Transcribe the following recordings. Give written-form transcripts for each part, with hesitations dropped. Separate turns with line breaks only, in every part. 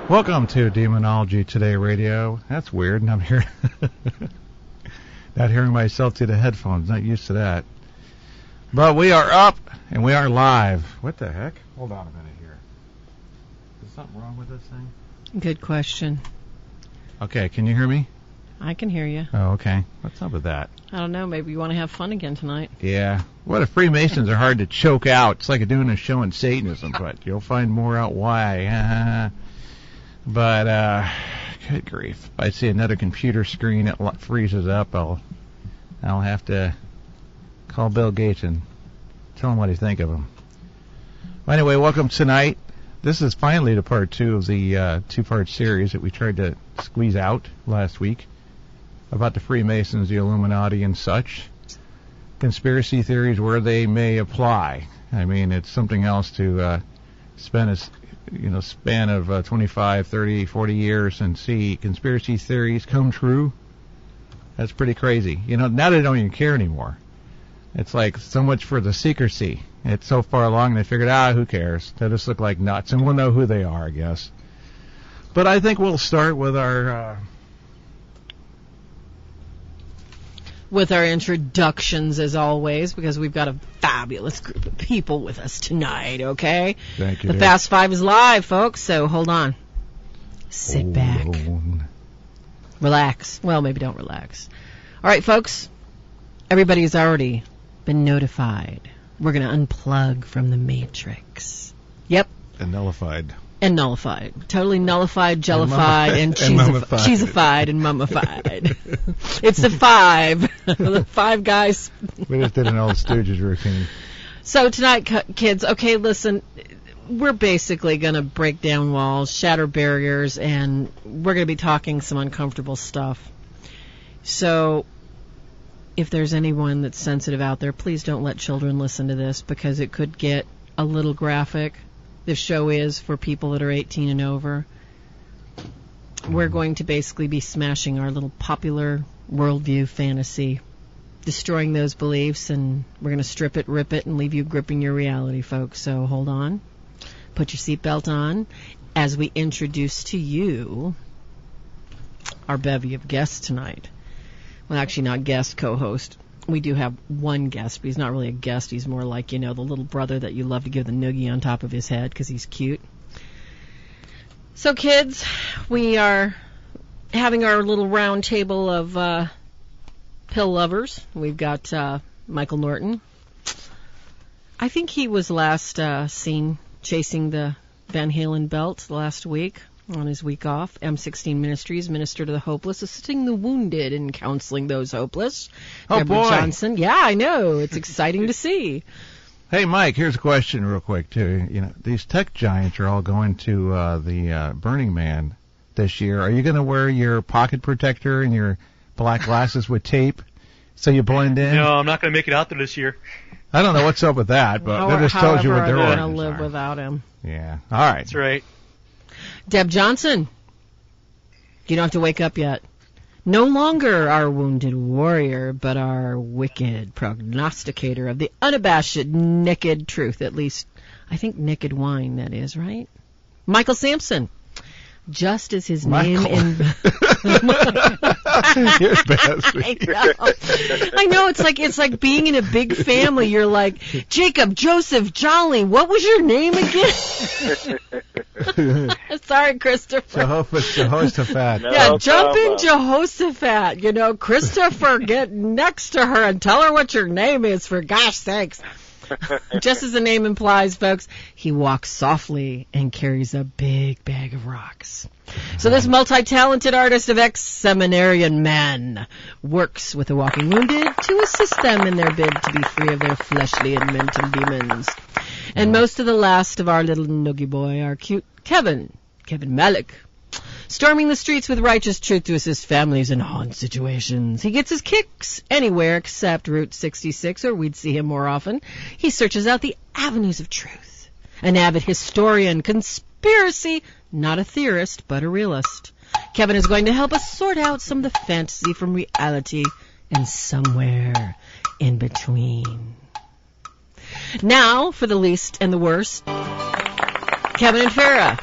Welcome to Demonology Today Radio. That's weird. I'm here, not hearing myself through the headphones. Not used to that. But we are up and we are live. What the heck? Hold on a minute here. Is something wrong with this thing?
Good question.
Okay, can you hear me?
I can hear you.
Oh, okay. What's up with that?
I don't know. Maybe you want to have fun again tonight.
Yeah. What if Freemasons are hard to choke out? It's like doing a show on Satanism, but you'll find more out why. But, good grief. If I see another computer screen that freezes up, I'll have to call Bill Gates and tell him what I think of him. Well, anyway, welcome tonight. This is finally the part 2 of the two-part series that we tried to squeeze out last week about the Freemasons, the Illuminati, and such. Conspiracy theories where they may apply. I mean, it's something else to spend a span of 25, 30, 40 years and see conspiracy theories come true. That's pretty crazy. Now they don't even care anymore. It's like so much for the secrecy. It's so far along they figured, who cares? They just look like nuts, and we'll know who they are, I guess. But I think we'll start with our
introductions, as always, because we've got a fabulous group of people with us tonight, okay?
Thank you.
The Fast Five is live, folks, so hold on. Sit back. Relax. Well, maybe don't relax. All right, folks, everybody's already been notified. We're going to unplug from the Matrix. Yep.
And nullified.
Totally nullified, jellified, and cheesified and mummified. It's the five. The five guys.
We just did an old Stooges routine.
So tonight, kids, okay, listen, we're basically going to break down walls, shatter barriers, and we're going to be talking some uncomfortable stuff. So if there's anyone that's sensitive out there, please don't let children listen to this because it could get a little graphic. This show is for people that are 18 and over. We're going to basically be smashing our little popular worldview fantasy, destroying those beliefs, and we're going to strip it, rip it, and leave you gripping your reality, folks. So hold on. Put your seatbelt on as we introduce to you our bevy of guests tonight. Well, actually not guest, co-host. We do have one guest, but he's not really a guest. He's more like, the little brother that you love to give the noogie on top of his head because he's cute. So, kids, we are having our little round table of pill lovers. We've got Michael Norton. I think he was last seen chasing the Van Halen belt last week on his week off. M16 Ministries, Minister to the Hopeless, assisting the wounded and counseling those hopeless.
Oh,
Deborah
boy.
Johnson. Yeah, I know. It's exciting to see.
Hey, Mike, here's a question real quick, too. These tech giants are all going to the Burning Man this year. Are you going to wear your pocket protector and your black glasses with tape so you blend in?
No, I'm not going to make it out there this year.
I don't know what's up with that, but that just tells you what they're
going to live without him.
Yeah. All right.
That's right.
Deb Johnson, you don't have to wake up yet. No longer our wounded warrior, but our wicked prognosticator of the unabashed naked truth. At least, I think naked wine, that is, right? Michael Samson. Just as his name in...
You're best.
I know. It's like being in a big family. You're like, Jacob, Joseph, Jolly, what was your name again? Sorry, Christopher.
Jehoshaphat.
Yeah, jump in Jehoshaphat. Christopher, get next to her and tell her what your name is, for gosh sakes. Just as the name implies, folks, he walks softly and carries a big bag of rocks. So this multi-talented artist of ex-seminarian men works with the walking wounded to assist them in their bid to be free of their fleshly and mental demons. And most of the last of our little noogie boy, our cute Kevin Malek, storming the streets with righteous truth to assist families in haunt situations. He gets his kicks anywhere except Route 66, or we'd see him more often. He searches out the avenues of truth. An avid historian, conspiracy, not a theorist, but a realist. Kevin is going to help us sort out some of the fantasy from reality and somewhere in between. Now, for the least and the worst, Kevin and Farah.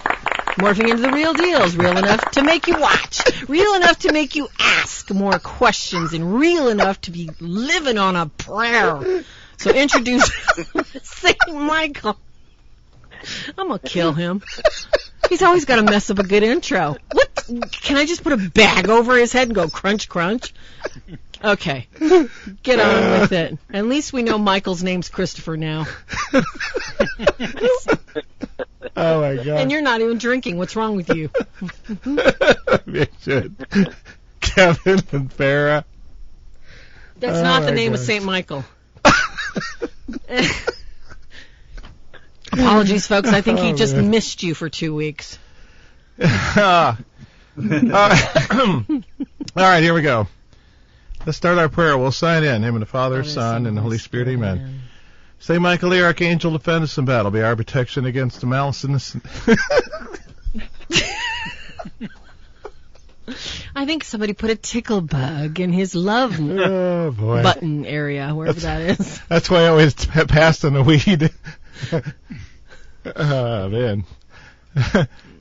Morphing into the real deal is real enough to make you watch, real enough to make you ask more questions, and real enough to be living on a prayer. So introduce St. Michael. I'm going to kill him. He's always got to mess up a good intro. What? Can I just put a bag over his head and go crunch, crunch? Okay. Get on with it. At least we know Michael's name's Christopher now.
Oh, my God.
And you're not even drinking. What's wrong with you?
You should. Kevin and Farah.
That's not the name of St. Michael. Apologies, folks. I think he just missed you for 2 weeks.
All right, here we go. Let's start our prayer. We'll sign in. In the name of the Father, Son, and the Holy Spirit. Amen. Saint Michael, the Archangel, defend us in battle. Be our protection against the malice in the...
I think somebody put a tickle bug in his love button area, wherever that is.
That's why I always pass on the weed. Oh, man.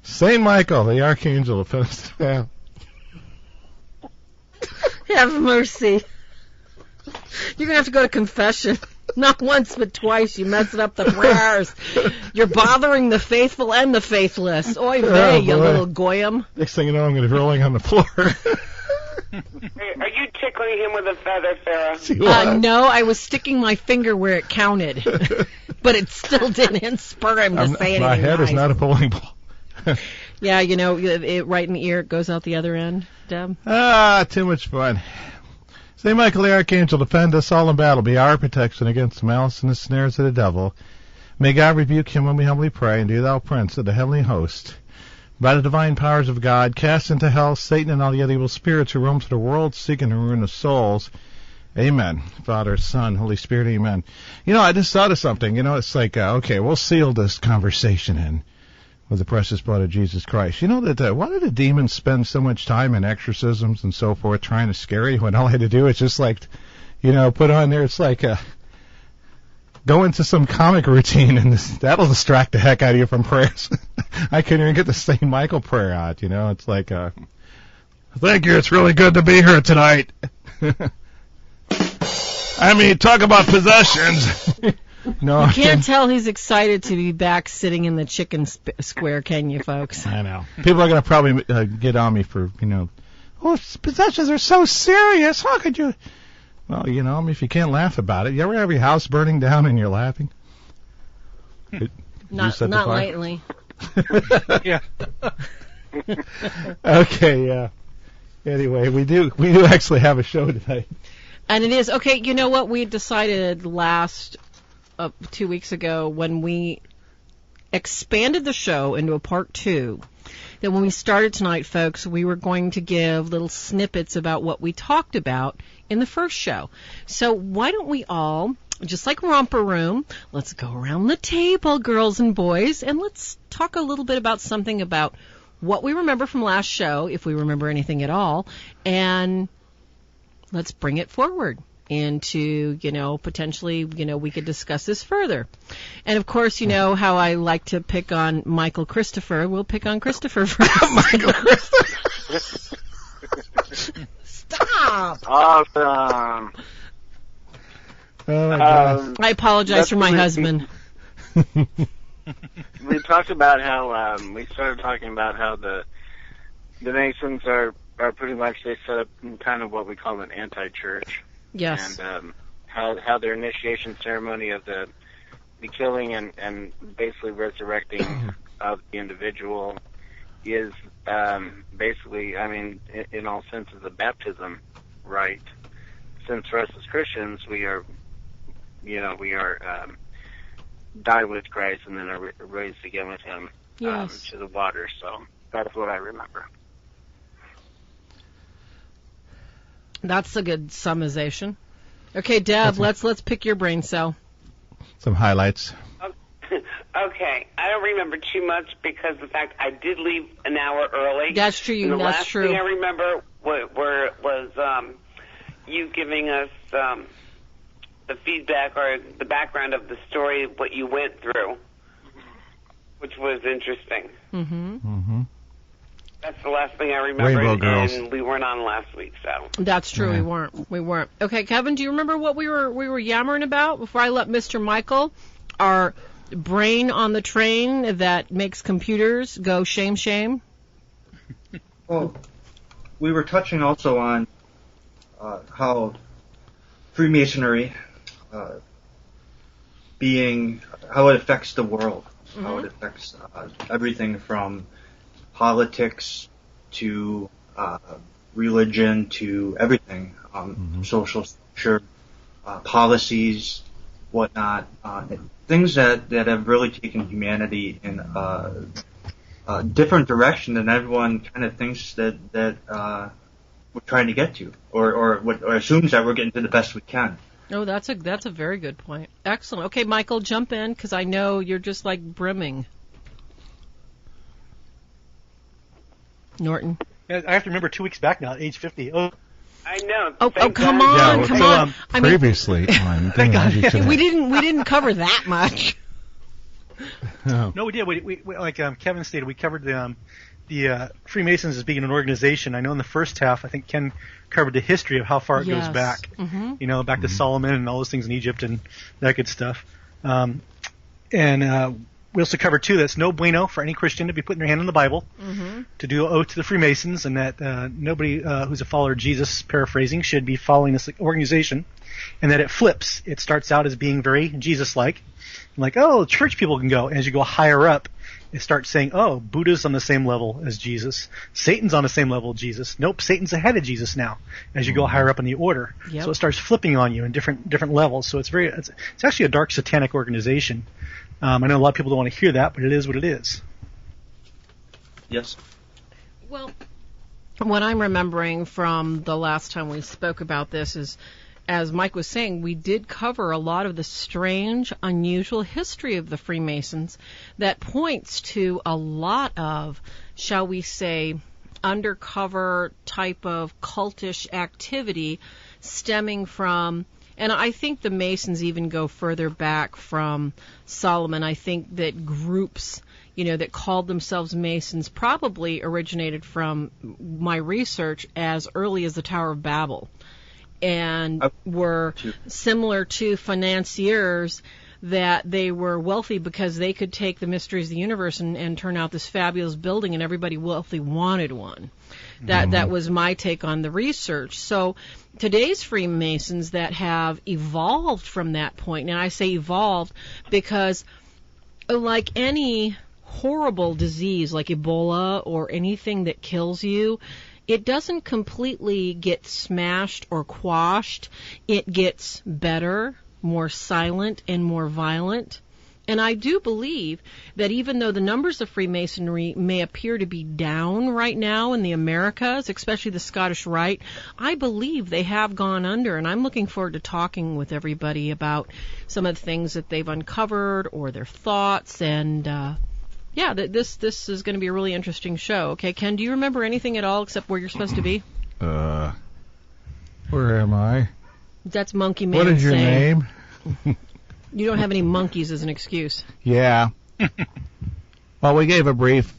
Saint Michael, the Archangel, defend us in battle.
Have mercy. You're going to have to go to confession. Not once, but twice. You messed up the prayers. You're bothering the faithful and the faithless. Oy vey, you little goyim.
Next thing you know, I'm going to be rolling on the floor.
Hey, are you tickling him with a feather, Farah?
No, I was sticking my finger where it counted. But it still didn't spur him to say anything.
My head is not a bowling ball.
Yeah, you know, it right in the ear, it goes out the other end, Deb.
Too much fun. Saint Michael the Archangel, defend us all in battle. Be our protection against the malice and the snares of the devil. May God rebuke him when we humbly pray, and do thou, Prince of the heavenly host, by the divine powers of God, cast into hell Satan and all the other evil spirits who roam through the world seeking to ruin the souls. Amen. Father, Son, Holy Spirit, amen. You know, I just thought of something. You know, it's like, okay, we'll seal this conversation in with the precious blood of Jesus Christ. You know that why do the demons spend so much time in exorcisms and so forth trying to scare you when all I had to do is just like, you know, put on there, it's like go into some comic routine and that'll distract the heck out of you from prayers. I couldn't even get the St. Michael prayer out, you know. It's like, thank you, it's really good to be here tonight. I mean, talk about possessions. No,
you can't tell he's excited to be back sitting in the chicken square, can you, folks?
I know. People are going to probably get on me for, you know, oh, possessions are so serious. How could you? Well, you know, I mean, if you can't laugh about it. You ever have your house burning down and you're laughing?
Not lately.
Yeah. Okay, yeah. Anyway, we do actually have a show tonight.
And it is, okay, you know what? We decided 2 weeks ago when we expanded the show into a part 2 that when we started tonight, folks, we were going to give little snippets about what we talked about in the first show. So why don't we all, just like Romper Room, let's go around the table, girls and boys, and let's talk a little bit about something about what we remember from last show, if we remember anything at all, and let's bring it forward into, you know, potentially, you know, we could discuss this further. And, of course, you know how I like to pick on Michael Christopher. We'll pick on Christopher first.
Michael Christopher.
Stop!
Awesome.
Oh, my God.
I apologize for my husband.
We talked about how, we started talking about how the Masons are pretty much, they set up kind of what we call an anti-church.
Yes.
And how their initiation ceremony of the killing and basically resurrecting of the individual is basically, I mean, in all senses, a baptism rite. Since for us as Christians, we are die with Christ and then are raised again with Him to the water. So that's what I remember.
That's a good summation. Okay, Deb, let's pick your brain cell.
Some highlights.
Okay, I don't remember too much because the fact I did leave an hour early.
That's true.
And the
That's
last
true.
thing I remember was you giving us the feedback or the background of the story, what you went through, which was interesting.
Mm-hmm.
That's the last thing I remember.
Rainbow Girls.
And we weren't on last week, so.
That's true.
Yeah.
We weren't. Okay, Kevin, do you remember what we were yammering about before I let Mr. Michael, our brain on the train that makes computers go shame?
Well, we were touching also on how Freemasonry how it affects the world, how it affects everything from politics to religion to everything, social structure, policies, whatnot, things that have really taken humanity in a different direction than everyone kind of thinks that we're trying to get to, or assumes that we're getting to the best we can.
Oh, that's a very good point. Excellent. Okay, Michael, jump in, because I know you're just like brimming. Norton.
I have to remember 2 weeks back now, at age 50. Oh,
I know.
Oh,
Thank
come
God.
on, come on. I mean,
Previously on
we didn't cover that much.
Oh.
No, we did. We like Kevin stated, we covered the Freemasons as being an organization. I know in the first half, I think Ken covered the history of how far it goes back. You know, back to Solomon and all those things in Egypt and that good stuff. And we also covered, too, that it's no bueno for any Christian to be putting their hand on the Bible, to do an oath to the Freemasons, and that nobody who's a follower of Jesus, paraphrasing, should be following this organization, and that it flips. It starts out as being very Jesus-like, like, oh, church people can go. And as you go higher up, it starts saying, oh, Buddha's on the same level as Jesus. Satan's on the same level as Jesus. Nope, Satan's ahead of Jesus now as you go higher up in the order.
Yep.
So it starts flipping on you in different levels. So it's actually a dark satanic organization. I know a lot of people don't want to hear that, but it is what it is.
Yes.
Well, what I'm remembering from the last time we spoke about this is, as Mike was saying, we did cover a lot of the strange, unusual history of the Freemasons that points to a lot of, shall we say, undercover type of cultish activity stemming from, and I think the Masons even go further back from Solomon. I think that groups, that called themselves Masons probably originated from my research as early as the Tower of Babel, and were similar to financiers, that they were wealthy because they could take the mysteries of the universe and turn out this fabulous building, and everybody wealthy wanted one. That was my take on the research. So today's Freemasons that have evolved from that point, and I say evolved because like any horrible disease like Ebola or anything that kills you, it doesn't completely get smashed or quashed. It gets better, more silent, and more violent. And I do believe that even though the numbers of Freemasonry may appear to be down right now in the Americas, especially the Scottish Rite, I believe they have gone under. And I'm looking forward to talking with everybody about some of the things that they've uncovered or their thoughts. And this is going to be a really interesting show. Okay, Ken, do you remember anything at all except where you're supposed to be?
Where am I?
That's Monkey Man.
What is your
saying,
name?
You don't have any monkeys as an excuse.
Yeah. Well, we gave a brief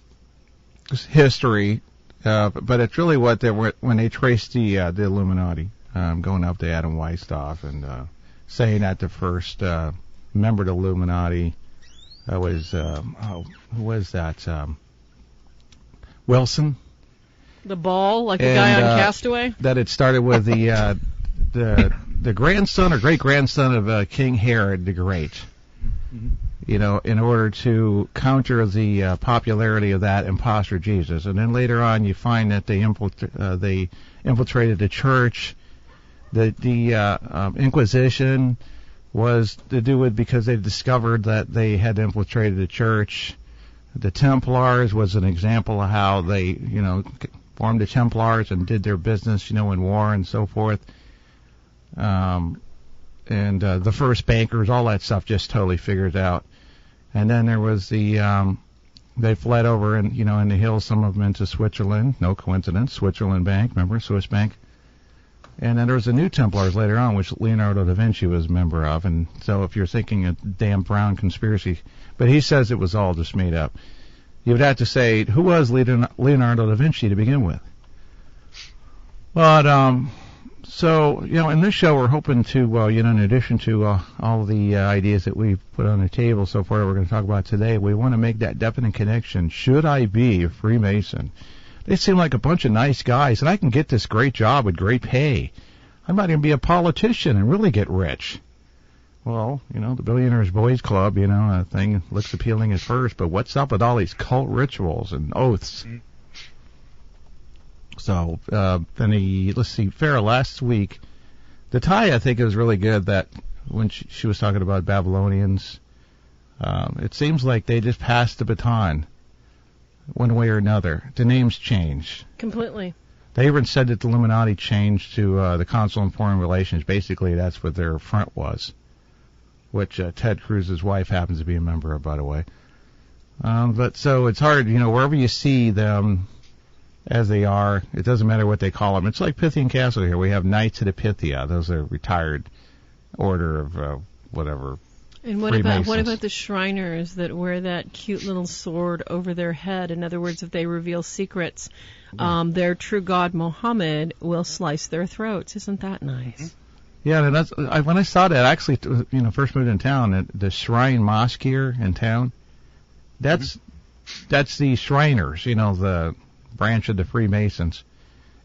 history, but it's really what they were when they traced the Illuminati, going up to Adam Weishaupt and saying that the first member of the Illuminati was who was that? Wilson.
The ball, like the guy on Castaway.
That it started with the grandson or great-grandson of King Herod the Great, in order to counter the popularity of that imposter Jesus. And then later on you find that they infiltrated the church. The Inquisition was to do with because they discovered that they had infiltrated the church. The Templars was an example of how they, formed the Templars and did their business, in war and so forth. And the first bankers, all that stuff just totally figured out. And then there was they fled over in the hills, some of them into Switzerland. No coincidence. Switzerland Bank, remember? Swiss Bank. And then there was the New Templars later on, which Leonardo da Vinci was a member of. And so if you're thinking a Dan Brown conspiracy, but he says it was all just made up. you would have to say, who was Leonardo da Vinci to begin with? But, so, in this show we're hoping to, in addition to all the ideas that we've put on the table so far that we're going to talk about today, we want to make that definite connection. Should I be a Freemason? They seem like a bunch of nice guys, and I can get this great job with great pay. I might even be a politician and really get rich. Well, the Billionaires Boys Club, thing looks appealing at first, but what's up with all these cult rituals and oaths? Mm-hmm. So, let's see, Farah, last week, the tie, I think, is really good that when she was talking about Babylonians, it seems like they just passed the baton one way or another. The names change.
Completely.
They even said that the Illuminati changed to the Council on Foreign Relations. Basically, that's what their front was, which Ted Cruz's wife happens to be a member of, by the way. But so it's hard, wherever you see them as they are, it doesn't matter what they call them. It's like Pythian Castle here. We have Knights of the Pythia. Those are retired order of whatever.
And what about the Shriners that wear that cute little sword over their head? In other words, if they reveal secrets, their true god Mohammed will slice their throats. Isn't that nice?
Yeah, and when I saw that, actually, first moved in town, the Shrine Mosque here in town, that's the Shriners, the branch of the Freemasons,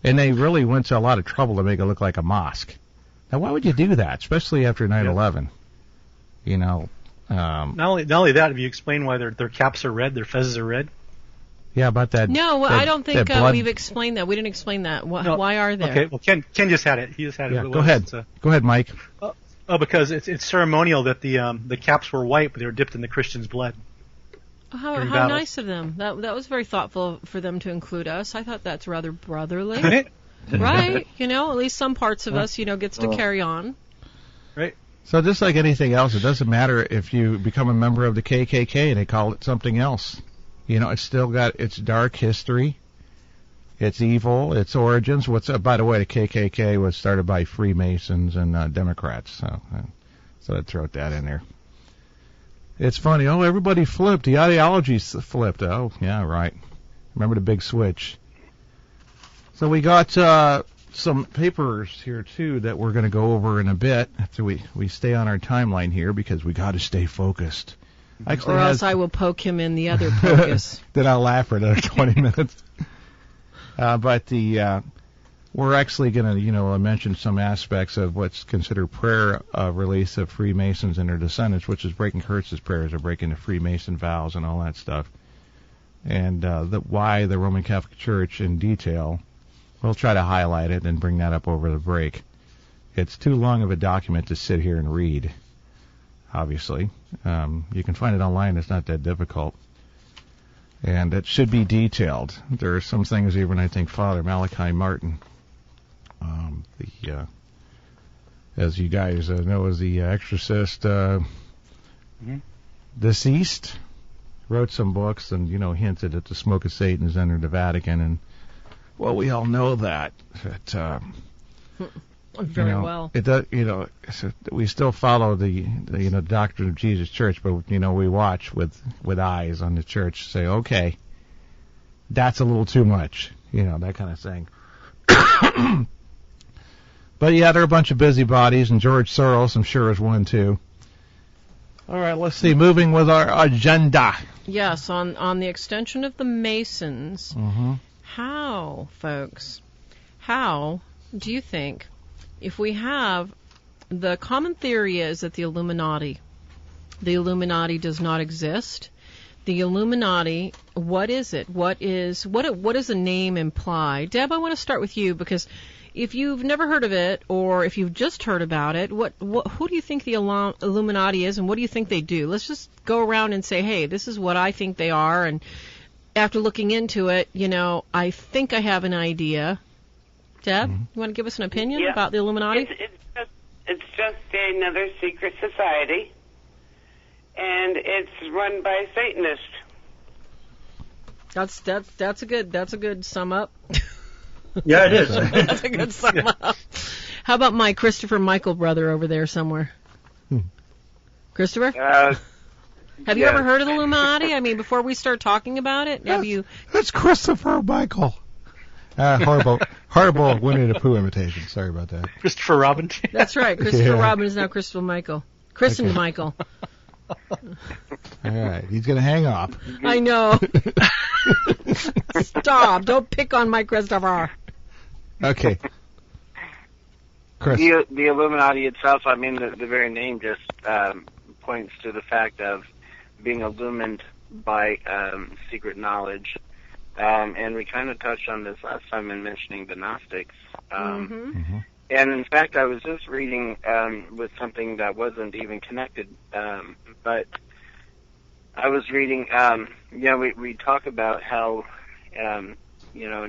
and they really went to a lot of trouble to make it look like a mosque. Now, why would you do that, especially after 9/11? Not
only that, have you explained why their caps are red, their fezzes are red?
Yeah, about that.
No, I don't think we've explained that. We didn't explain that. Why are there?
Okay, well, Ken just had it. He just had it.
Yeah, go ahead. Go ahead, Mike.
Because it's ceremonial that the caps were white, but they were dipped in the Christians' blood.
How nice of them. That was very thoughtful for them to include us. I thought that's rather brotherly. Right? At least some parts of us, gets to carry on.
Right.
So just like anything else, it doesn't matter if you become a member of the KKK and they call it something else. It's still got its dark history, its evil, its origins. By the way, the KKK was started by Freemasons and Democrats. So I'd throw that in there. It's funny. Oh, everybody flipped. The ideologies flipped. Oh, yeah, right. Remember the big switch. So we got some papers here, too, that we're going to go over in a bit after we stay on our timeline here because we got to stay focused. Actually,
or else I will poke him in the other pocus.
Then I'll laugh for another 20 minutes. But we're actually going to mention some aspects of what's considered prayer release of Freemasons and their descendants, which is breaking Kurtz's prayers or breaking the Freemason vows and all that stuff. And why the Roman Catholic Church in detail. We'll try to highlight it and bring that up over the break. It's too long of a document to sit here and read, obviously. You can find it online. It's not that difficult. And it should be detailed. There are some things even, I think, Father Malachi Martin, as you guys know, as the exorcist deceased, wrote some books and, hinted that the smoke of Satan has entered the Vatican. And, well, we all know that.
Very well.
It does, we still follow the doctrine of Jesus Church, but, we watch with eyes on the church, say, okay, that's a little too much, that kind of thing. But, yeah, they're a bunch of busybodies, and George Soros, I'm sure, is one, too. All right, let's see. Moving with our agenda.
Yes, on the extension of the Masons,
mm-hmm.
How, folks, how do you think, if we have, the common theory is that the Illuminati does not exist. The Illuminati, what is it? What does the name imply? Deb, I want to start with you because if you've never heard of it or if you've just heard about it, who do you think the Illuminati is and what do you think they do? Let's just go around and say, hey, this is what I think they are, and after looking into it, I think I have an idea. Deb, you want to give us an opinion about the Illuminati?
It's just another secret society, and it's run by Satanists.
That's a good sum up.
Yeah, it is.
That's a good sum up. How about my Christopher Michael brother over there somewhere? Christopher? Have you ever heard of the Illuminati? I mean, before we start talking about it, have you?
That's Christopher Michael. Horrible Winnie the Pooh imitation. Sorry about that.
Christopher Robin.
That's right. Christopher Robin is now Christopher Michael. Christened Michael.
All right, he's going to hang up.
I know. Stop. Don't pick on my Christopher.
Okay. Chris.
The Illuminati itself, I mean, the very name just points to the fact of being illumined by secret knowledge. And we kind of touched on this last time in mentioning the Gnostics. And in fact, I was just reading with something that wasn't even connected, but I was reading, we talk about how, in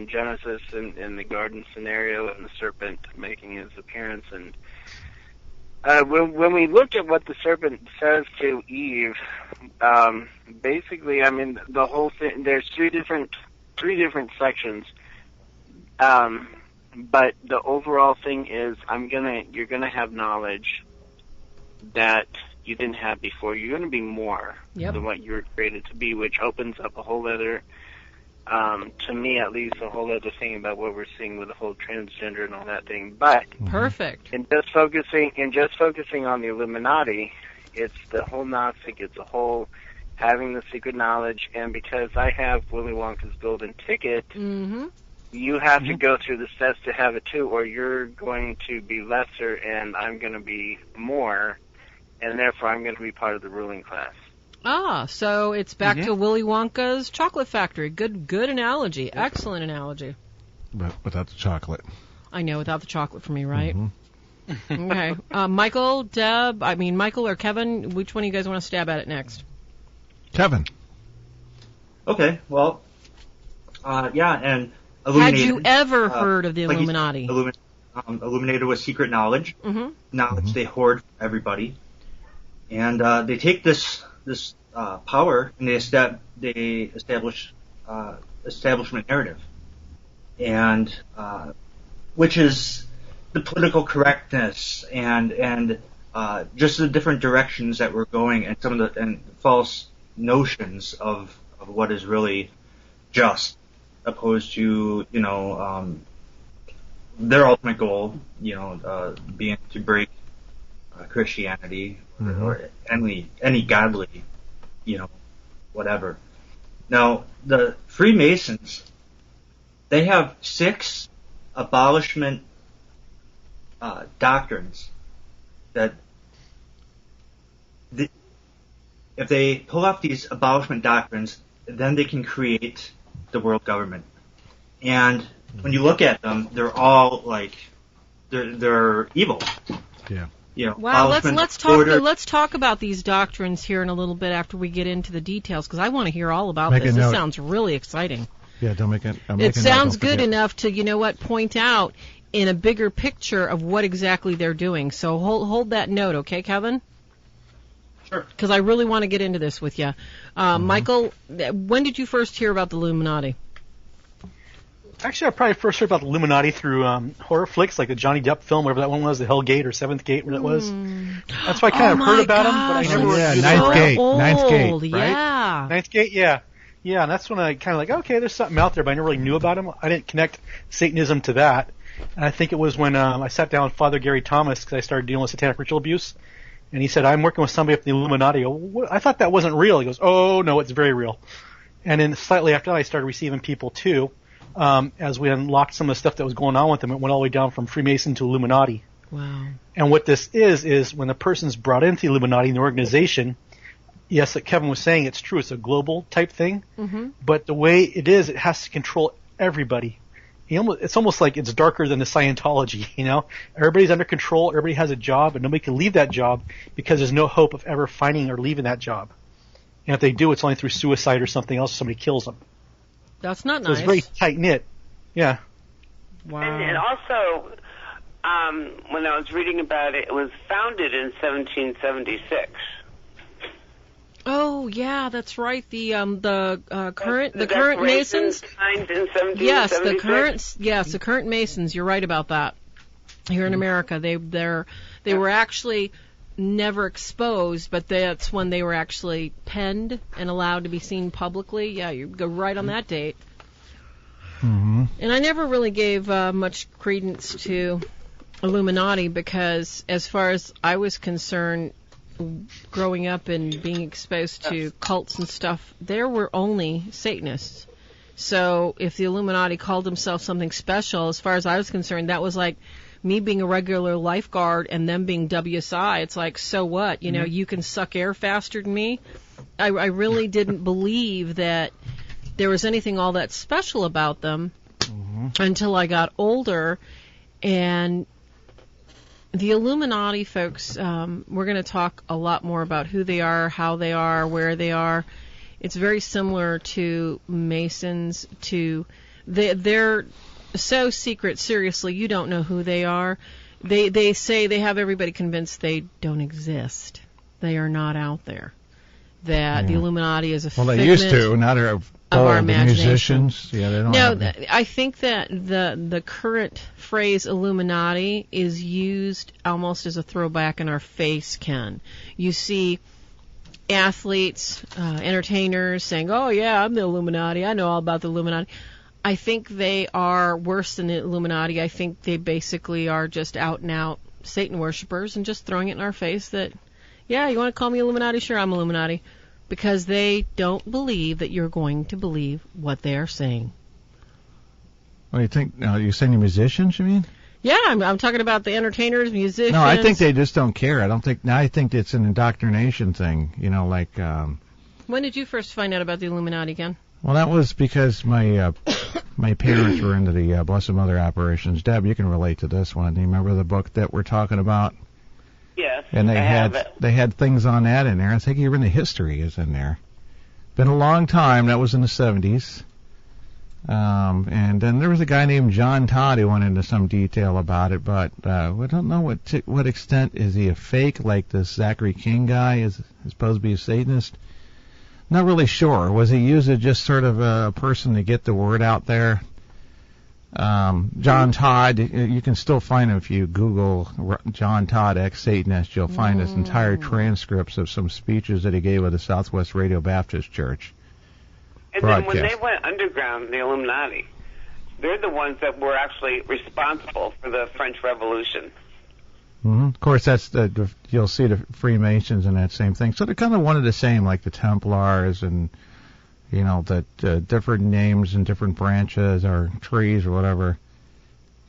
Genesis, in the garden scenario, and the serpent making his appearance, and when we look at what the serpent says to Eve, basically, I mean, the whole thing, there's three different sections, but the overall thing is, you're gonna have knowledge that you didn't have before. You're gonna be more than what you were created to be, which opens up a whole other, to me at least, a whole other thing about what we're seeing with the whole transgender and all that thing. But
perfect.
And just focusing on the Illuminati, it's the whole Gnostic, it's the whole having the secret knowledge, and because I have Willy Wonka's golden ticket, you have to go through the steps to have it too, or you're going to be lesser and I'm going to be more, and therefore I'm going to be part of the ruling class.
Ah, so it's back to Willy Wonka's chocolate factory. Good analogy. Excellent analogy.
But without the chocolate.
I know, without the chocolate for me, right? Okay. Michael or Kevin, which one of you guys want to stab at it next?
Kevin.
Okay, well, and
Had
Illuminated.
you ever heard of the Illuminati?
Illuminated with secret knowledge. Knowledge they hoard from everybody. And they take this power and they establish establishment narrative. And which is the political correctness and just the different directions that we're going, and some of the false notions of what is really just, opposed to their ultimate goal, being to break Christianity or any godly, whatever. Now the Freemasons, they have 6 abolishment doctrines that if they pull off these abolishment doctrines, then they can create the world government. And when you look at them, they're all they're evil.
Yeah.
Wow, let's talk about these doctrines here in a little bit after we get into the details, because I want to hear all about this. This sounds really exciting.
Yeah, don't make it.
It sounds good enough to point out in a bigger picture of what exactly they're doing. So hold that note, okay, Kevin?
Sure.
Because I really want to get into this with you. Michael, when did you first hear about the Illuminati?
Actually, I probably first heard about the Illuminati through horror flicks, like the Johnny Depp film, whatever that one was, the Hell Gate or Seventh Gate, whatever that was. That's why I kind of heard about them, but I never.
Ninth Gate, right?
Yeah.
Ninth Gate, yeah. Yeah, and that's when I kind of okay, there's something out there, but I never really knew about them. I didn't connect Satanism to that. And I think it was when I sat down with Father Gary Thomas, because I started dealing with satanic ritual abuse, and he said, I'm working with somebody at the Illuminati. I thought that wasn't real. He goes, oh, no, it's very real. And then slightly after that, I started receiving people, too. As we unlocked some of the stuff that was going on with them, it went all the way down from Freemason to Illuminati.
Wow. And
what this is when a person's brought into the Illuminati, the organization, yes, like Kevin was saying, it's true, it's a global type thing, but the way it is, it has to control everybody. It's almost like it's darker than the Scientology, Everybody's under control, everybody has a job, and nobody can leave that job because there's no hope of ever finding or leaving that job. And if they do, it's only through suicide or something else, somebody kills them.
That's not
so
nice.
It's very tight-knit. Yeah.
Wow.
And also, when I was reading about it, it was founded in 1776.
Oh yeah, that's right. The current Masons.
Yes,
the current Masons. You're right about that. Here in America, they were actually never exposed, but that's when they were actually penned and allowed to be seen publicly. Yeah, you go right on that date.
Mm-hmm.
And I never really gave much credence to Illuminati because, as far as I was concerned, growing up and being exposed to cults and stuff, there were only Satanists. So if the Illuminati called themselves something special, as far as I was concerned, that was like me being a regular lifeguard and them being WSI. It's like, so what? You know, you can suck air faster than me. I really didn't believe that there was anything all that special about them until I got older. And the Illuminati folks, we're going to talk a lot more about who they are, how they are, where they are. It's very similar to Masons. They're so secret, seriously, you don't know who they are. They say they have everybody convinced they don't exist. They are not out there. That the Illuminati is a figment
they used to. Now they're
of our imagination.
Musicians. Yeah, they don't.
No, I think that the current phrase Illuminati is used almost as a throwback in our face, Ken. You see athletes, entertainers saying, "Oh yeah, I'm the Illuminati. I know all about the Illuminati." I think they are worse than the Illuminati. I think they basically are just out and out Satan worshippers and just throwing it in our face that, yeah, you want to call me Illuminati? Sure, I'm Illuminati. Because they don't believe that you're going to believe what they are saying.
What do you think? You're saying the musicians, you mean?
Yeah, I'm talking about the entertainers, musicians.
No, I think they just don't care. I think it's an indoctrination thing. You know, like.
When did you first find out about the Illuminati, Ken?
Well, that was because my parents were into the Blessed Mother operations. Deb, you can relate to this one. Do you remember the book that we're talking about?
Yes.
And they had things on that in there. I think even the history is in there. Been a long time. That was in the 70s. And then there was a guy named John Todd who went into some detail about it, but we don't know what extent is he a fake, like this Zachary King guy is supposed to be a Satanist. Not really sure. Was he used as just sort of a person to get the word out there? John Todd, you can still find him if you Google John Todd ex-Satanist. You'll find his entire transcripts of some speeches that he gave at the Southwest Radio Baptist Church.
And then when they went underground, the Illuminati, they're the ones that were actually responsible for the French Revolution.
Mm-hmm. Of course, you'll see the Freemasons and that same thing. So they're kind of one of the same, like the Templars and, you know, that different names and different branches or trees or whatever.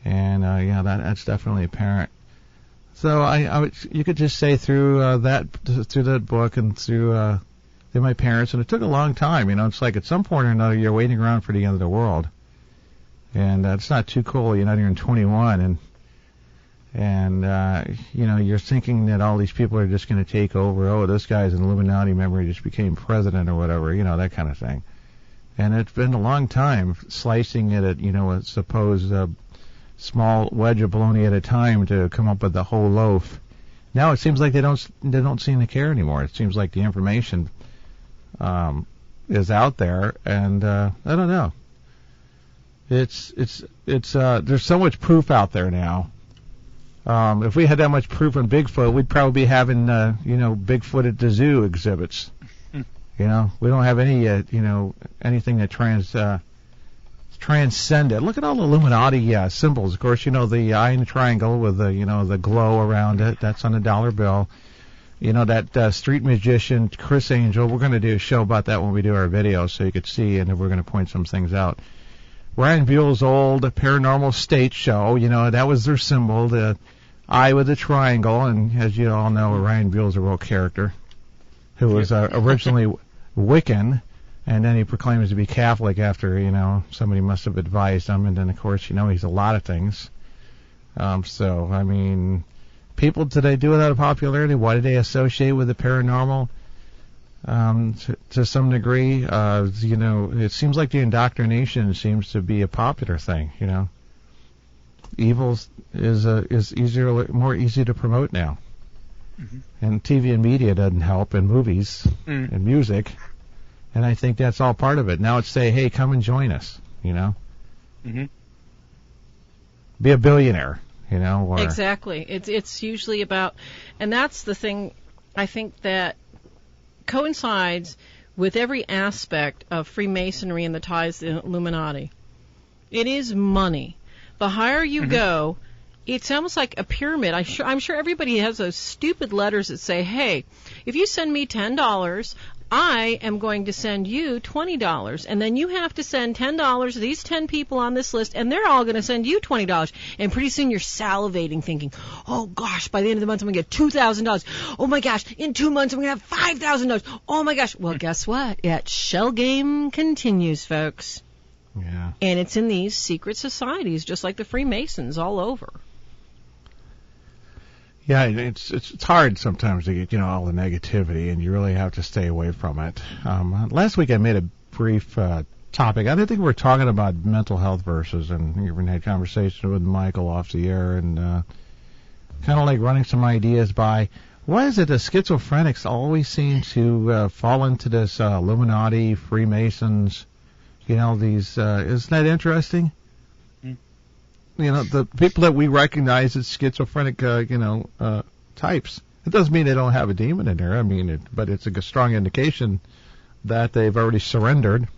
And, that's definitely apparent. So you could just say through that book and through my parents, and it took a long time. You know, it's like at some point or another you're waiting around for the end of the world. And it's not too cool. You're not even 21 and you're thinking that all these people are just going to take over. Oh, this guy's an Illuminati member. He just became president or whatever, that kind of thing. And it's been a long time slicing it at, a supposed small wedge of bologna at a time to come up with the whole loaf. Now it seems like they don't seem to care anymore. It seems like the information is out there, and I don't know. It's there's so much proof out there now. If we had that much proof on Bigfoot, we'd probably be having, Bigfoot at the zoo exhibits. We don't have any, anything that transcended. Look at all the Illuminati symbols. Of course, the eye in the triangle with the glow around it. That's on a dollar bill. That street magician, Chris Angel. We're going to do a show about that when we do our video, so you could see, and we're going to point some things out. Ryan Buell's old paranormal state show, that was their symbol, the eye with the triangle. And as you all know, Ryan Buell's a real character who was originally Wiccan, and then he proclaims to be Catholic after, somebody must have advised him. And then, of course, he's a lot of things. People today do it out of popularity. Why do they associate with the paranormal? To some degree, it seems like the indoctrination seems to be a popular thing. Evil is more easy to promote now, and TV and media doesn't help, and movies and music, and I think that's all part of it. Now it's say, hey, come and join us. Be a billionaire. Or,
exactly. It's usually about, and that's the thing I think that coincides with every aspect of Freemasonry and the ties to the Illuminati. It is money. The higher you go, it's almost like a pyramid. I'm sure everybody has those stupid letters that say, hey, if you send me $10, I am going to send you $20. And then you have to send $10 to these 10 people on this list, and they're all going to send you $20. And pretty soon you're salivating thinking, oh, gosh, by the end of the month I'm going to get $2,000. Oh, my gosh, in 2 months I'm going to have $5,000. Oh, my gosh. Well, guess what? That shell game continues, folks.
Yeah.
And it's in these secret societies, just like the Freemasons all over.
Yeah, it's hard sometimes to get all the negativity, and you really have to stay away from it. Last week I made a brief topic. I didn't think we were talking about mental health verses, and we even had conversation with Michael off the air, and kind of like running some ideas by why is it the schizophrenics always seem to fall into this Illuminati, Freemasons, these. Isn't that interesting? The people that we recognize as schizophrenic, types. It doesn't mean they don't have a demon in there. But it's a strong indication that they've already surrendered.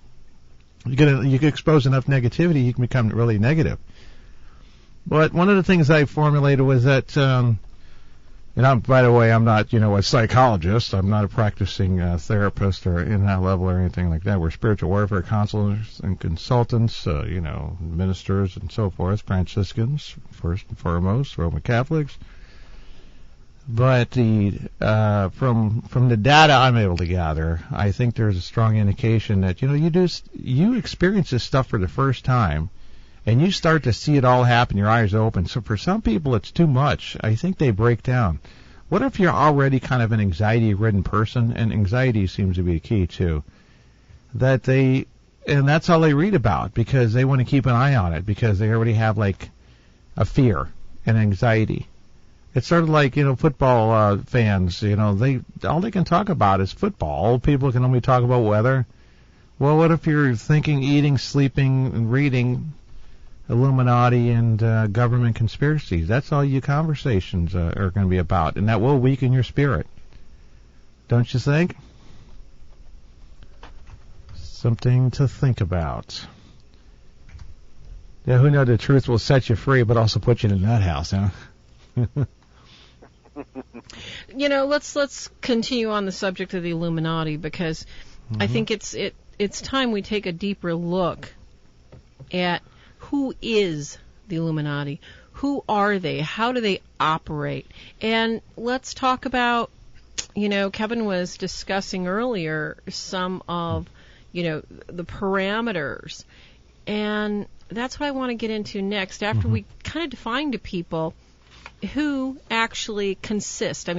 You get expose enough negativity, you can become really negative. But one of the things I formulated was that, by the way, I'm not, a psychologist. I'm not a practicing therapist or in that level or anything like that. We're spiritual warfare counselors and consultants, ministers and so forth, Franciscans, first and foremost, Roman Catholics. But from the data I'm able to gather, I think there's a strong indication that, you experience this stuff for the first time, and you start to see it all happen, your eyes open. So for some people, it's too much. I think they break down. What if you're already kind of an anxiety-ridden person, and anxiety seems to be the key, too, and that's all they read about, because they want to keep an eye on it, because they already have, like, a fear and anxiety. It's sort of like, football fans, all they can talk about is football. Old people can only talk about weather. Well, what if you're thinking, eating, sleeping, and reading Illuminati and government conspiracies? That's all your conversations are going to be about, and that will weaken your spirit. Don't you think? Something to think about. Yeah, who knows, the truth will set you free, but also put you in that house, huh?
Let's continue on the subject of the Illuminati, because I think it's time we take a deeper look at who is the Illuminati? Who are they? How do they operate? And let's talk about, Kevin was discussing earlier some of, the parameters. And that's what I want to get into next, after we kind of define to people who actually consist.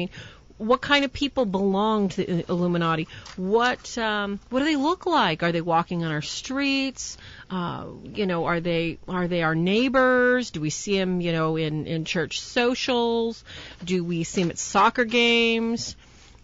What kind of people belong to the Illuminati? What do they look like? Are they walking on our streets? Are they our neighbors? Do we see them, in church socials? Do we see them at soccer games?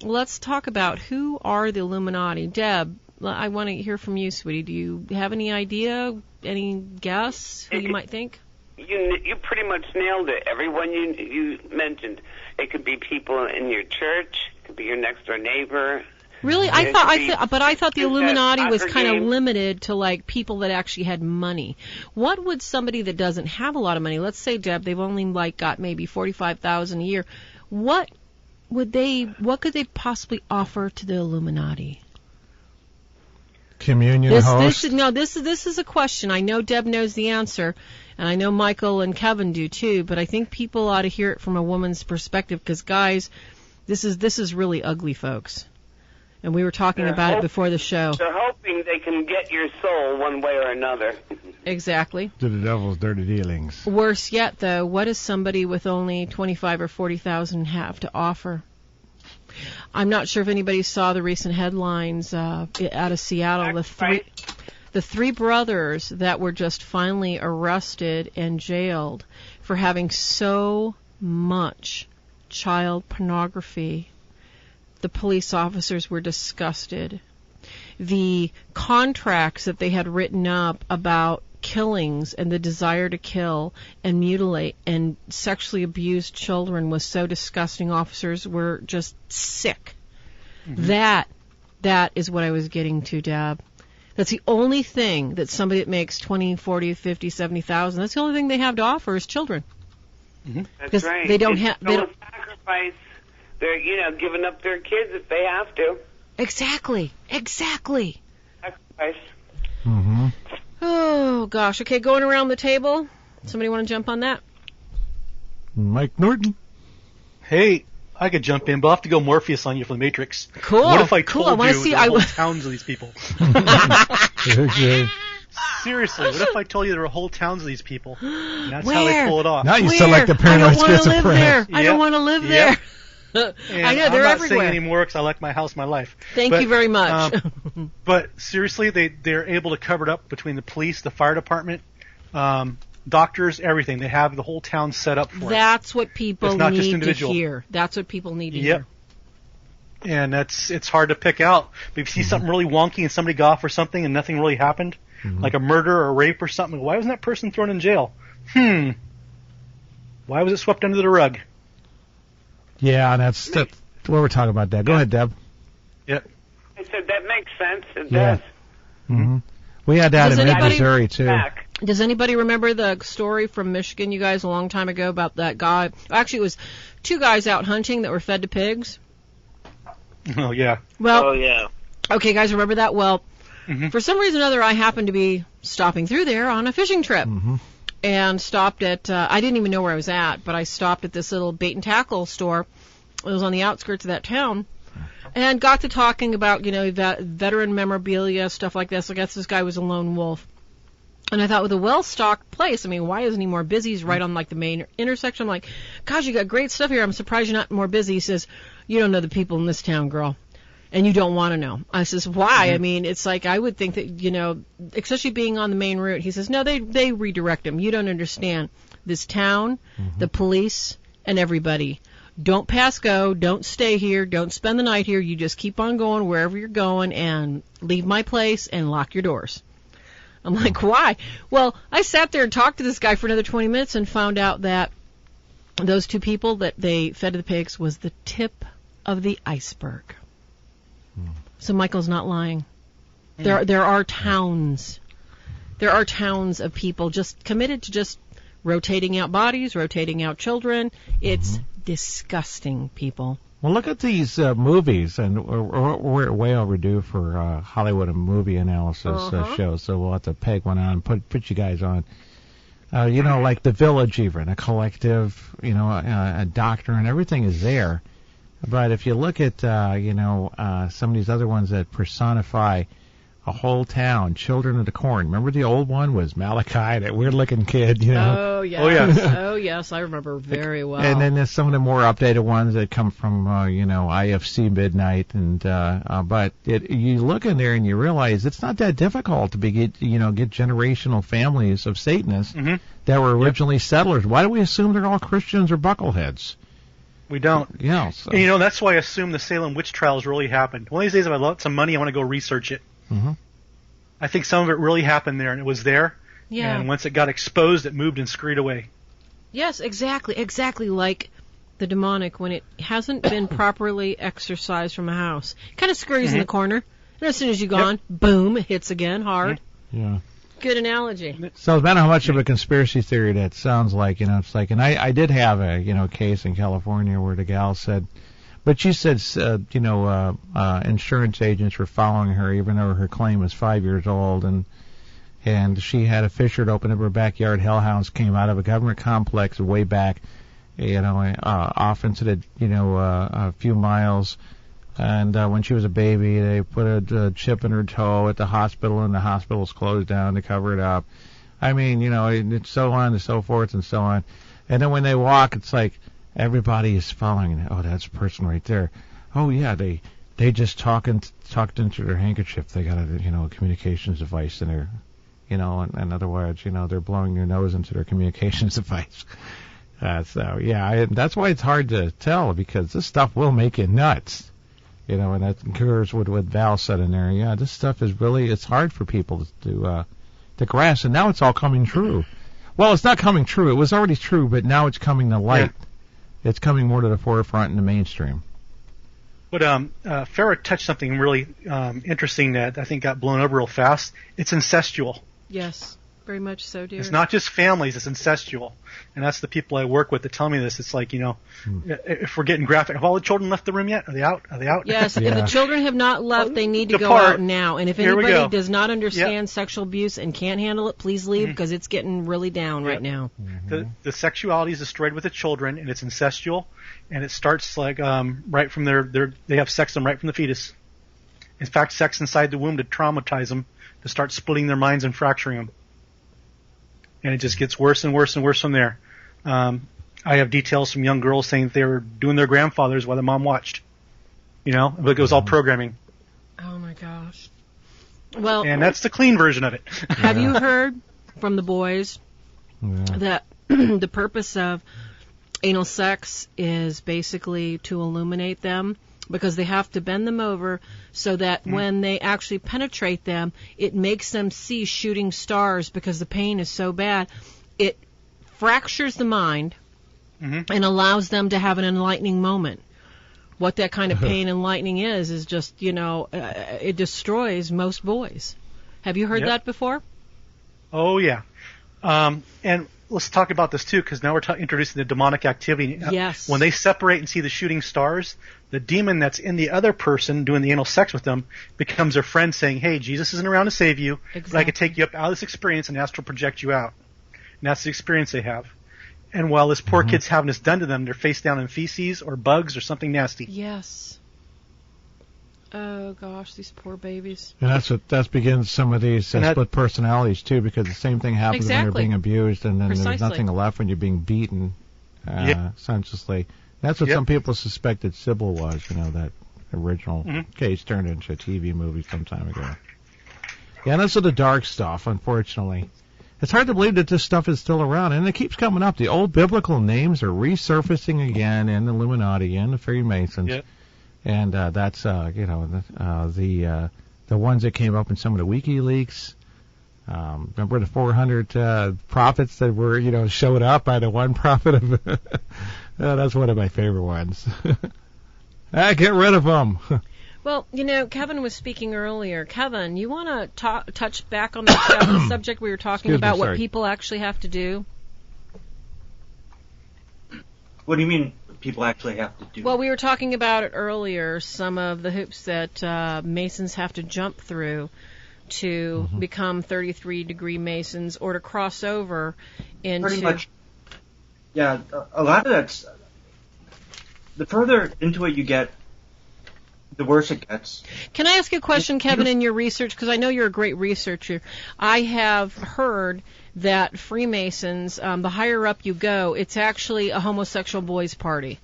Let's talk about who are the Illuminati. Deb, I want to hear from you, sweetie. Do you have any idea, any guess who you might think?
You pretty much nailed it. Everyone you mentioned. It could be people in your church. It could be your next door neighbor.
Really, I thought the Illuminati was kind of limited to like people that actually had money. What would somebody that doesn't have a lot of money? Let's say, Deb, they've only got maybe $45,000 a year. What could they possibly offer to the Illuminati?
Communion host?
This is a question. I know Deb knows the answer, and I know Michael and Kevin do too, but I think people ought to hear it from a woman's perspective, because guys, this is really ugly, folks. And we were talking about it before the show.
They're hoping they can get your soul one way or another.
Exactly.
To the devil's dirty dealings.
Worse yet, though, what does somebody with only $25,000 or $40,000 have to offer? I'm not sure if anybody saw the recent headlines out of Seattle. The three brothers that were just finally arrested and jailed for having so much child pornography. The police officers were disgusted. The contracts that they had written up about killings and the desire to kill and mutilate and sexually abuse children was so disgusting. Officers were just sick. That is what I was getting to, Deb. That's the only thing that somebody that makes 20, 40, 50, 70,000, that's the only thing they have to offer is children.
That's
because
right.
they don't have...
They don't sacrifice. They're, giving up their kids if they have to.
Exactly.
Sacrifice.
Oh, gosh. Okay, going around the table. Somebody want to jump on that?
Mike Norton.
Hey, I could jump in, but I'll have to go Morpheus on you for the Matrix.
Cool.
What if I told
I wanna
you
see,
there were whole towns of these people? Seriously, what if I told you there were whole towns of these people? And that's how they pull it off.
Now you sound like the paranoid schizophrenic.
I don't want to live there. I know, they're everywhere.
I'm not saying anymore because I like my house, my life.
Thank you very much.
But seriously, they're able to cover it up between the police, the fire department, doctors, everything. They have the whole town set up for
That's what people
it's not just
need to
individual.
hear. That's what people need to hear.
And it's hard to pick out. But if you see something really wonky and somebody got off for something and nothing really happened, like a murder or a rape or something, why wasn't that person thrown in jail? Why was it swept under the rug?
Yeah, that's what we're talking about, Deb. Go ahead, Deb.
Yep.
I said that makes sense. It does.
We had that in Missouri, too.
Does anybody remember the story from Michigan, you guys, a long time ago about that guy? Actually, it was two guys out hunting that were fed to pigs.
Oh, yeah.
Well,
yeah.
Okay, guys, remember that? Well, for some reason or other, I happened to be stopping through there on a fishing trip. And stopped at, I didn't even know where I was at, but I stopped at this little bait and tackle store. It was on the outskirts of that town. And got to talking about, veteran memorabilia, stuff like this. I guess this guy was a lone wolf. And I thought, with a well-stocked place, I mean, why isn't he more busy? He's right on, the main intersection. I'm like, gosh, you got great stuff here. I'm surprised you're not more busy. He says, you don't know the people in this town, girl. And you don't want to know. I says, why? I mean, it's like, I would think that, especially being on the main route. He says, no, they redirect them. You don't understand. This town, the police, and everybody. Don't pass go. Don't stay here. Don't spend the night here. You just keep on going wherever you're going and leave my place and lock your doors. I'm like, why? Well, I sat there and talked to this guy for another 20 minutes and found out that those two people that they fed to the pigs was the tip of the iceberg. So Michael's not lying. There are towns. There are towns of people just committed to just rotating out bodies, rotating out children. It's disgusting, people.
Well, look at these movies, and we're way overdue for Hollywood and movie analysis shows, so we'll have to peg one on and put you guys on. Like The Village, even, a collective, a doctor, and everything is there. But if you look at, some of these other ones that personify a whole town, Children of the Corn. Remember the old one was Malachi, that weird-looking kid,
Oh, yes. Oh, yes, I remember very well.
And then there's some of the more updated ones that come from, IFC Midnight. And but you look in there and you realize it's not that difficult to get generational families of Satanists that were originally settlers. Why do we assume they're all Christians or buckleheads?
We don't.
Yeah. So.
And, that's why I assume the Salem witch trials really happened. One of these days, if I have lots of money, I want to go research it. I think some of it really happened there, and it was there. Yeah. And once it got exposed, it moved and scurried away.
Yes, exactly. Exactly like the demonic when it hasn't been properly exorcised from a house. Kind of scurries in the corner. And as soon as you're gone, boom, it hits again hard.
Yeah.
Good analogy.
So no matter how much of a conspiracy theory that sounds like, it's like, and I did have a, case in California where the gal said, but she said, insurance agents were following her even though her claim was 5 years old, and she had a fisher open up her backyard. Hellhounds came out of a government complex way back, off into the, a few miles. And when she was a baby, they put a chip in her toe at the hospital, and the hospital's closed down to cover it up. I mean, it's so on and so forth and so on. And then when they walk, it's like everybody is following. Oh, that's a person right there. Oh, yeah, they just talked into their handkerchief. They got a communications device in their, in other words, they're blowing their nose into their communications device. That's why it's hard to tell, because this stuff will make you nuts. And that concurs with what Val said in there. Yeah, this stuff is really, it's hard for people to the grass, and now it's all coming true. Well, it's not coming true. It was already true, but now it's coming to light. Yeah. It's coming more to the forefront in the mainstream.
But Farah touched something really interesting that I think got blown over real fast. It's incestual.
Yes, very much so, dear.
It's not just families, it's incestual. And that's the people I work with that tell me this. It's like, if we're getting graphic, have all the children left the room yet? Are they out?
Yes, if the children have not left, they need to go out now. And if anybody does not understand sexual abuse and can't handle it, please leave, because it's getting really down right now.
The sexuality is destroyed with the children, and it's incestual, and it starts like right from they have sex them right from the fetus. In fact, sex inside the womb to traumatize them, to start splitting their minds and fracturing them. And it just gets worse and worse and worse from there. I have details from young girls saying they were doing their grandfathers while the mom watched. But it was all programming.
Oh my gosh. Well,
and that's the clean version of it.
Have you heard from the boys that the purpose of anal sex is basically to illuminate them? Because they have to bend them over so that when they actually penetrate them, it makes them see shooting stars because the pain is so bad. It fractures the mind and allows them to have an enlightening moment. What that kind of pain enlightening is just, it destroys most boys. Have you heard that before?
Oh, yeah. And let's talk about this, too, because now we're introducing the demonic activity.
Yes.
When they separate and see the shooting stars, the demon that's in the other person doing the anal sex with them becomes their friend saying, hey, Jesus isn't around to save you, but I can take you up out of this experience and astral project you out. And that's the experience they have. And while this poor kid's having this done to them, they're face down in feces or bugs or something nasty.
Yes. Oh, gosh, these poor babies.
And that begins some of these split personalities, too, because the same thing happens when you're being abused, and then there's nothing left when you're being beaten senselessly. That's what some people suspected Sybil was, that original case turned into a TV movie some time ago. Yeah, and that's the dark stuff, unfortunately. It's hard to believe that this stuff is still around, and it keeps coming up. The old biblical names are resurfacing again in the Illuminati and the Freemasons. Yep. And that's, the ones that came up in some of the WikiLeaks. Remember the 400 prophets that were, showed up by the one prophet of... that's one of my favorite ones. Get rid of them.
Well, Kevin was speaking earlier. Kevin, you want to touch back on the subject we were talking about, what people actually have to do?
What do you mean people actually have to do?
Well, we were talking about it earlier, some of the hoops that Masons have to jump through to become 33-degree Masons or to cross over into...
Pretty much. Yeah, a lot of that's... The further into it you get, the worse it gets.
Can I ask you a question, Kevin, in your research? Because I know you're a great researcher. I have heard that Freemasons, the higher up you go, it's actually a homosexual boys' party.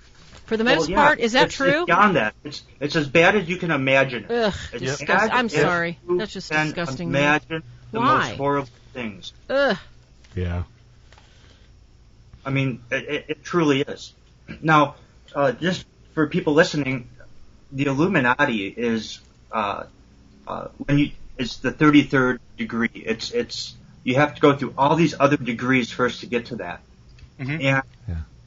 For the most part, is that true?
It's beyond that. It's as bad as you can imagine.
Ugh, disgusting. I'm sorry. That's just disgusting.
Imagine the most horrible things.
Ugh.
Yeah.
I mean, it truly is. Now, just for people listening, the Illuminati is it's the 33rd degree. It's you have to go through all these other degrees first to get to that. And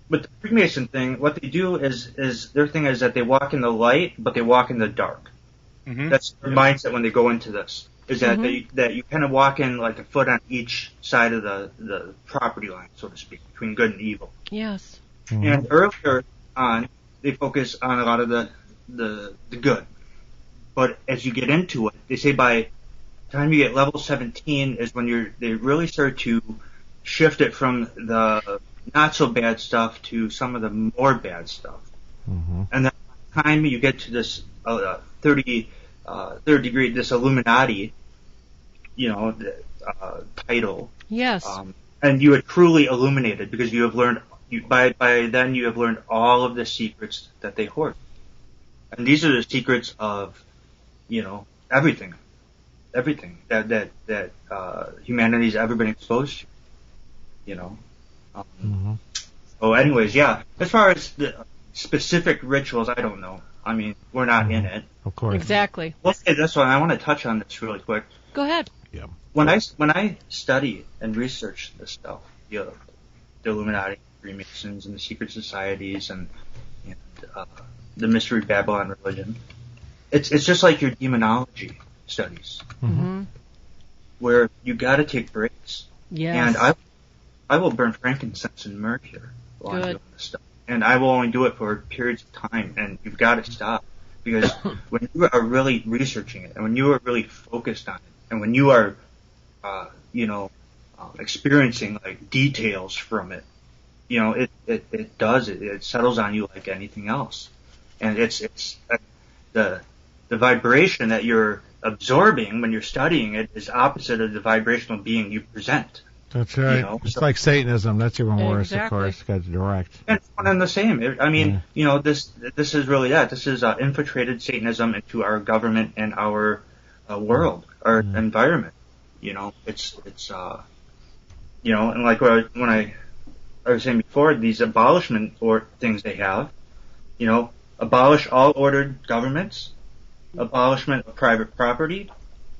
but the Freemason thing, what they do is their thing is that they walk in the light, but they walk in the dark. That's their mindset when they go into this. Is that that you kind of walk in like a foot on each side of the property line, so to speak, between good and evil.
Yes.
And earlier on, they focus on a lot of the good. But as you get into it, they say by the time you get level 17 is when they really start to shift it from the not so bad stuff to some of the more bad stuff. And then by the time you get to this 33rd degree, this Illuminati, title.
Yes.
And you are truly illuminated because you have learned, by then you have learned all of the secrets that they hoard. And these are the secrets of, everything that humanity's ever been exposed to, So anyways, yeah, as far as the specific rituals, I don't know. I mean, we're not in it.
Of course.
Exactly.
Well, okay, that's why I want to touch on this really quick.
Go ahead.
Yep.
When I study and research this stuff, the Illuminati, Freemasons, and the secret societies, and the mystery Babylon religion, it's just like your demonology studies, where you got to take breaks.
Yes.
And I will burn frankincense and myrrh here while I'm doing this stuff, and I will only do it for periods of time. And you've got to stop, because when you are really researching it, and when you are really focused on it, and when you are experiencing like details from it, it settles on you like anything else, and it's the vibration that you're absorbing when you're studying it is opposite of the vibrational being you present.
That's right. It's like Satanism. That's even worse, of course, because direct.
And it's one and the same. I mean, this is really that. This is infiltrated Satanism into our government and our world, our environment. It's and like when I was saying before, these abolishment or things they have, abolish all ordered governments, abolishment of private property,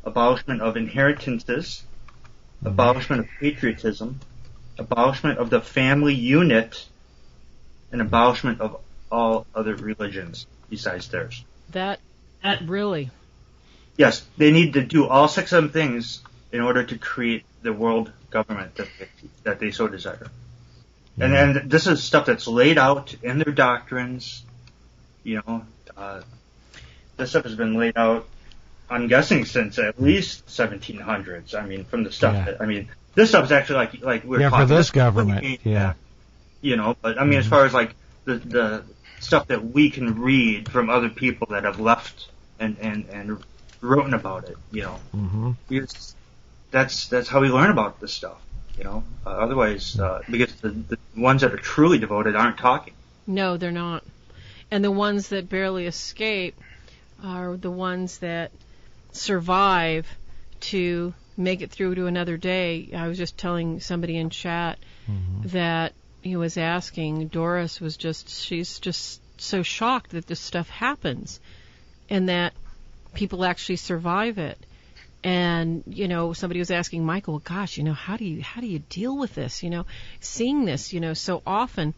abolishment of inheritances, abolishment of patriotism, abolishment of the family unit, and abolishment of all other religions besides theirs.
That really?
Yes, they need to do all 6 of them things in order to create the world government that they so desire. And then this is stuff that's laid out in their doctrines. This stuff has been laid out, I'm guessing, since at least 1700s. I mean, from the stuff this stuff is actually like we're talking
for this government.
But I mean, as far as like the stuff that we can read from other people that have left and written about it, because that's how we learn about this stuff. Otherwise, because the ones that are truly devoted aren't talking.
No, they're not. And the ones that barely escape are the ones that survive to make it through to another day. I was just telling somebody in chat that he was asking, Doris she's just so shocked that this stuff happens and that people actually survive it. And, somebody was asking Michael, well, gosh, how do you deal with this, seeing this, so often.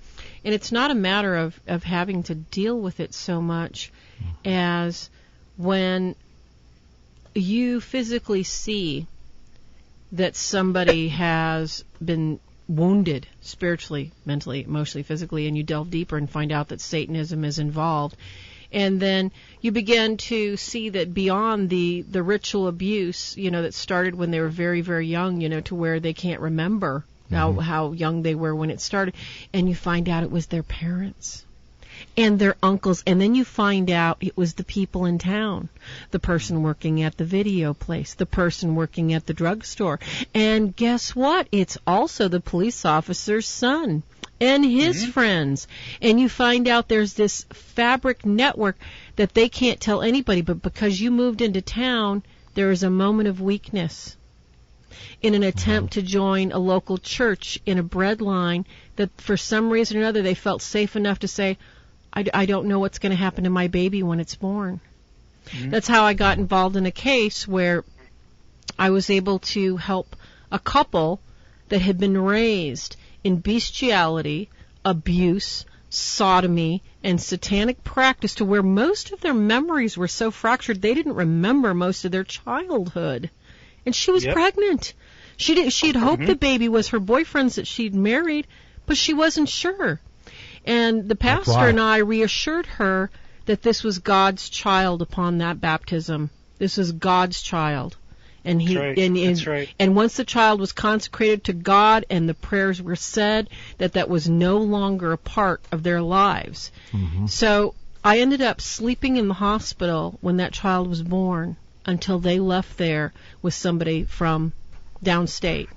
And it's not a matter of having to deal with it so much as when you physically see that somebody has been wounded spiritually, mentally, emotionally, physically, and you delve deeper and find out that Satanism is involved. And then you begin to see that beyond the ritual abuse, that started when they were very, very young, to where they can't remember how young they were when it started. And you find out it was their parents and their uncles. And then you find out it was the people in town, the person working at the video place, the person working at the drugstore. And guess what? It's also the police officer's son and his friends. And you find out there's this fabric network that they can't tell anybody, but because you moved into town, there is a moment of weakness in an attempt to join a local church in a bread line that for some reason or another they felt safe enough to say, I don't know what's going to happen to my baby when it's born. That's how I got involved in a case where I was able to help a couple that had been raised in bestiality, abuse, sodomy, and satanic practice to where most of their memories were so fractured they didn't remember most of their childhood. And she was pregnant. She'd hoped the baby was her boyfriend's that she'd married, but she wasn't sure. And the pastor and I reassured her that this was God's child upon that baptism. This was God's child. And and once the child was consecrated to God and the prayers were said, that was no longer a part of their lives. So I ended up sleeping in the hospital when that child was born until they left there with somebody from downstate.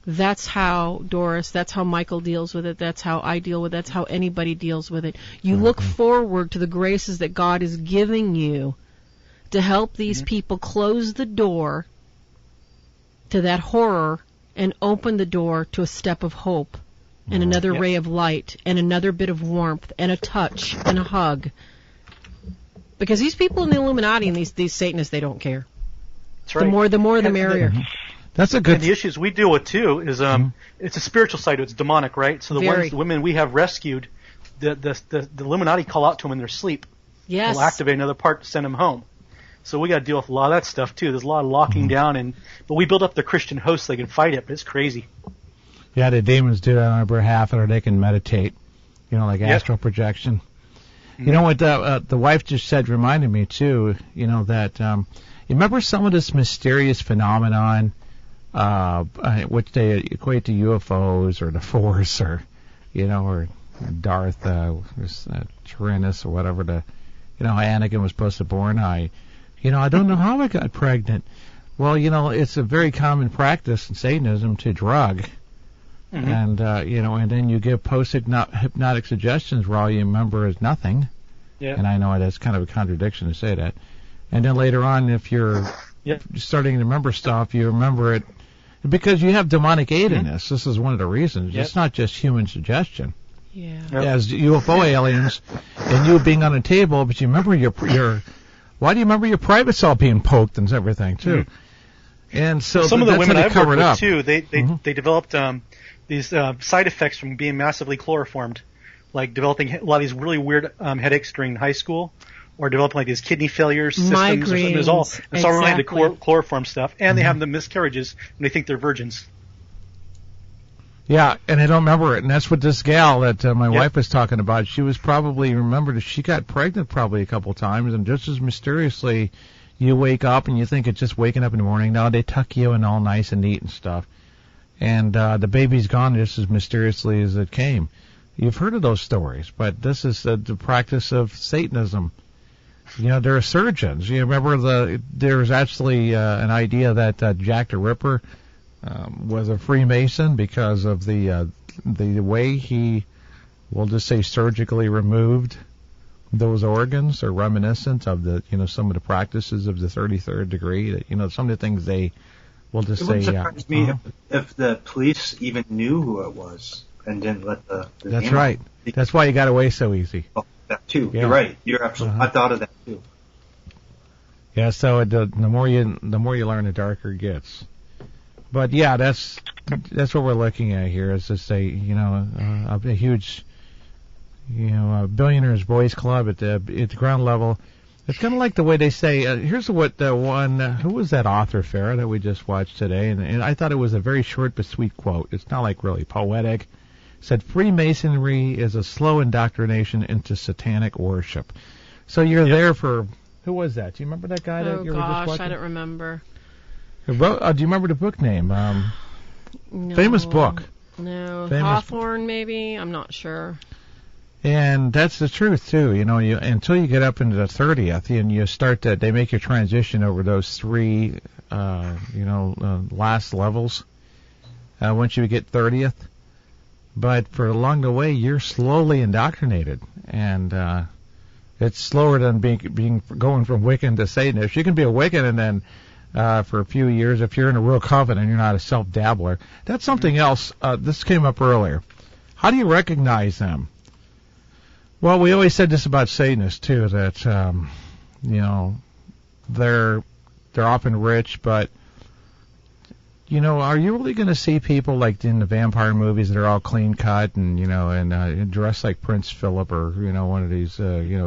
That's how, Doris, that's how Michael deals with it. That's how I deal with it. That's how anybody deals with it. You look forward to the graces that God is giving you to help these people close the door to that horror and open the door to a step of hope and another ray of light and another bit of warmth and a touch and a hug. Because these people in the Illuminati and these Satanists, they don't care.
That's right.
The more the merrier.
That's a good.
And the issues we deal with too is it's a spiritual side. It's demonic, right? So the women we have rescued, the Illuminati call out to them in their sleep.
Yes.
They'll activate another part to send them home. So we got to deal with a lot of that stuff too. There's a lot of locking down, but we build up the Christian host so they can fight it. But it's crazy.
Yeah, the demons do that on our behalf, or they can meditate. Like astral projection. You know what the wife just said reminded me too. That you remember some of this mysterious phenomenon, which they equate to UFOs or the Force or Darth Tyrannus or whatever. Anakin was supposed to born. I don't know how I got pregnant. Well, it's a very common practice in Satanism to drug. And, and then you give post-hypnotic suggestions where all you remember is nothing. Yeah. And I know that's kind of a contradiction to say that. And then later on, if you're starting to remember stuff, you remember it because you have demonic aid in this. This is one of the reasons. It's not just human suggestion.
Yeah.
As UFO aliens and you being on a table, but you remember your why do you remember your privates all being poked and everything, too? And so
some of the women I've worked with,
too,
they developed these side effects from being massively chloroformed, like developing a lot of these really weird headaches during high school, or developing like these kidney failures, systems,
migraines.
It's all related to chloroform stuff, and they have the miscarriages when they think they're virgins.
Yeah, and I don't remember it, and that's what this gal that my wife was talking about. She was probably she got pregnant probably a couple times, and just as mysteriously, you wake up and you think it's just waking up in the morning. No, they tuck you in all nice and neat and stuff. And the baby's gone just as mysteriously as it came. You've heard of those stories, but this is the practice of Satanism. There are surgeons. You remember there was actually an idea that Jack the Ripper was a Freemason because of the way he, we'll just say, surgically removed those organs, are reminiscent of some of the practices of the 33rd degree. That some of the things they. We'll just say,
it wouldn't surprise me if the police even knew who it was and didn't let the
That's right. That's why you got away so easy.
Oh, that too. Yeah. You're right. You're absolutely. I thought of that too.
Yeah. So the more you learn, the darker it gets. But yeah, that's what we're looking at here. Is to say, a huge, billionaires boys club at the ground level. It's kind of like the way they say, here's what the one, who was that author, Farah, that we just watched today? And I thought it was a very short but sweet quote. It's not like really poetic. It said, Freemasonry is a slow indoctrination into satanic worship. So you're there for, who was that? Do you remember that guy that you were just watching?
I don't remember.
Do you remember the book name?
No.
Famous book.
No. Hawthorne, maybe? I'm not sure.
And that's the truth too, until you get up into the 30th, and you start they make your transition over those three, last levels. Once you get 30th, but for along the way, you're slowly indoctrinated, and it's slower than being going from Wiccan to Satanist. You can be a Wiccan and then for a few years, if you're in a real covenant, you're not a self-dabbler. That's something else. This came up earlier. How do you recognize them? Well, we always said this about Satanists too, that they're often rich, but are you really going to see people like in the vampire movies that are all clean cut and and dressed like Prince Philip or one of these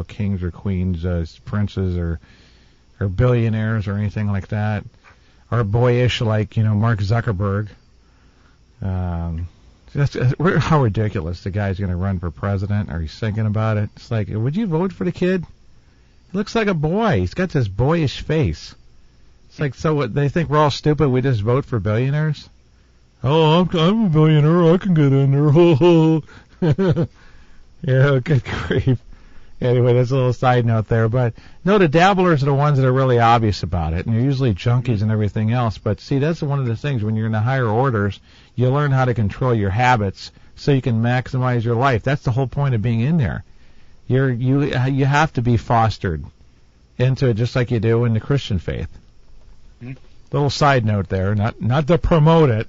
kings or queens, princes or billionaires or anything like that, or boyish like Mark Zuckerberg? How ridiculous the guy's going to run for president, or he's thinking about it. It's like, would you vote for the kid? He looks like a boy. He's got this boyish face. It's like, so what, they think we're all stupid, we just vote for billionaires? Oh, I'm a billionaire, I can get in there. Yeah, good grief. Anyway, that's a little side note there. But, no, the dabblers are the ones that are really obvious about it, and they're usually junkies and everything else. But, see, that's one of the things. When you're in the higher orders, you learn how to control your habits so you can maximize your life. That's the whole point of being in there. You have to be fostered into it just like you do in the Christian faith. Little side note there, not to promote it,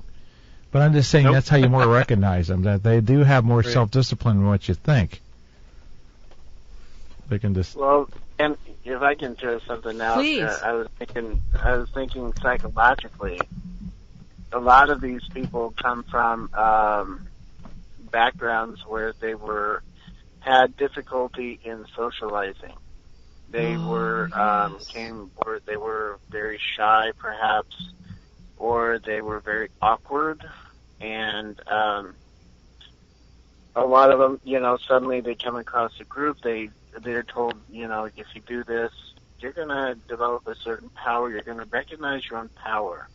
but I'm just saying that's how you more recognize them, that they do have more self-discipline than what you think. They can just...
Well, and if I can throw something out,
Please.
I was thinking psychologically. A lot of these people come from backgrounds where they had difficulty in socializing. They were very shy, perhaps, or they were very awkward, and a lot of them, suddenly they come across a group. They're told, if you do this, you're going to develop a certain power. You're going to recognize your own power.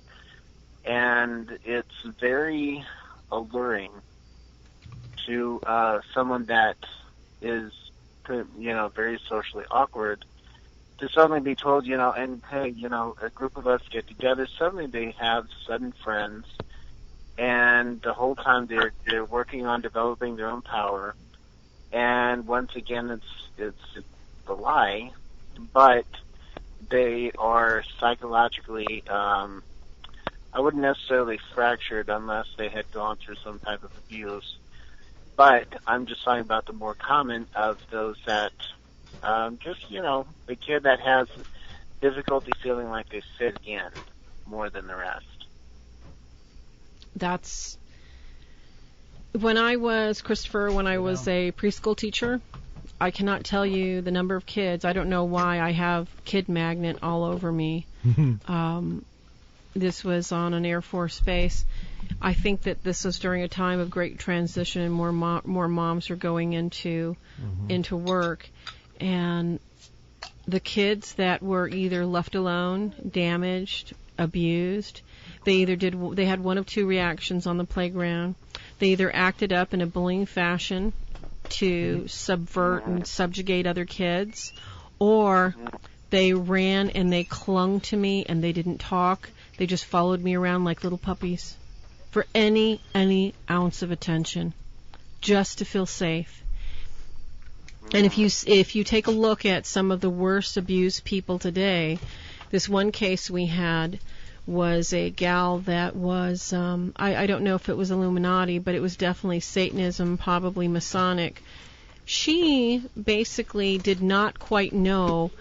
And it's very alluring to someone that is, very socially awkward, to suddenly be told, and hey, a group of us get together. Suddenly they have sudden friends, and the whole time they're working on developing their own power. And once again, it's the lie, but they are psychologically, I wouldn't necessarily fractured unless they had gone through some type of abuse. But I'm just talking about the more common of those that the kid that has difficulty feeling like they fit in more than the rest.
That's when I was a preschool teacher. I cannot tell you the number of kids. I don't know why I have kid magnet all over me. This was on an Air Force base. I think that this was during a time of great transition, and more moms are going into work, and the kids that were either left alone, damaged, abused, they had one of two reactions on the playground. They either acted up in a bullying fashion to subvert and subjugate other kids, or they ran and they clung to me and they didn't talk. They just followed me around like little puppies for any ounce of attention, just to feel safe. And if you take a look at some of the worst abused people today, this one case we had was a gal that was, I don't know if it was Illuminati, but it was definitely Satanism, probably Masonic. She basically did not quite know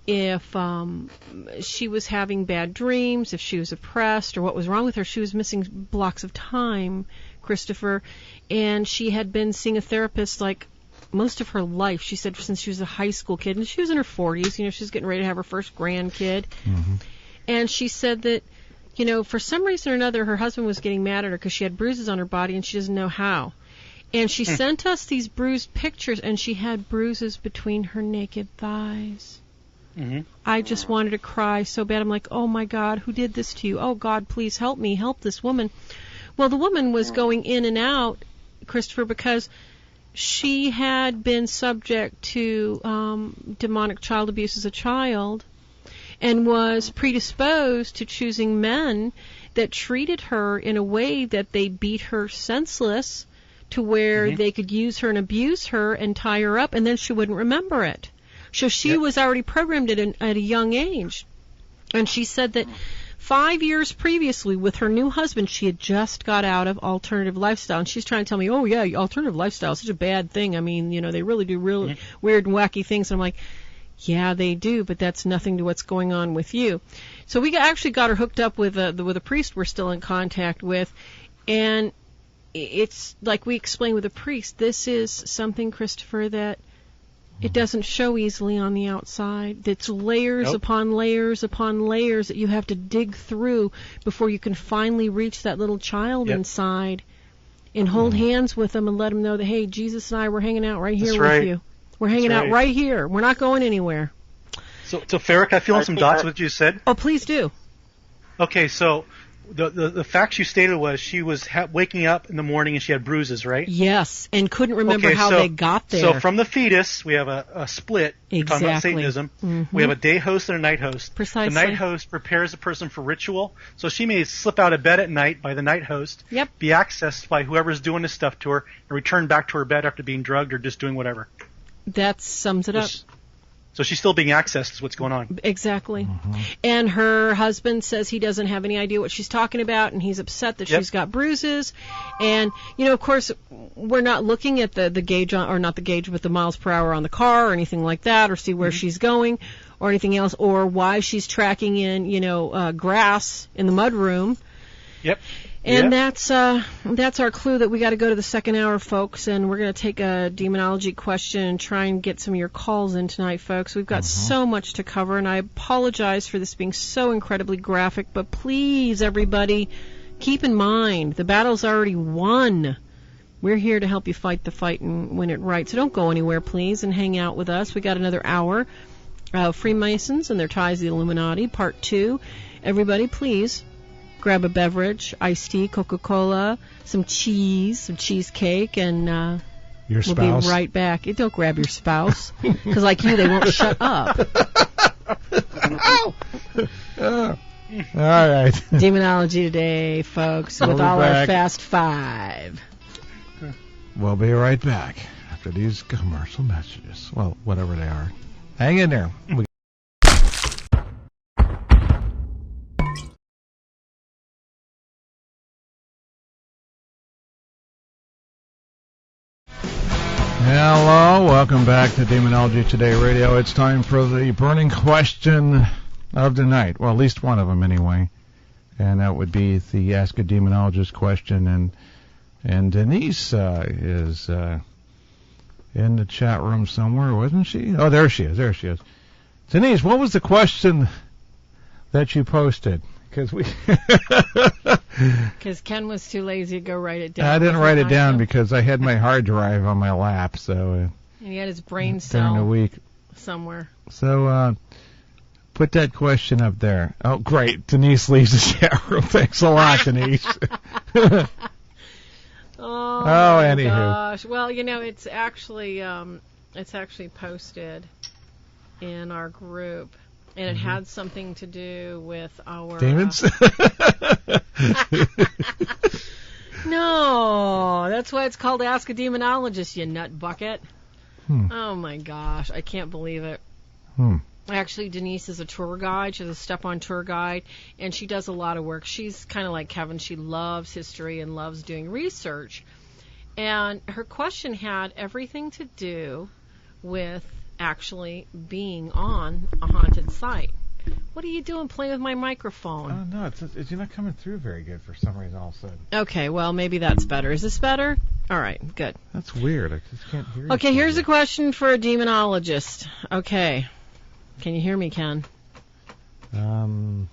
if she was having bad dreams, if she was oppressed, or what was wrong with her. She was missing blocks of time, Christopher, and she had been seeing a therapist like most of her life. She said since she was a high school kid, and she was in her 40s, she was getting ready to have her first grandkid. And she said that, for some reason or another, her husband was getting mad at her because she had bruises on her body and she doesn't know how. And she sent us these bruised pictures, and she had bruises between her naked thighs. I just wanted to cry so bad. I'm like, oh my God, who did this to you? Oh God, please help me, help this woman. Well, the woman was going in and out, Christopher, because she had been subject to demonic child abuse as a child, and was predisposed to choosing men that treated her in a way that they beat her senseless, to where they could use her and abuse her and tie her up, and then she wouldn't remember it. So she was already programmed at a young age. And she said that 5 years previously with her new husband, she had just got out of alternative lifestyle. And she's trying to tell me, oh, yeah, alternative lifestyle is such a bad thing. I mean, they really do really weird and wacky things. And I'm like, yeah, they do, but that's nothing to what's going on with you. So we actually got her hooked up with a priest we're still in contact with. And it's like we explained with the priest, this is something, Christopher, that it doesn't show easily on the outside. It's layers upon layers upon layers that you have to dig through before you can finally reach that little child inside and hold hands with them and let them know that, hey, Jesus and I, we're hanging out right here with you. We're hanging out right here. We're not going anywhere.
So Farah, can I fill in some dots with what you said?
Oh, please do.
Okay, so the facts you stated was she was waking up in the morning and she had bruises, right?
Yes, and couldn't remember how they got there.
So from the fetus, we have a split.
Exactly.
We're talking about Satanism. We have a day host and a night host.
Precisely.
The night host prepares the person for ritual. So she may slip out of bed at night by the night host, be accessed by whoever's doing this stuff to her, and return back to her bed after being drugged or just doing whatever.
That sums it up.
So she's still being accessed is what's going on.
Exactly. And her husband says he doesn't have any idea what she's talking about, and he's upset that she's got bruises. And, of course, we're not looking at the gauge, or not the gauge, but the miles per hour on the car or anything like that, or see where she's going. or anything else, or why she's tracking in, grass in the mudroom.
Yep.
And that's our clue that we got to go to the second hour, folks, and we're going to take a demonology question and try and get some of your calls in tonight, folks. We've got so much to cover, and I apologize for this being so incredibly graphic, but please, everybody, keep in mind, the battle's already won. We're here to help you fight the fight and win it right, so don't go anywhere, please, and hang out with us. We got another hour of Freemasons and their ties to the Illuminati, part 2. Everybody, please grab a beverage, iced tea, Coca-Cola, some cheesecake, and
your
we'll
spouse.
be right back. Don't grab your spouse, because like you, they won't shut up.
All right.
Demonology today, folks, with all our Fast Five.
We'll be right back after these commercial messages. Well, whatever they are. Hang in there. Hello, welcome back to Demonology Today Radio. It's time for the burning question of the night. Well, at least one of them anyway. And that would be the Ask a Demonologist question. And Denise is in the chat room somewhere, wasn't she? Oh, there she is. Denise, what was the question that you posted? Because
Ken was too lazy to go write it down.
I didn't write it down because I had my hard drive on my lap. So
and he had his brain
during the
cell
week
somewhere.
So put that question up there. Oh, great. Denise leaves the chat room. Thanks a lot, Denise.
Oh,
anywho.
Gosh. Well, it's actually posted in our group, and it had something to do with our
demons.
No, that's why it's called Ask a Demonologist, you nut bucket. Oh my gosh, I can't believe it. Actually, Denise is a tour guide. She's a step-on tour guide, and she does a lot of work. She's kind of like Kevin. She loves history and loves doing research. And her question had everything to do with actually being on a haunted site. What are you doing playing with my microphone?
Oh, no, it's not coming through very good for some reason all of a sudden.
Okay, well, maybe that's better. Is this better? All right, good.
That's weird. I just can't hear you.
Okay, here's a question for a demonologist. Okay. Can you hear me, Ken? All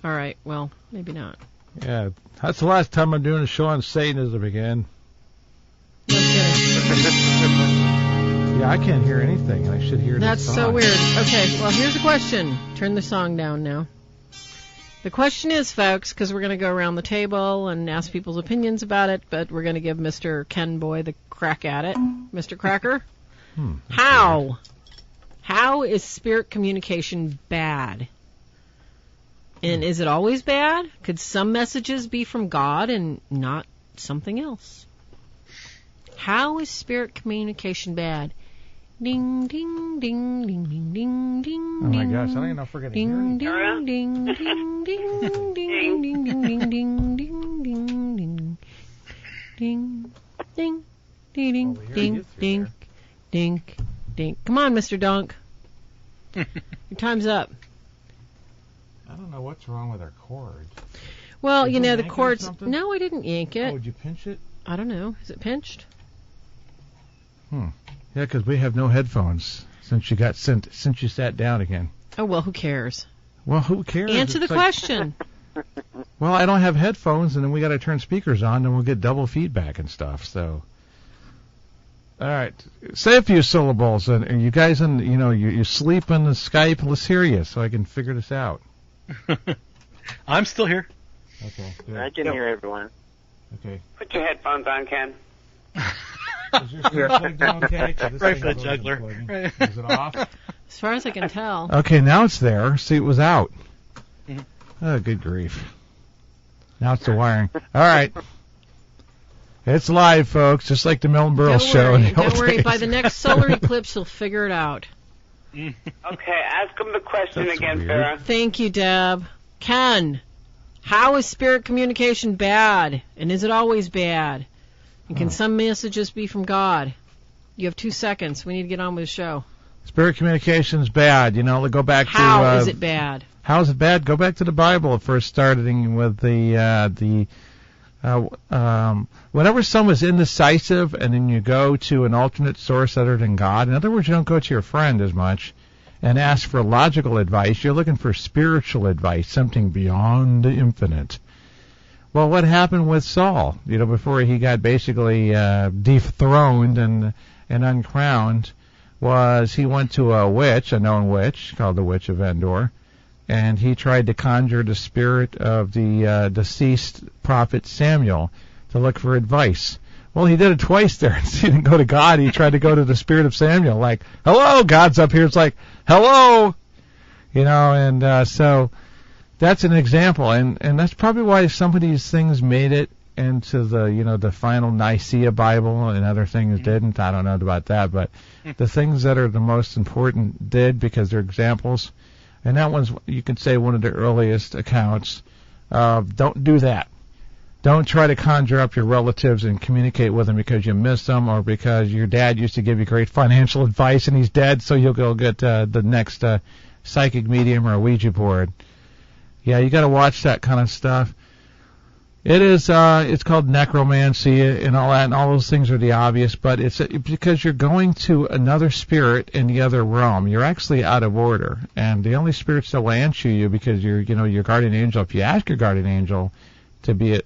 right, well, maybe not.
Yeah, that's the last time I'm doing a show on Satanism again.
No kidding.
Yeah, I can't hear anything. I should hear
That's
the song.
so weird. Okay, well, here's the question. Turn the song down now. The question is, folks, because we're going to go around the table and ask people's opinions about it, but we're going to give Mr. Ken Boy the crack at it. Mr. Cracker? How? How is spirit communication bad? And is it always bad? Could some messages be from God and not something else? How is spirit communication bad? Ding, ding, ding, ding, ding, ding, ding.
Oh my gosh, I don't even know if we're going to hear anything.
Ding, ding, ding, ding, ding, ding, ding, ding, ding, ding, ding, ding, ding, ding, ding, ding, ding, ding. Come on, Mr. Dunk. Your time's up.
I don't know what's wrong with our cord.
Well,
Did you
the
yank it or
cord's...
something?
No, I didn't yank it.
Oh, did you pinch it?
I don't know. Is it pinched?
Yeah, because we have no headphones since you sat down again.
Oh, well, who cares?
Well, who cares?
Answer the question.
Well, I don't have headphones, and then we got to turn speakers on, and we'll get double feedback and stuff. So, all right, say a few syllables, and you guys, you sleep on the Skype. Let's hear you, so I can figure this out.
I'm still here.
Okay, good.
I can hear everyone.
Okay.
Put your headphones on, Ken.
Is your still plugged in okay?
Right for the juggler.
Right. Is it off?
As far as I can tell.
Okay, now it's there. See, it was out.
Mhm.
Oh, good grief. Now it's the wiring. All right. It's live, folks, just like the Milton Berle show.
Don't worry. By the next solar eclipse, you'll figure it out.
Okay, ask him the question
That's
again,
weird.
Farah.
Thank you, Deb. Ken, how is spirit communication bad? And is it always bad? And can some messages be from God? You have 2 seconds. We need to get on with the show.
Spirit communication's bad. You know, go back to...
How is it bad?
How is it bad? Go back to the Bible. First starting with whenever someone's indecisive and then you go to an alternate source other than God, in other words, you don't go to your friend as much and ask for logical advice. You're looking for spiritual advice, something beyond the infinite. Well, what happened with Saul? You know, before he got basically dethroned and uncrowned, was he went to a witch, a known witch, called the Witch of Endor, and he tried to conjure the spirit of the deceased prophet Samuel to look for advice. Well, he did it twice there. He didn't go to God. He tried to go to the spirit of Samuel, like, hello, God's up here. It's like, hello, you know, and so that's an example. And that's probably why some of these things made it into the, you know, the final Nicaea Bible and other things didn't. I don't know about that, but the things that are the most important did because they're examples. And that one's, you could say, one of the earliest accounts. Don't do that. Don't try to conjure up your relatives and communicate with them because you miss them or because your dad used to give you great financial advice and he's dead, so you'll go get the next psychic medium or a Ouija board. Yeah, you got to watch that kind of stuff. It is, it's called necromancy and all that, and all those things are the obvious, but it's because you're going to another spirit in the other realm. You're actually out of order, and the only spirits that will answer you because you're, you know, your guardian angel, if you ask your guardian angel to be,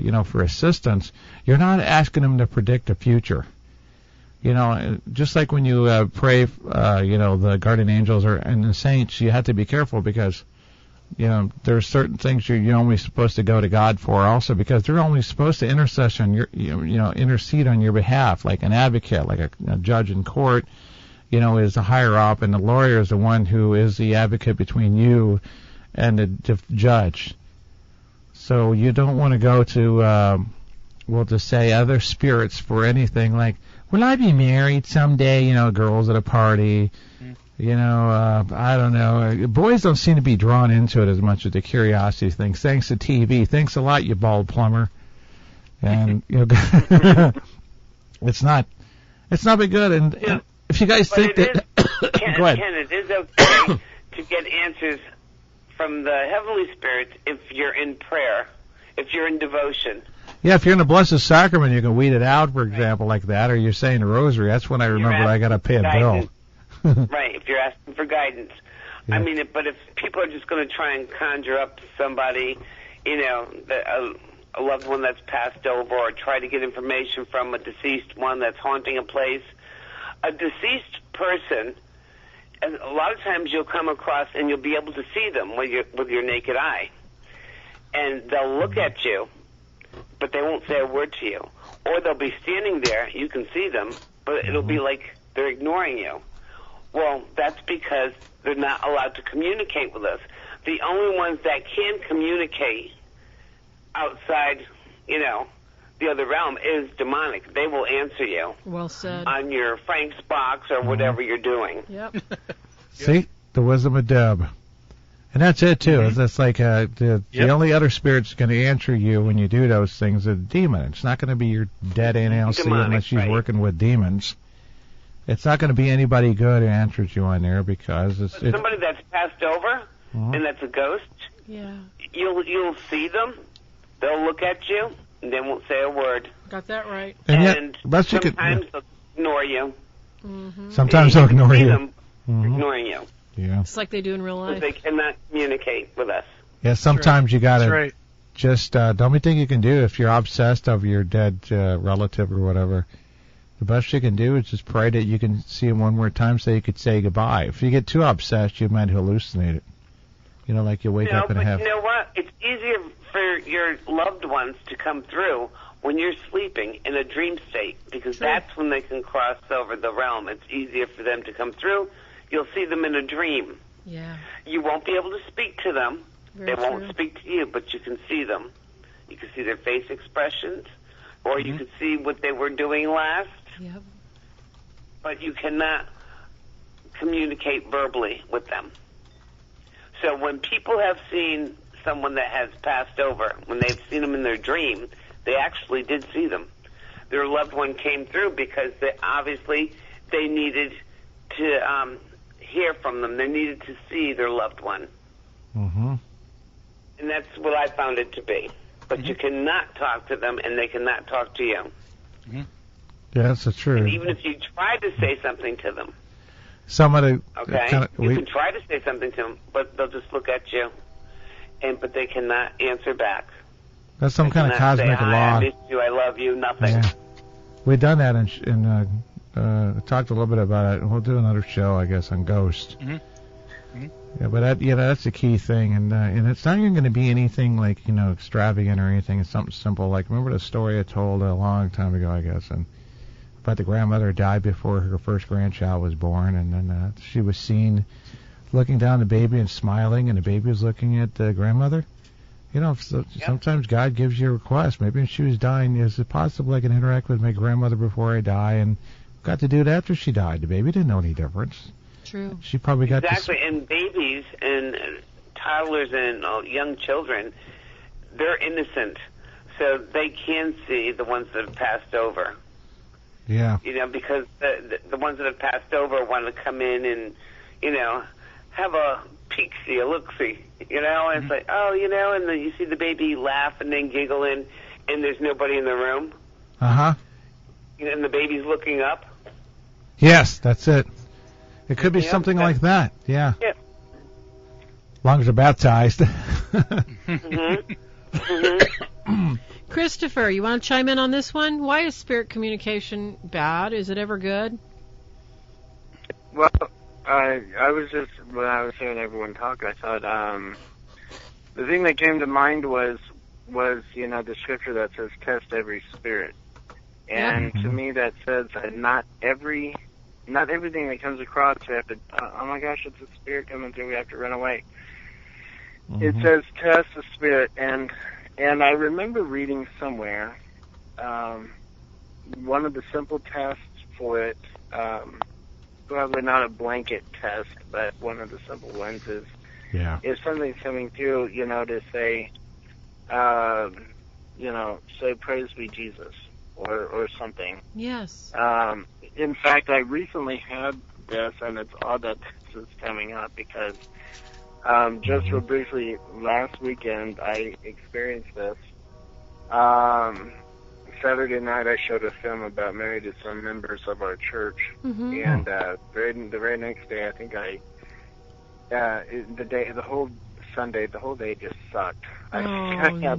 you know, for assistance, you're not asking them to predict the future. You know, just like when you pray, you know, the guardian angels and the saints, you have to be careful because, you know, there's certain things you're only supposed to go to God for also because they're only supposed to intercede on your behalf, like an advocate, like a judge in court, you know, is the higher up, and the lawyer is the one who is the advocate between you and the judge. So you don't want to go to, to say other spirits for anything like, will I be married someday, you know, girls at a party. You know, I don't know. Boys don't seem to be drawn into it as much as the curiosity thing. Thanks to TV. Thanks a lot, you bald plumber. And you know, it's not been good. And if you guys think that, go ahead.
Ken, it is okay to get answers from the heavenly spirits if you're in prayer, if you're in devotion.
Yeah, if you're in the Blessed Sacrament, you can weed it out, for example, like that. Or you're saying the Rosary. That's when I remember I got to pay a bill.
Right, if you're asking for guidance. Yeah. I mean, but if people are just going to try and conjure up somebody, you know, a loved one that's passed over, or try to get information from a deceased one that's haunting a place, a deceased person, and a lot of times you'll come across and you'll be able to see them with your naked eye. And they'll look at you, but they won't say a word to you. Or they'll be standing there, you can see them, but it'll be like they're ignoring you. Well, that's because they're not allowed to communicate with us. The only ones that can communicate outside, you know, the other realm is demonic. They will answer you.
Well said.
On your Frank's box or whatever you're doing.
Yep.
See? The wisdom of Deb. And that's it, too. That's like the only other spirit's going to answer you when you do those things is a demon. It's not going to be your dead NLC unless she's working with demons. It's not going to be anybody good who answers you on there because it's
somebody that's passed over and that's a ghost.
Yeah.
You'll see them. They'll look at you and they won't say a word.
Got that right.
And sometimes they'll ignore you.
Mm-hmm.
Sometimes they'll ignore you.
Them ignoring you.
Yeah.
It's like they do in real life.
They cannot communicate with us.
Yeah. Sometimes you got to just the only thing you can do if you're obsessed over your dead relative or whatever. The best you can do is just pray that you can see him one more time so you could say goodbye. If you get too obsessed, you might hallucinate it. You know, like you wake up and have...
You know what? It's easier for your loved ones to come through when you're sleeping in a dream state because that's when they can cross over the realm. It's easier for them to come through. You'll see them in a dream.
Yeah.
You won't be able to speak to them.
Very
they won't speak to you, but you can see them. You can see their face expressions, or you can see what they were doing last.
Yep.
But you cannot communicate verbally with them. So when people have seen someone that has passed over, when they've seen them in their dream, they actually did see them. Their loved one came through because they needed to hear from them. They needed to see their loved one.
Mm-hmm.
And that's what I found it to be. But you cannot talk to them, and they cannot talk to you.
Yeah, that's the truth.
And even if you try to say something to them,
somebody,
okay, you can try to say something to them, but they'll just look at you, but they cannot answer back.
That's some kind of cosmic
say,
law.
I miss you, I love you, nothing.
Yeah. We've done that talked a little bit about it. We'll do another show, I guess, on ghosts.
Mm-hmm. Mm-hmm.
Yeah, but that's the key thing, and it's not even going to be anything like extravagant or anything. It's something simple. Like, remember the story I told a long time ago, I guess, and about the grandmother died before her first grandchild was born, and then she was seen looking down the baby and smiling, and the baby was looking at the grandmother. Sometimes God gives you a request. Maybe when she was dying, is it possible I can interact with my grandmother before I die? And got to do it after she died. The baby didn't know any difference.
True.
She probably got
exactly. And babies and toddlers and young children, they're innocent, so they can see the ones that have passed over.
Yeah.
Because the ones that have passed over want to come in and have a peek-see, a look-see, and it's like, and then you see the baby laugh and then giggle and there's nobody in the room.
Uh-huh.
And the baby's looking up.
Yes, that's it. It could be something like that, yeah.
Yeah.
As long as they're baptized.
Mm-hmm. Mm-hmm.
Christopher, you want to chime in on this one? Why is spirit communication bad? Is it ever good?
Well, I was just, when I was hearing everyone talk, I thought the thing that came to mind was the scripture that says, test every spirit. And to me that says that not everything that comes across, we have to, oh my gosh, it's a spirit coming through, we have to run away. Mm-hmm. It says test the spirit, and I remember reading somewhere one of the simple tests for it, probably not a blanket test, but one of the simple ones is if something's coming through, to say, say praise be Jesus or something.
Yes.
In fact, I recently had this, and it's odd that this is coming up because just real briefly, last weekend I experienced this. Saturday night I showed a film about married to some members of our church, and the very next day I think the whole Sunday, the whole day just sucked. I had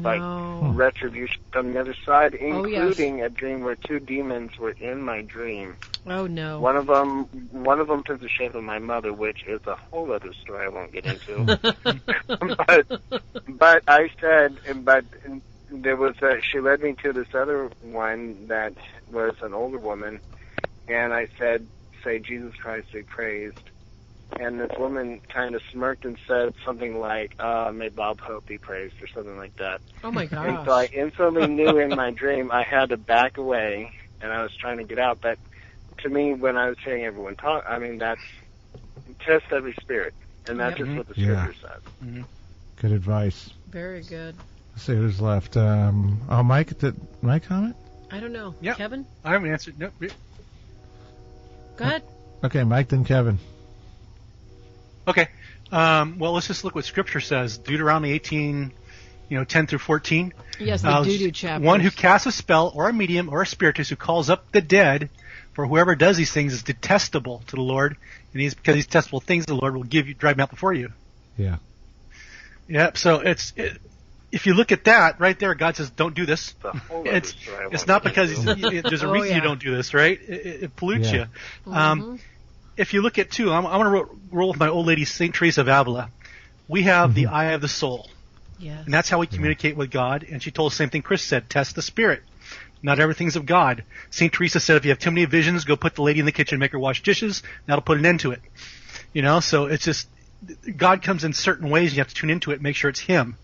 retribution from the other side, including a dream where two demons were in my dream.
Oh no!
One of them took the shape of my mother, which is a whole other story I won't get into. but I said, there was she led me to this other one that was an older woman, and I said, "Say Jesus Christ be praised." And this woman kind of smirked and said something like, "May Bob Hope be praised," or something like that.
Oh my gosh!
And so I instantly knew in my dream I had to back away, and I was trying to get out. But to me, when I was hearing everyone talk, I mean, that's test every spirit, and that's just what the scripture says.
Mm-hmm.
Good advice.
Very good.
Let's see who's left. Mike, did Mike comment?
I don't know.
Yep.
Kevin?
I haven't answered. Nope.
Go ahead.
Okay, Mike, then Kevin.
Okay. Well, let's just look what Scripture says. Deuteronomy 18, 10 through 14.
Yes, the doo-doo chapter.
One who casts a spell or a medium or a spiritist who calls up the dead, for whoever does these things is detestable to the Lord, and because these detestable things the Lord will drive them out before you.
Yeah.
Yeah. So if you look at that right there, God says, "Don't do this." It's not because there's a reason you don't do this, right? It pollutes you.
Mm-hmm.
If you look at I'm going to roll with my old lady Saint Teresa of Avila. We have the eye of the soul,
yes,
and that's how we communicate with God. And she told us the same thing Chris said: test the spirit. Not everything's of God. Saint Teresa said, if you have too many visions, go put the lady in the kitchen, make her wash dishes. That'll put an end to it. So it's just God comes in certain ways. And you have to tune into it, and make sure it's Him.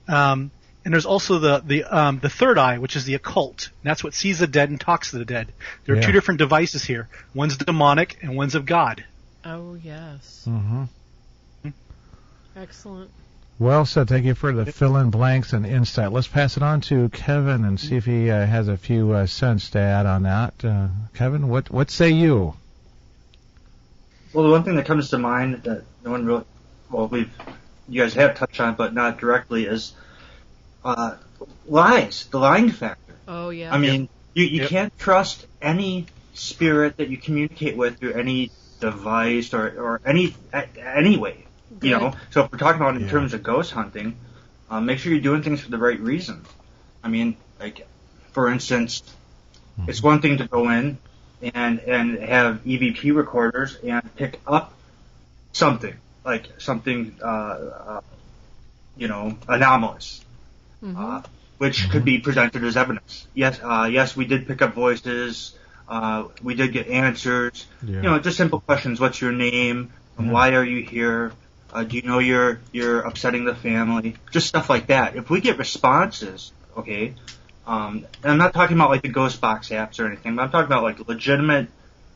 And there's also the third eye, which is the occult. And that's what sees the dead and talks to the dead. There are two different devices here. One's demonic and one's of God.
Oh, yes.
Mm-hmm.
Excellent.
Well said. Thank you for the fill-in blanks and insight. Let's pass it on to Kevin and see if he has a few cents to add on that. Kevin, what say you?
Well, the one thing that comes to mind that no one really, you guys have touched on, but not directly, is lies, the lying factor.
Oh, yeah.
I mean, you can't trust any spirit that you communicate with through any device or any way.
Good.
You know, so if we're talking about in terms of ghost hunting, make sure you're doing things for the right reasons. I mean, like, for instance, it's one thing to go in and have EVP recorders and pick up something, like something, anomalous, which could be presented as evidence. Yes, we did pick up voices. We did get answers.
Yeah.
You know, just simple questions. What's your name? Why are you here? Do you know you're upsetting the family? Just stuff like that. If we get responses, okay, and I'm not talking about like the ghost box apps or anything, but I'm talking about like legitimate,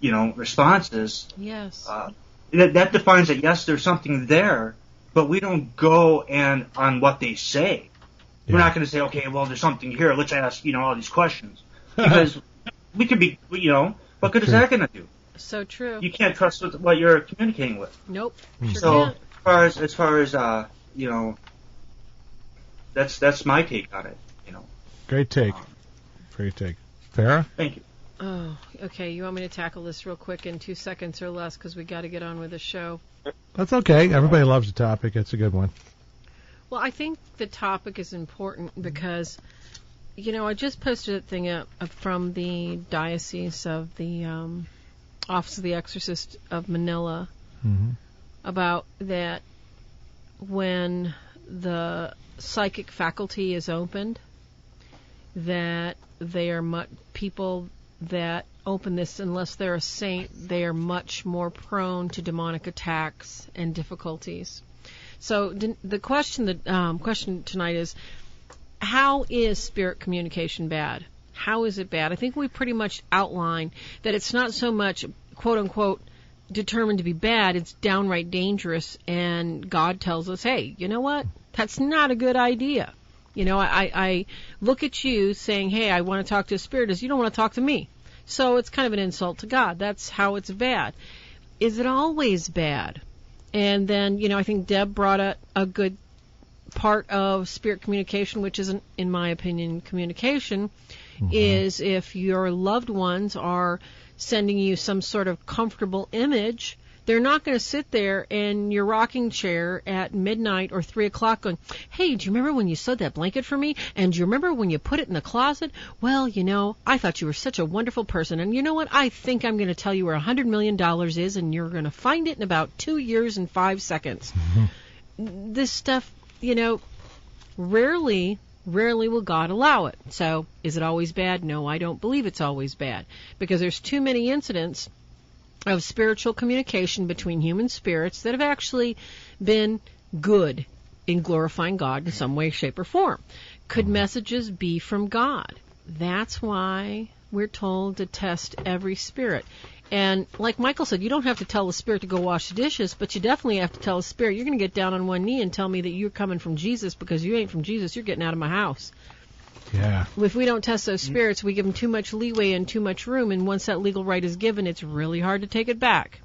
responses.
Yes.
That defines that yes, there's something there, but we don't go and on what they say. Yeah. We're not going to say, okay, well, there's something here. Let's ask, all these questions because we could be, what good is that going to do?
So true.
You can't trust what you're communicating with.
Nope.
So
can't.
as far as that's my take on it.
Great take. Farah?
Thank you.
Oh, okay. You want me to tackle this real quick in 2 seconds or less because we got to get on with the show.
That's okay. Everybody loves the topic. It's a good one.
Well, I think the topic is important because, I just posted a thing up from the Diocese of the Office of the Exorcist of Manila about that when the psychic faculty is opened, that they are people that open this, unless they're a saint, they are much more prone to demonic attacks and difficulties. So the question tonight is, how is spirit communication bad? How is it bad? I think we pretty much outlined that it's not so much, quote unquote, determined to be bad, it's downright dangerous, and God tells us, hey, you know what? That's not a good idea. I look at you saying, hey, I want to talk to a spirit, as you don't want to talk to me. So it's kind of an insult to God. That's how it's bad. Is it always bad? And then, I think Deb brought a good part of spirit communication, which isn't, in my opinion, communication, is if your loved ones are sending you some sort of comfortable image, they're not going to sit there in your rocking chair at midnight or 3 o'clock going, hey, do you remember when you sewed that blanket for me? And do you remember when you put it in the closet? Well, I thought you were such a wonderful person. And you know what? I think I'm going to tell you where $100 million is, and you're going to find it in about 2 years and 5 seconds. This stuff, rarely will God allow it. So is it always bad? No, I don't believe it's always bad, because there's too many incidents of spiritual communication between human spirits that have actually been good in glorifying God in some way, shape, or form. Could messages be from God? That's why we're told to test every spirit. And like Michael said, you don't have to tell the spirit to go wash the dishes, but you definitely have to tell the spirit, you're going to get down on one knee and tell me that you're coming from Jesus, because you ain't from Jesus, you're getting out of my house.
Yeah.
If we don't test those spirits, we give them too much leeway and too much room, and once that legal right is given, it's really hard to take it back.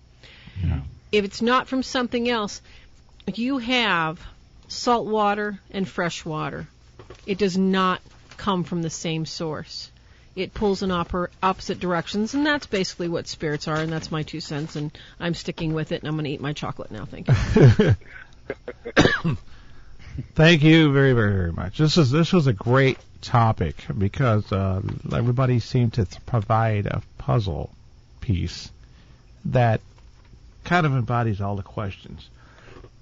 Yeah.
If it's not from something else, you have salt water and fresh water. It does not come from the same source. It pulls in opposite directions, and that's basically what spirits are, and that's my 2 cents, and I'm sticking with it, and I'm going to eat my chocolate now. Thank you.
Thank you very, very, very much. This was a great topic, because everybody seemed to provide a puzzle piece that kind of embodies all the questions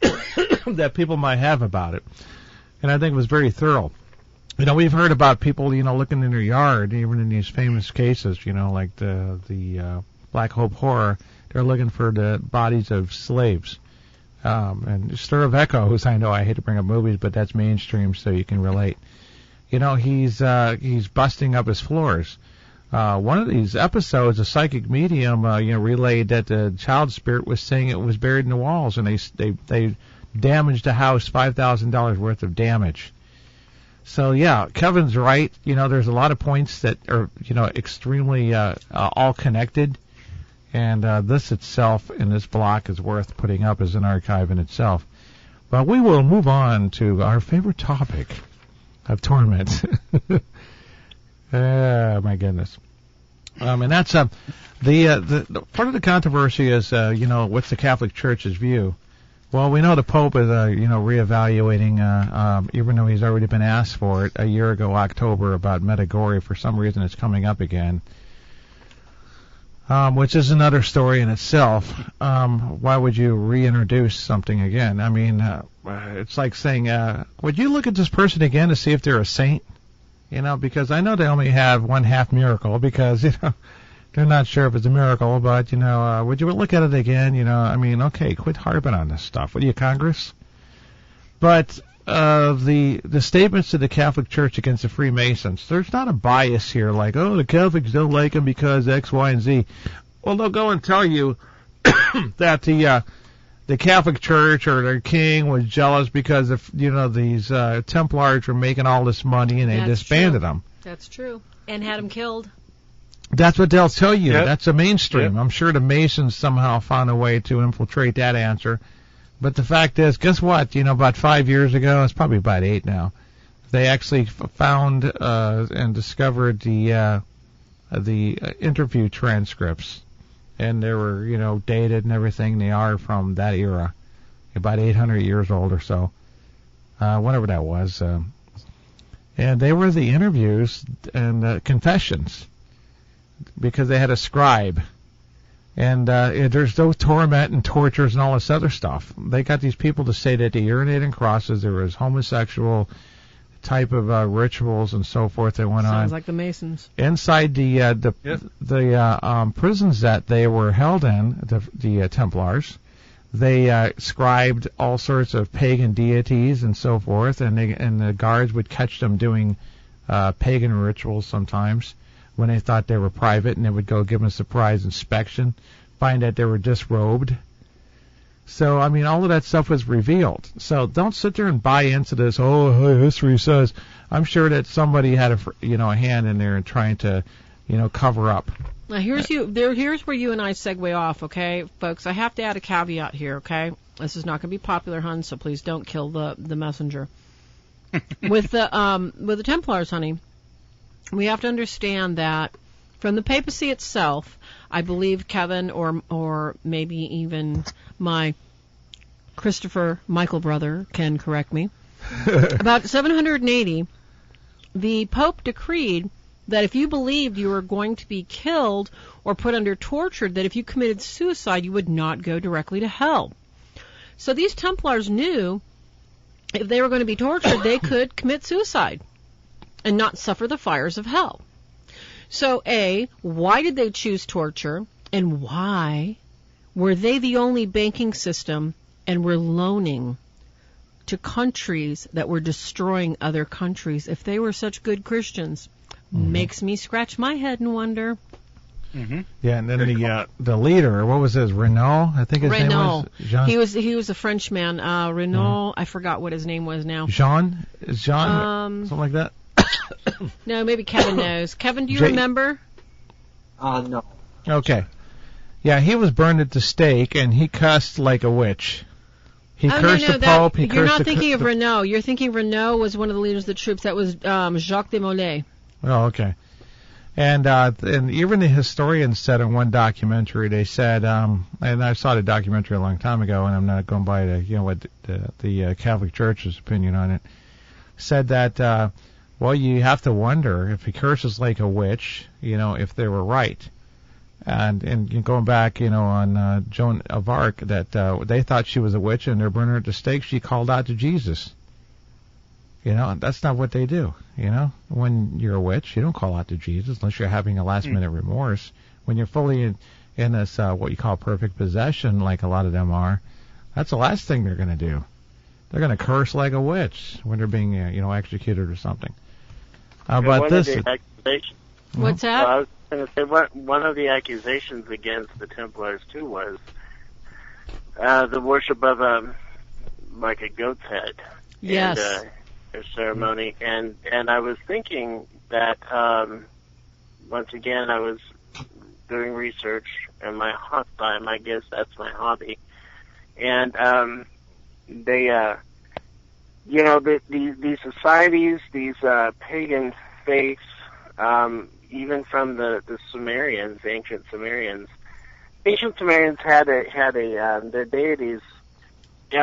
that people might have about it. And I think it was very thorough. We've heard about people, looking in their yard, even in these famous cases, like the Black Hope Horror. They're looking for the bodies of slaves. And Stir of Echoes, I know I hate to bring up movies, but that's mainstream, so you can relate. He's busting up his floors. One of these episodes, a psychic medium, relayed that the child spirit was saying it was buried in the walls, and they damaged the house, $5,000 worth of damage. So yeah, Kevin's right. There's a lot of points that are, extremely all connected. And this itself in this block is worth putting up as an archive in itself. But we will move on to our favorite topic of torment. My goodness. And that's the part of the controversy is what's the Catholic Church's view? Well, we know the Pope is reevaluating, even though he's already been asked for it a year ago, October, about Medjugorje. For some reason, it's coming up again, which is another story in itself. Why would you reintroduce something again? I mean, it's like saying, would you look at this person again to see if they're a saint? Because I know they only have one half miracle because, they're not sure if it's a miracle, but, would you look at it again? Okay, quit harping on this stuff. What are you, Congress? But the statements to the Catholic Church against the Freemasons, there's not a bias here like, oh, the Catholics don't like them because X, Y, and Z. Well, they'll go and tell you that the Catholic Church or their king was jealous because these Templars were making all this money and they disbanded them.
That's true. And had them killed.
That's what they'll tell you.
Yep.
That's a mainstream.
Yep.
I'm sure the Masons somehow found a way to infiltrate that answer. But the fact is, guess what? About 5 years ago, it's probably about 8 now, they actually found and discovered the interview transcripts. And they were, dated and everything. They are from that era, about 800 years old or so, whatever that was. And they were the interviews and confessions, because they had a scribe. And there's no torment and tortures and all this other stuff. They got these people to say that they urinated in crosses, there was homosexual type of rituals and so forth that went on.
Sounds like the Masons.
Inside the prisons that they were held in, the Templars, they scribed all sorts of pagan deities and so forth, and the guards would catch them doing pagan rituals sometimes when they thought they were private, and they would go give them a surprise inspection, find that they were disrobed. So, all of that stuff was revealed. So don't sit there and buy into this, history says. I'm sure that somebody had a hand in there in trying to, cover up.
Now, here's where you and I segue off, okay, folks? I have to add a caveat here, okay? This is not going to be popular, hun, so please don't kill the messenger. With the Templars, honey, we have to understand that from the papacy itself, I believe Kevin or maybe even my Christopher Michael brother can correct me. About 780, the Pope decreed that if you believed you were going to be killed or put under torture, that if you committed suicide, you would not go directly to hell. So these Templars knew if they were going to be tortured, they could commit suicide and not suffer the fires of hell. So, why did they choose torture, and why were they the only banking system and were loaning to countries that were destroying other countries if they were such good Christians? Mm-hmm. Makes me scratch my head and wonder.
Mm-hmm.
Yeah, and then the leader, what was his, Renault? I think his name was Jean.
He was a Frenchman. Renault, I forgot what his name was now.
Jean? Is Jean something like that?
No, maybe Kevin knows. Kevin, do you remember?
No.
Okay. Yeah, he was burned at the stake, and he cussed like a witch. He cursed the Pope.
You're not thinking of Renault. You're thinking Renault was one of the leaders of the troops. That was Jacques de Molay. Oh,
okay. And even the historians said in one documentary, they said, and I saw the documentary a long time ago, and I'm not going by the Catholic Church's opinion on it, said that, well, you have to wonder if he curses like a witch, if they were right. And going back, on Joan of Arc, that they thought she was a witch and they're burning her at the stake, she called out to Jesus. That's not what they do. When you're a witch, you don't call out to Jesus unless you're having a last-minute remorse. When you're fully in this, what you call perfect possession, like a lot of them are, that's the last thing they're going to do. They're going to curse like a witch when they're being, executed or something. But this...
What's that?
I was going to say, one of the accusations against the Templars, too, was the worship of a goat's head.
Yes.
And, their ceremony. And I was thinking that, once again, I was doing research and my time. I guess that's my hobby. And they, these societies, these pagan faiths, even from the Sumerians, ancient Sumerians had their deities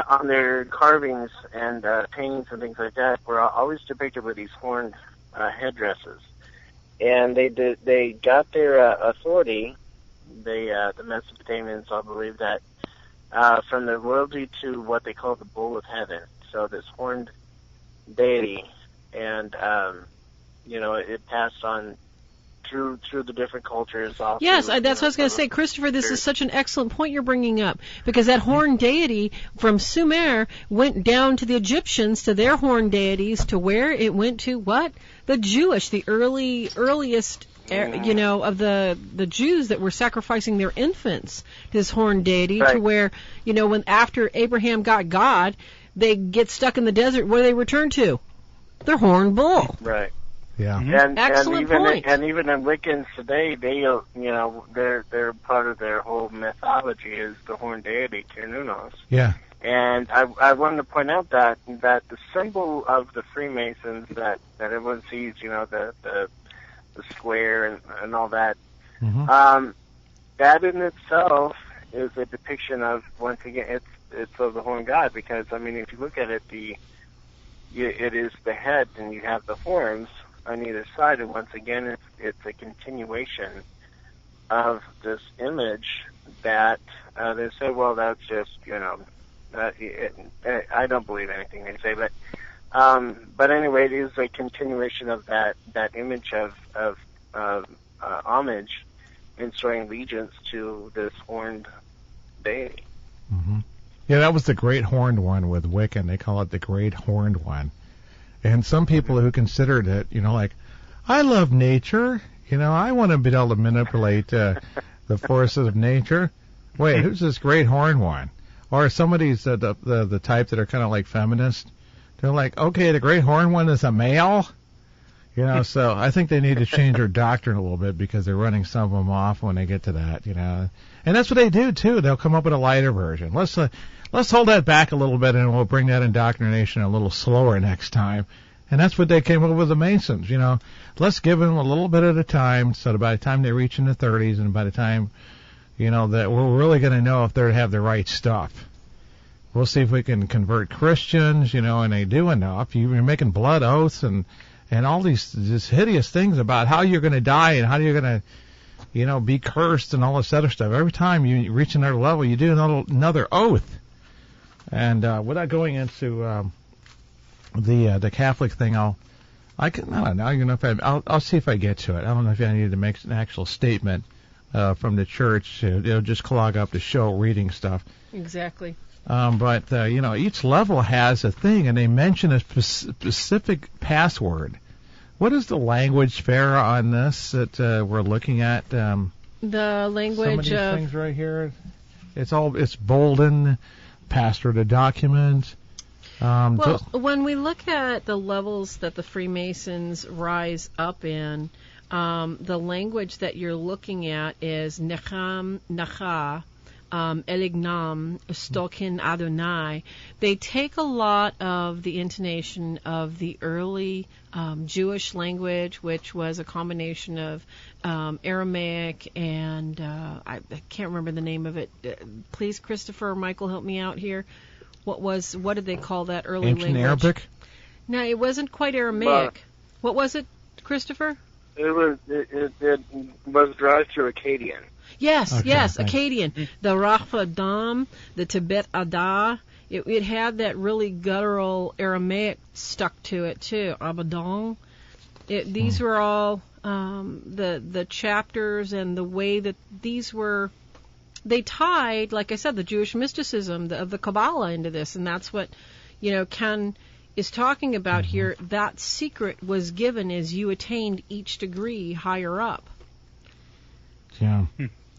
on their carvings and paintings and things like that were always depicted with these horned headdresses, and they got their authority. The Mesopotamians all believe that from the royalty to what they call the bull of heaven. So this horned deity, and it passed on through the different cultures.
Yes, that's what I was going to say. Christopher, this is such an excellent point you're bringing up, because that horned deity from Sumer went down to the Egyptians, to their horned deities, to where it went to what? The Jewish, the earliest of the Jews that were sacrificing their infants to this horned deity, right. To where, when after Abraham got God, they get stuck in the desert, where they return to? Their horned bull.
Right.
Yeah.
And
excellent point.
And even in Wiccans today, they're part of their whole mythology is the horned deity, Cernunnos.
Yeah.
And I wanted to point out that the symbol of the Freemasons that everyone sees, the square and all that, that in itself is a depiction of, once again, it's of the horned god, because if you look at it, it is the head and you have the horns on either side, and once again it's a continuation of this image that they say, well, that's just I don't believe anything they say, but anyway, it is a continuation of that image of homage and showing allegiance to this horned deity.
Mm-hmm. Yeah, that was the Great Horned One with Wiccan. They call it the Great Horned One. And some people who considered it, like, I love nature, I want to be able to manipulate the forces of nature. Wait, who's this Great Horned One? Or somebody's the type that are kind of like feminist. They're like, okay, the Great Horned One is a male? So I think they need to change their doctrine a little bit, because they're running some of them off when they get to that, And that's what they do, too. They'll come up with a lighter version. Let's hold that back a little bit, and we'll bring that indoctrination a little slower next time. And that's what they came up with the Masons, Let's give them a little bit at a time, so that by the time they reach in the 30s, and by the time, that we're really going to know if they have the right stuff. We'll see if we can convert Christians, and they do enough. You're making blood oaths and all these hideous things about how you're going to die and how you're going to, be cursed and all this other stuff. Every time you reach another level, you do another oath. And without going into the Catholic thing, I'll see if I get to it. I don't know if I need to make an actual statement from the church. It'll just clog up the show reading stuff.
Exactly.
But each level has a thing, and they mention a specific password. What is the language, Farah, on this that we're looking at?
The language
some of these things right here. It's bolden, password to document.
When we look at the levels that the Freemasons rise up in, the language that you're looking at is Necham, Nacha, Elignam, Stokin Adonai. They take a lot of the intonation of the early Jewish language, which was a combination of Aramaic and I can't remember the name of it. Please, Christopher or Michael, help me out here. What did they call that early
Ancient
language?
Arabic?
No, it wasn't quite Aramaic. What was it, Christopher?
It was derived through Akkadian.
Yes,
okay,
yes,
thanks.
Akkadian. The Rafadam, the Tibet Ada, it had that really guttural Aramaic stuck to it too. Abaddon. These were all the chapters and the way that these were. They tied, like I said, the Jewish mysticism of the Kabbalah into this, and that's what Ken is talking about here. That secret was given as you attained each degree higher up.
Yeah.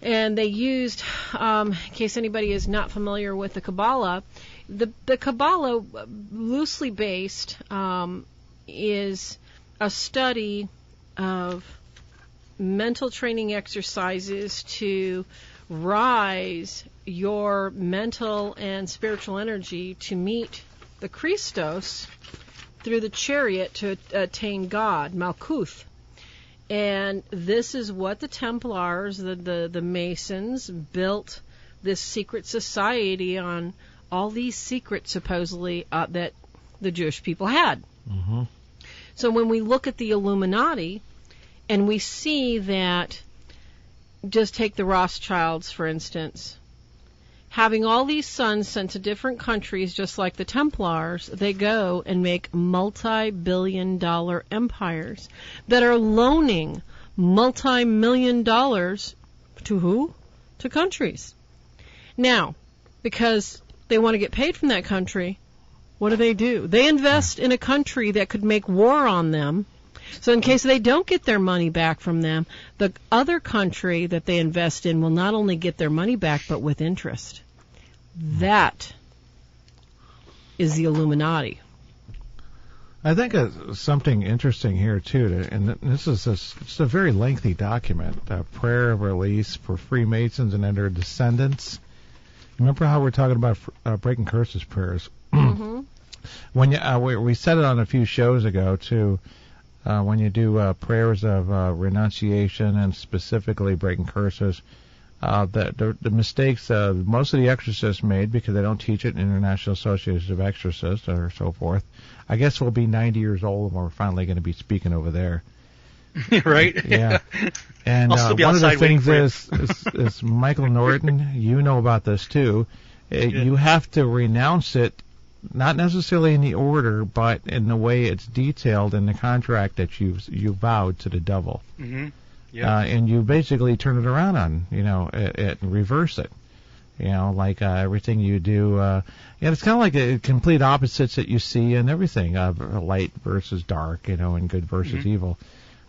And they used, in case anybody is not familiar with the Kabbalah, the Kabbalah, loosely based, is a study of mental training exercises to rise your mental and spiritual energy to meet the Christos through the chariot to attain God, Malkuth. And this is what the Templars, the Masons, built this secret society on, all these secrets supposedly that the Jewish people had.
Mm-hmm.
So when we look at the Illuminati and we see that, just take the Rothschilds, for instance, having all these sons sent to different countries, just like the Templars, they go and make multi-billion-dollar empires that are loaning multi-million dollars to who? To countries. Now, because they want to get paid from that country, what do? They invest in a country that could make war on them. So in case they don't get their money back from them, the other country that they invest in will not only get their money back, but with interest. That is the Illuminati.
I think something interesting here, too, and this is it's a very lengthy document, prayer of release for Freemasons and their descendants. Remember how we're talking about breaking curses prayers?
Mm-hmm.
When we said it on a few shows ago, too, when you do prayers of renunciation and specifically breaking curses, the mistakes most of the exorcists made, because they don't teach it in International Association of Exorcists or so forth. I guess we'll be 90 years old and we're finally going to be speaking over there.
Right?
Yeah. And one of the things is Michael Norton, you know about this too. You have to renounce it, not necessarily in the order, but in the way it's detailed in the contract that you vowed to the devil.
Mm-hmm. Yeah.
And you basically turn it around on, it and reverse it. Like everything you do. It's kind of like the complete opposites that you see in everything, light versus dark, and good versus evil.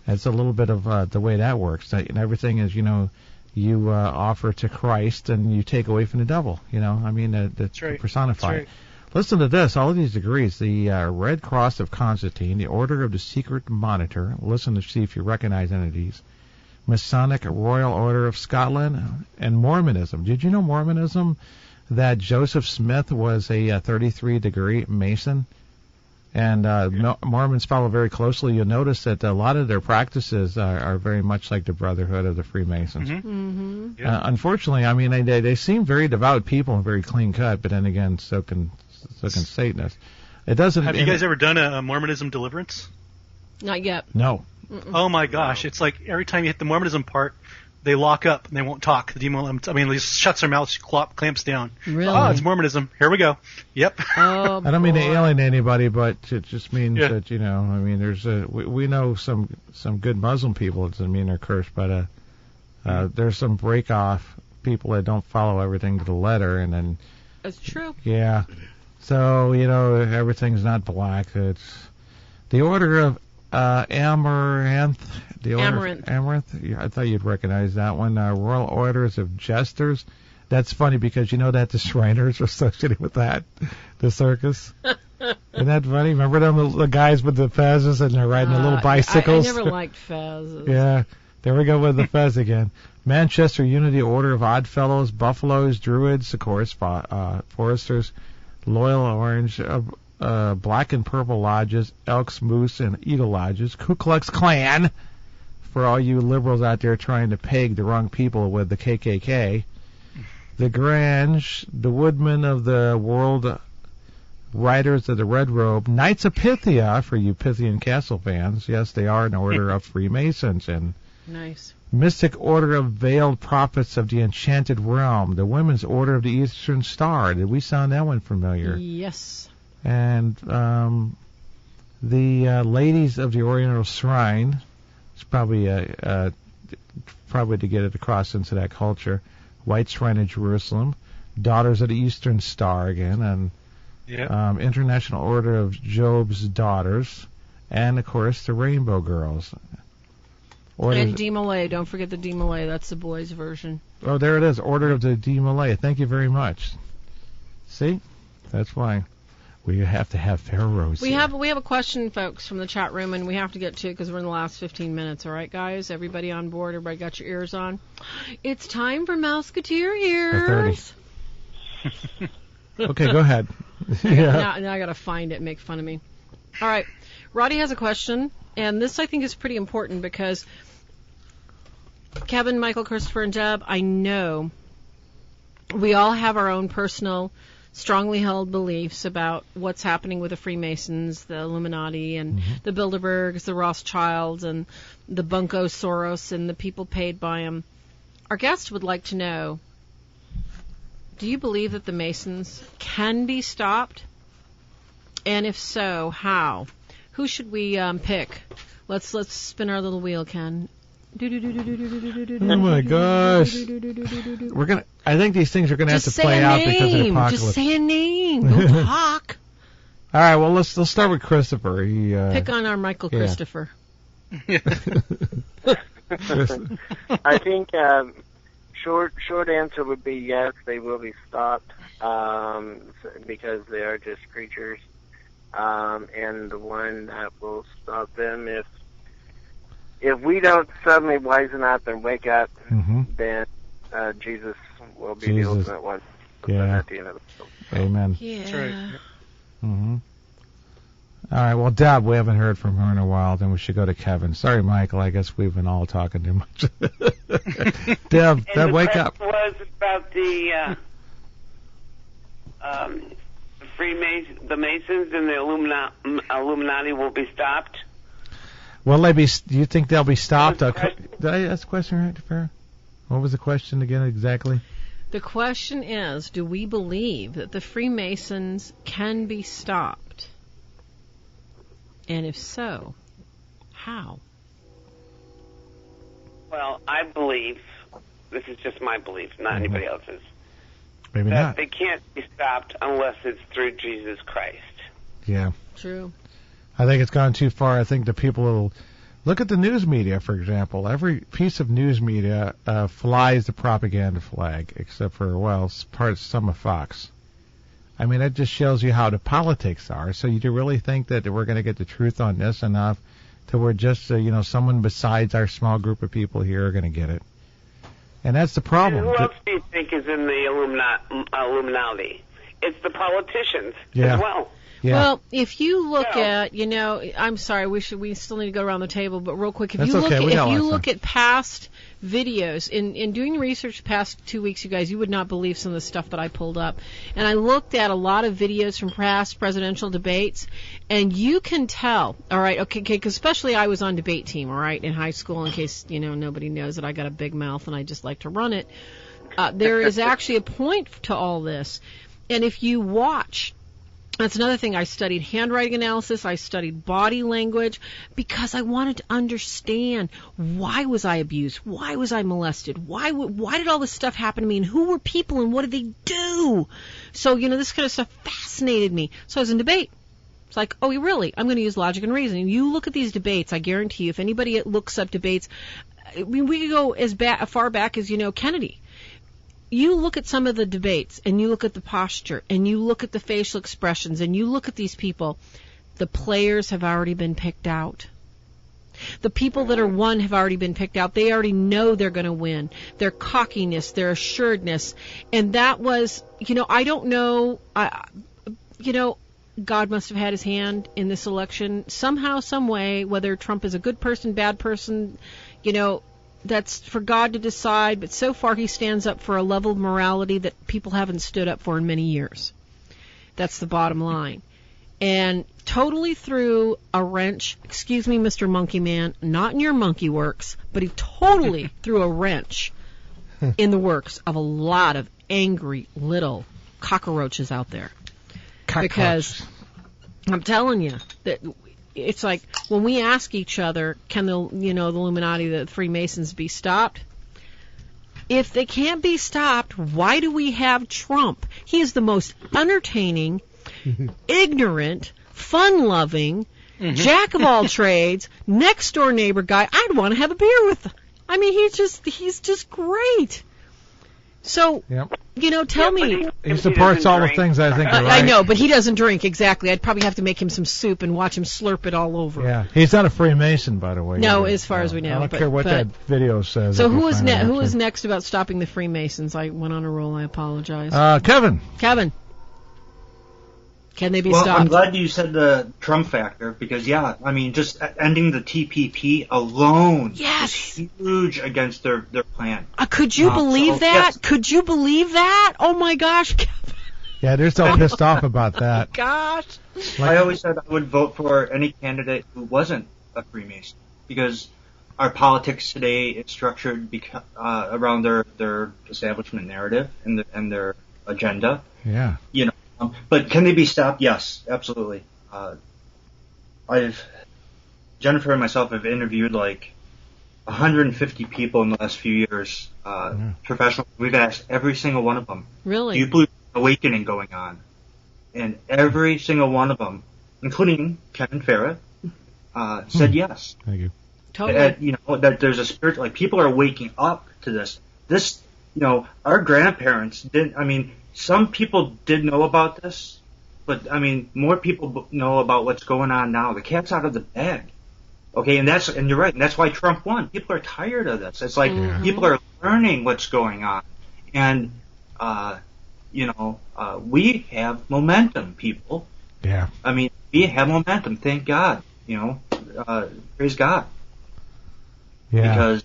It's a little bit of the way that works. And everything is, you offer to Christ and you take away from the devil. That's
right.
personified.
That's right.
Listen to this, all of these degrees. The Red Cross of Constantine, the Order of the Secret Monitor. Listen to see if you recognize any of these. Masonic Royal Order of Scotland, and Mormonism. Did you know Mormonism, that Joseph Smith was a 33-degree Mason? And Mormons follow very closely. You'll notice that a lot of their practices are very much like the Brotherhood of the Freemasons.
Mm-hmm.
Yeah.
Unfortunately, they seem very devout people and very clean-cut, but then again, so can Satanists. It doesn't.
Have you guys ever done a Mormonism deliverance?
Not yet.
No.
Mm-mm.
Oh my gosh! It's like every time you hit the Mormonism part, they lock up and they won't talk. The demon, they just shuts their mouth, clamps down.
Really?
Oh, it's Mormonism. Here we go. Yep.
Oh,
I don't mean to alienate anybody, but it just means
Yeah.
that there's we know some good Muslim people. It doesn't mean they're cursed, but there's some break off people that don't follow everything to the letter, and then
that's true.
yeah. So everything's not black. It's the Order of Amaranth. The Order of Amaranth. Yeah, I thought you'd recognize that one. Royal Orders of Jesters. That's funny because that the Shriners are associated with that, the circus. Isn't that funny? Remember them, the guys with the fezzes and they're riding the little bicycles?
I never liked fezzes.
Yeah, there we go with the fez again. Manchester Unity Order of Oddfellows, Buffaloes, Druids, of course, Foresters, Loyal Orange, Black and Purple Lodges, Elks, Moose, and Eagle Lodges, Ku Klux Klan, for all you liberals out there trying to peg the wrong people with the KKK, the Grange, the Woodmen of the World, Riders of the Red Robe, Knights of Pythia, for you Pythian Castle fans. Yes, they are an order of Freemasons. And
nice.
Mystic Order of Veiled Prophets of the Enchanted Realm, the Women's Order of the Eastern Star. Did we sound that one familiar?
Yes.
And the Ladies of the Oriental Shrine. It's probably to get it across into that culture. White Shrine of Jerusalem, Daughters of the Eastern Star again, and International Order of Job's Daughters, and of course the Rainbow Girls.
And D. Malay, don't forget the D. Malay. That's the boys' version.
Oh, there it is, Order of the D. Malay. Thank you very much. See, that's why. We have to have Pharaohs.
We have a question, folks, from the chat room, and we have to get to it because we're in the last 15 minutes. All right, guys? Everybody on board? Everybody got your ears on? It's time for Mouseketeer ears.
Okay, go ahead.
Now I got to find it and make fun of me. All right. Roddy has a question, and this I think is pretty important because Kevin, Michael, Christopher, and Deb, I know we all have our own personal, strongly held beliefs about what's happening with the Freemasons, the Illuminati, and the Bilderbergs, the Rothschilds, and the Bunko Soros, and the people paid by them. Our guest would like to know, do you believe that the Masons can be stopped? And if so, how? Who should we pick? Let's spin our little wheel, Ken.
Oh my gosh! I think these things are gonna have to play out because of the apocalypse.
Just say a name. Don't talk.
All right. Well, let's start with Christopher.
Pick on our Michael Christopher.
I think short answer would be yes. They will be stopped because they are just creatures, and the one that will stop them if we don't suddenly wisen up and wake up, then Jesus will be the ultimate one. At the end of the film.
Amen.
Yeah.
That's right.
Mm-hmm. All right. Well, Deb, we haven't heard from her in a while. Then we should go to Kevin. Sorry, Michael. I guess we've been all talking too much. Deb, wake up.
Was about the the Masons and the Illuminati will be stopped.
Will they be? Do you think they'll be stopped? Did I ask the question right, Farah? What was the question again exactly?
The question is, do we believe that the Freemasons can be stopped? And if so, how?
Well, I believe, this is just my belief, not anybody else's,
Maybe
that
not.
they can't be stopped unless it's through Jesus Christ.
Yeah.
True.
I think it's gone too far. I think the people will look at the news media, for example. Every piece of news media flies the propaganda flag, except for, some of Fox. I mean, that just shows you how the politics are. So you do really think that we're going to get the truth on this enough to where just, someone besides our small group of people here are going to get it? And that's the problem.
And who else do you think is in the Illuminati? It's the politicians
Yeah.
as well.
Yeah.
Well, if you look at, I'm sorry, we still need to go around the table, but real quick, if
That's
you look
okay.
at look at past videos, in doing research the past 2 weeks, you guys, you would not believe some of the stuff that I pulled up. And I looked at a lot of videos from past presidential debates, and you can tell, all right, okay, because especially I was on debate team, all right, in high school, in case, nobody knows that I got a big mouth and I just like to run it. There is actually a point to all this. And if you watch, that's another thing. I studied handwriting analysis. I studied body language because I wanted to understand, why was I abused? Why was I molested? Why did all this stuff happen to me? And who were people and what did they do? So, this kind of stuff fascinated me. So I was in debate. It's like, oh, really? I'm going to use logic and reasoning. You look at these debates, I guarantee you, if anybody looks up debates, we could go as far back as, Kennedy. You look at some of the debates, and you look at the posture, and you look at the facial expressions, and you look at these people, the players have already been picked out. The people that are won have already been picked out. They already know they're going to win. Their cockiness, their assuredness. And that was, I don't know, God must have had his hand in this election somehow, some way, whether Trump is a good person, bad person, that's for God to decide, but so far he stands up for a level of morality that people haven't stood up for in many years. That's the bottom line. And totally threw a wrench, excuse me, Mr. Monkey Man, not in your monkey works, but he totally threw a wrench in the works of a lot of angry little cockroaches out there. Because I'm telling you that it's like when we ask each other, can the Illuminati, the Freemasons be stopped? If they can't be stopped, why do we have Trump? He is the most entertaining, ignorant, fun-loving, jack of all trades, next door neighbor guy I'd want to have a beer with. I mean, he's just great. So Tell me.
He supports all the things I think are right.
I know, but he doesn't drink, exactly. I'd probably have to make him some soup and watch him slurp it all over.
Yeah, he's not a Freemason, by the way.
No, as far as we know.
I don't care what that video says.
So who is next about stopping the Freemasons? I went on a roll. I apologize.
Kevin.
Can they be stopped?
I'm glad you said the Trump factor because, just ending the TPP alone is huge against their plan.
Could you believe that? Yes. Could you believe that? Oh, my gosh.
Yeah, they're so pissed off about that.
Gosh.
I always said I would vote for any candidate who wasn't a Freemason because our politics today is structured around their establishment narrative and their agenda.
Yeah.
But can they be stopped? Yes, absolutely. Jennifer and myself have interviewed like 150 people in the last few years, professionals. We've asked every single one of them.
Really?
Do you believe there's an awakening going on? And every single one of them, including Kenneth Farah, said yes.
Thank you.
Totally.
That there's a spirit, like people are waking up to this. Our grandparents didn't, some people did know about this, but more people know about what's going on now. The cat's out of the bag. Okay, and you're right, and that's why Trump won. People are tired of this. It's like people are learning what's going on. And we have momentum, people.
Yeah.
We have momentum, thank God. Praise God.
Yeah.
Because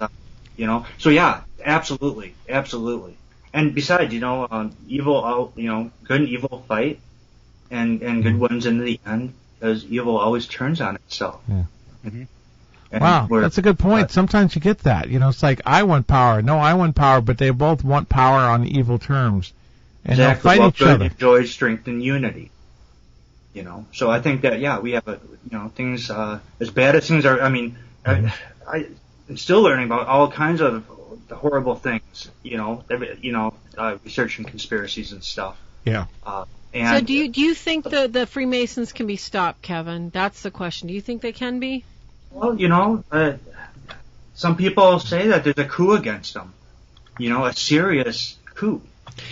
absolutely. And besides, evil, good and evil fight, and good wins in the end, because evil always turns on itself.
Yeah. Wow, that's a good point. Sometimes you get that. It's like, I want power. No, I want power, but they both want power on evil terms. And they'll fight each other.
Joy, strength, and unity. So I think that, we have things, as bad as things are, I'm still learning about all kinds of the horrible things, researching conspiracies and stuff.
Yeah.
So do you think the Freemasons can be stopped, Kevin? That's the question. Do you think they can be?
Well, some people say that there's a coup against them. A serious coup.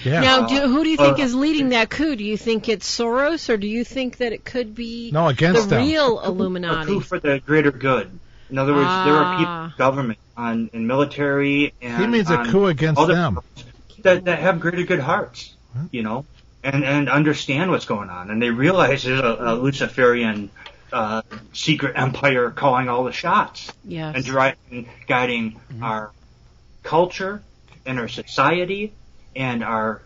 Yeah.
Now, who do you think is leading that coup? Do you think it's Soros, or do you think that it could be
against
the real Illuminati?
A coup for the greater good. In other words, there are people in government and military and
he means a coup against them
that have greater good hearts, and understand what's going on, and they realize there's a Luciferian secret empire calling all the shots, and guiding our culture and our society and our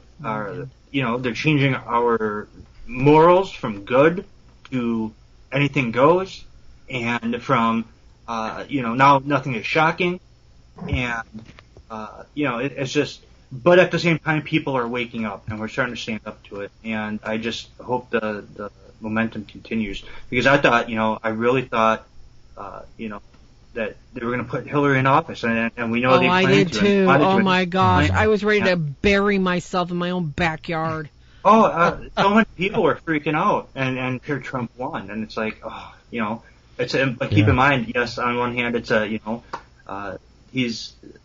they're changing our morals from good to anything goes, and from now nothing is shocking, and it's just. But at the same time, people are waking up, and we're starting to stand up to it. And I just hope the momentum continues, because I thought, I really thought, that they were going to put Hillary in office, and we know they plan to.
I did too. Oh my gosh, I was ready to bury myself in my own backyard.
So many people were freaking out, and here Trump won, and it's like, but keep in mind, yes, on one hand, it's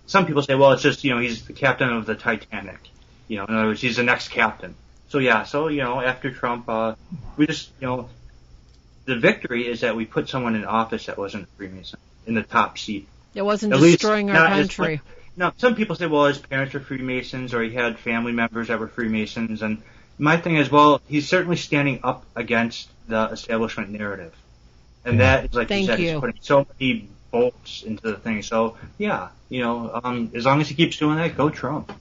some people say, well, it's just, he's the captain of the Titanic. In other words, he's the next captain. So after Trump, we just, the victory is that we put someone in office that wasn't a Freemason in the top seat.
It wasn't destroying our country.
Now, some people say, well, his parents were Freemasons, or he had family members that were Freemasons. And my thing is, well, he's certainly standing up against the establishment narrative. And that is, like you said, he's putting so many bolts into the thing. So, as long as he keeps doing that, go Trump.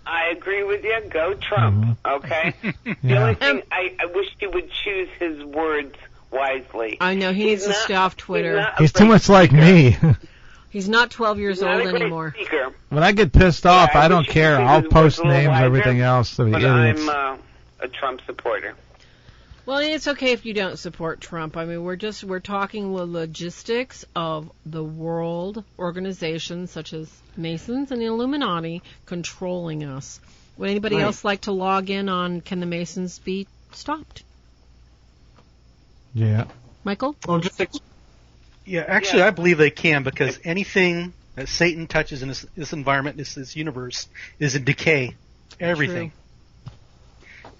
I agree with you. Go Trump. Okay. The only thing I wish he would choose his words wisely.
I know he needs to stay off Twitter.
He's too much like me.
He's not 12 years old anymore.
Speaker.
When I get pissed off, I don't care. I'll post names, everything else.
But I'm a Trump supporter.
Well, it's okay if you don't support Trump. We're talking the logistics of the world organizations such as Masons and the Illuminati controlling us. Would anybody else like to log in on can the Masons be stopped?
Yeah.
Michael?
Well, actually, I believe they can, because anything that Satan touches in this environment, this universe, is in decay. everything.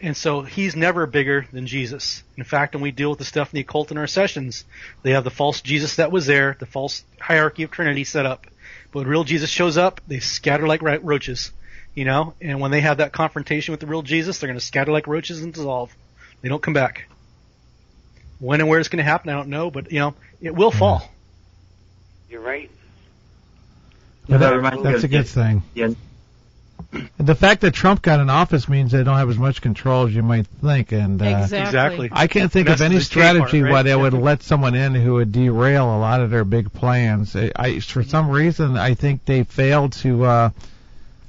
And so he's never bigger than Jesus. In fact, when we deal with the stuff in the occult in our sessions, they have the false Jesus that was there, the false hierarchy of Trinity set up. But when real Jesus shows up, they scatter like roaches, you know? And when they have that confrontation with the real Jesus, they're going to scatter like roaches and dissolve. They don't come back. When and where it's going to happen, I don't know, but, you know, it will fall.
You're right.
But that's a good thing.
Yeah.
The fact that Trump got in office means they don't have as much control as you might think. And
Exactly.
I can't think of any strategy why they would let someone in who would derail a lot of their big plans. For some reason, I think they failed to.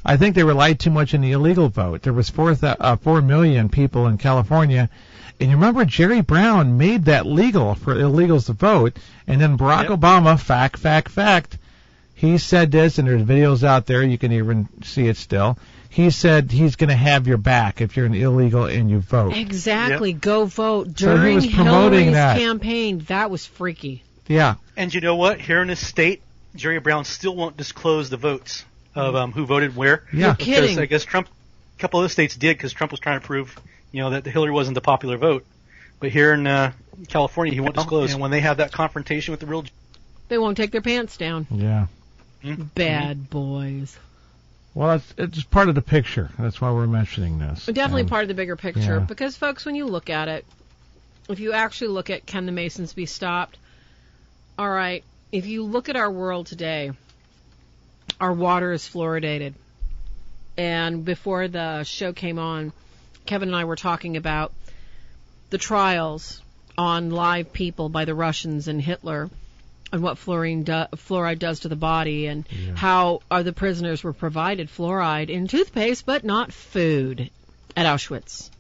I think they relied too much on the illegal vote. There was 4 million people in California. And you remember Jerry Brown made that legal for illegals to vote. And then Barack Obama, fact, he said this, and there's videos out there. You can even see it still. He said he's going to have your back if you're an illegal and you vote.
Exactly. Go vote.
So he
During
was promoting
Hillary's
that
campaign, that was freaky.
Yeah.
And you know what? Here in this state, Jerry Brown still won't disclose the votes of who voted where.
Yeah.
You're
Because
kidding.
I guess Trump, a couple of the states did because Trump was trying to prove, you know, that Hillary wasn't the popular vote. But here in California, he won't disclose. And when they have that confrontation with the real,
They won't take their pants down.
Yeah.
Bad boys.
Well, it's part of the picture. That's why we're mentioning this.
Definitely part of the bigger picture.
Yeah.
Because, folks, when you look at it, if you actually look at can the Masons be stopped? All right, if you look at our world today, our water is fluoridated. And before the show came on, Kevin and I were talking about the trials on live people by the Russians and Hitler, and what fluoride does to the body, and how the prisoners were provided fluoride in toothpaste, but not food at Auschwitz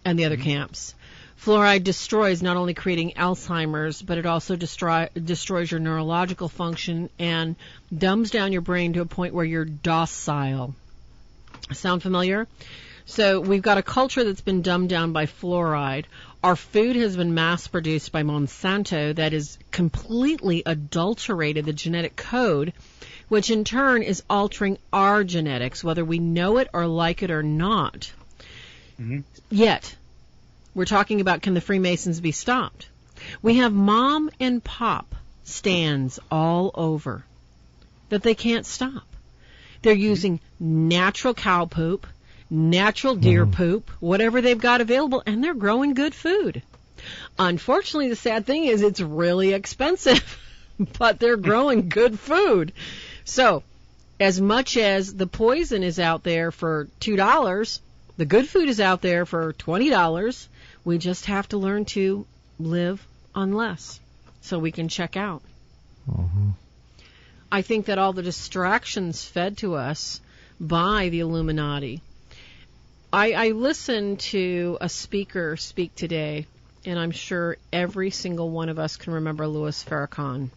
and the other camps. Fluoride destroys, not only creating Alzheimer's, but it also destroys your neurological function and dumbs down your brain to a point where you're docile. Sound familiar? So we've got a culture that's been dumbed down by fluoride. Our food has been mass-produced by Monsanto that is completely adulterated the genetic code, which in turn is altering our genetics, whether we know it or like it or not. Yet, we're talking about can the Freemasons be stopped? We have mom and pop stands all over that they can't stop. They're using natural cow poop, natural deer poop, whatever they've got available, and they're growing good food. Unfortunately, the sad thing is it's really expensive, but they're growing good food. So, as much as the poison is out there for $2, the good food is out there for $20. We just have to learn to live on less so we can check out. I think that all the distractions fed to us by the Illuminati. I listened to a speaker speak today, and I'm sure every single one of us can remember Louis Farrakhan,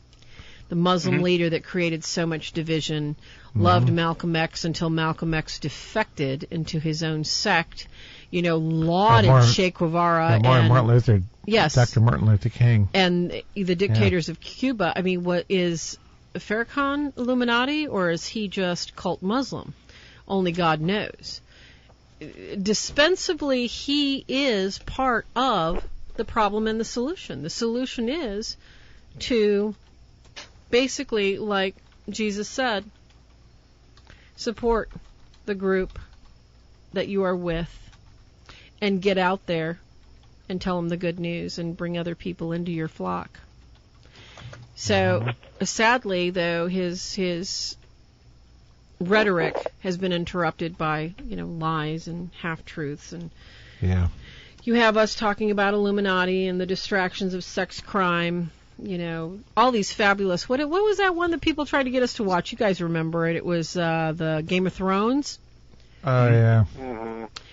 the Muslim leader that created so much division, loved Malcolm X until Malcolm X defected into his own sect, you know, lauded Che Guevara and
Martin Luther,
yes,
Dr. Martin Luther King,
and the dictators of Cuba. I mean, what is Farrakhan Illuminati, or is he just cult Muslim? Only God knows. Dispensably, he is part of the problem and the solution. The solution is to basically, like Jesus said, support the group that you are with and get out there and tell them the good news and bring other people into your flock. So, sadly, though, his rhetoric has been interrupted by, you know, lies and half-truths. And you have us talking about Illuminati and the distractions of sex crime, you know, all these fabulous... What was that one that people tried to get us to watch? You guys remember it. It was the Game of Thrones.
Oh, yeah.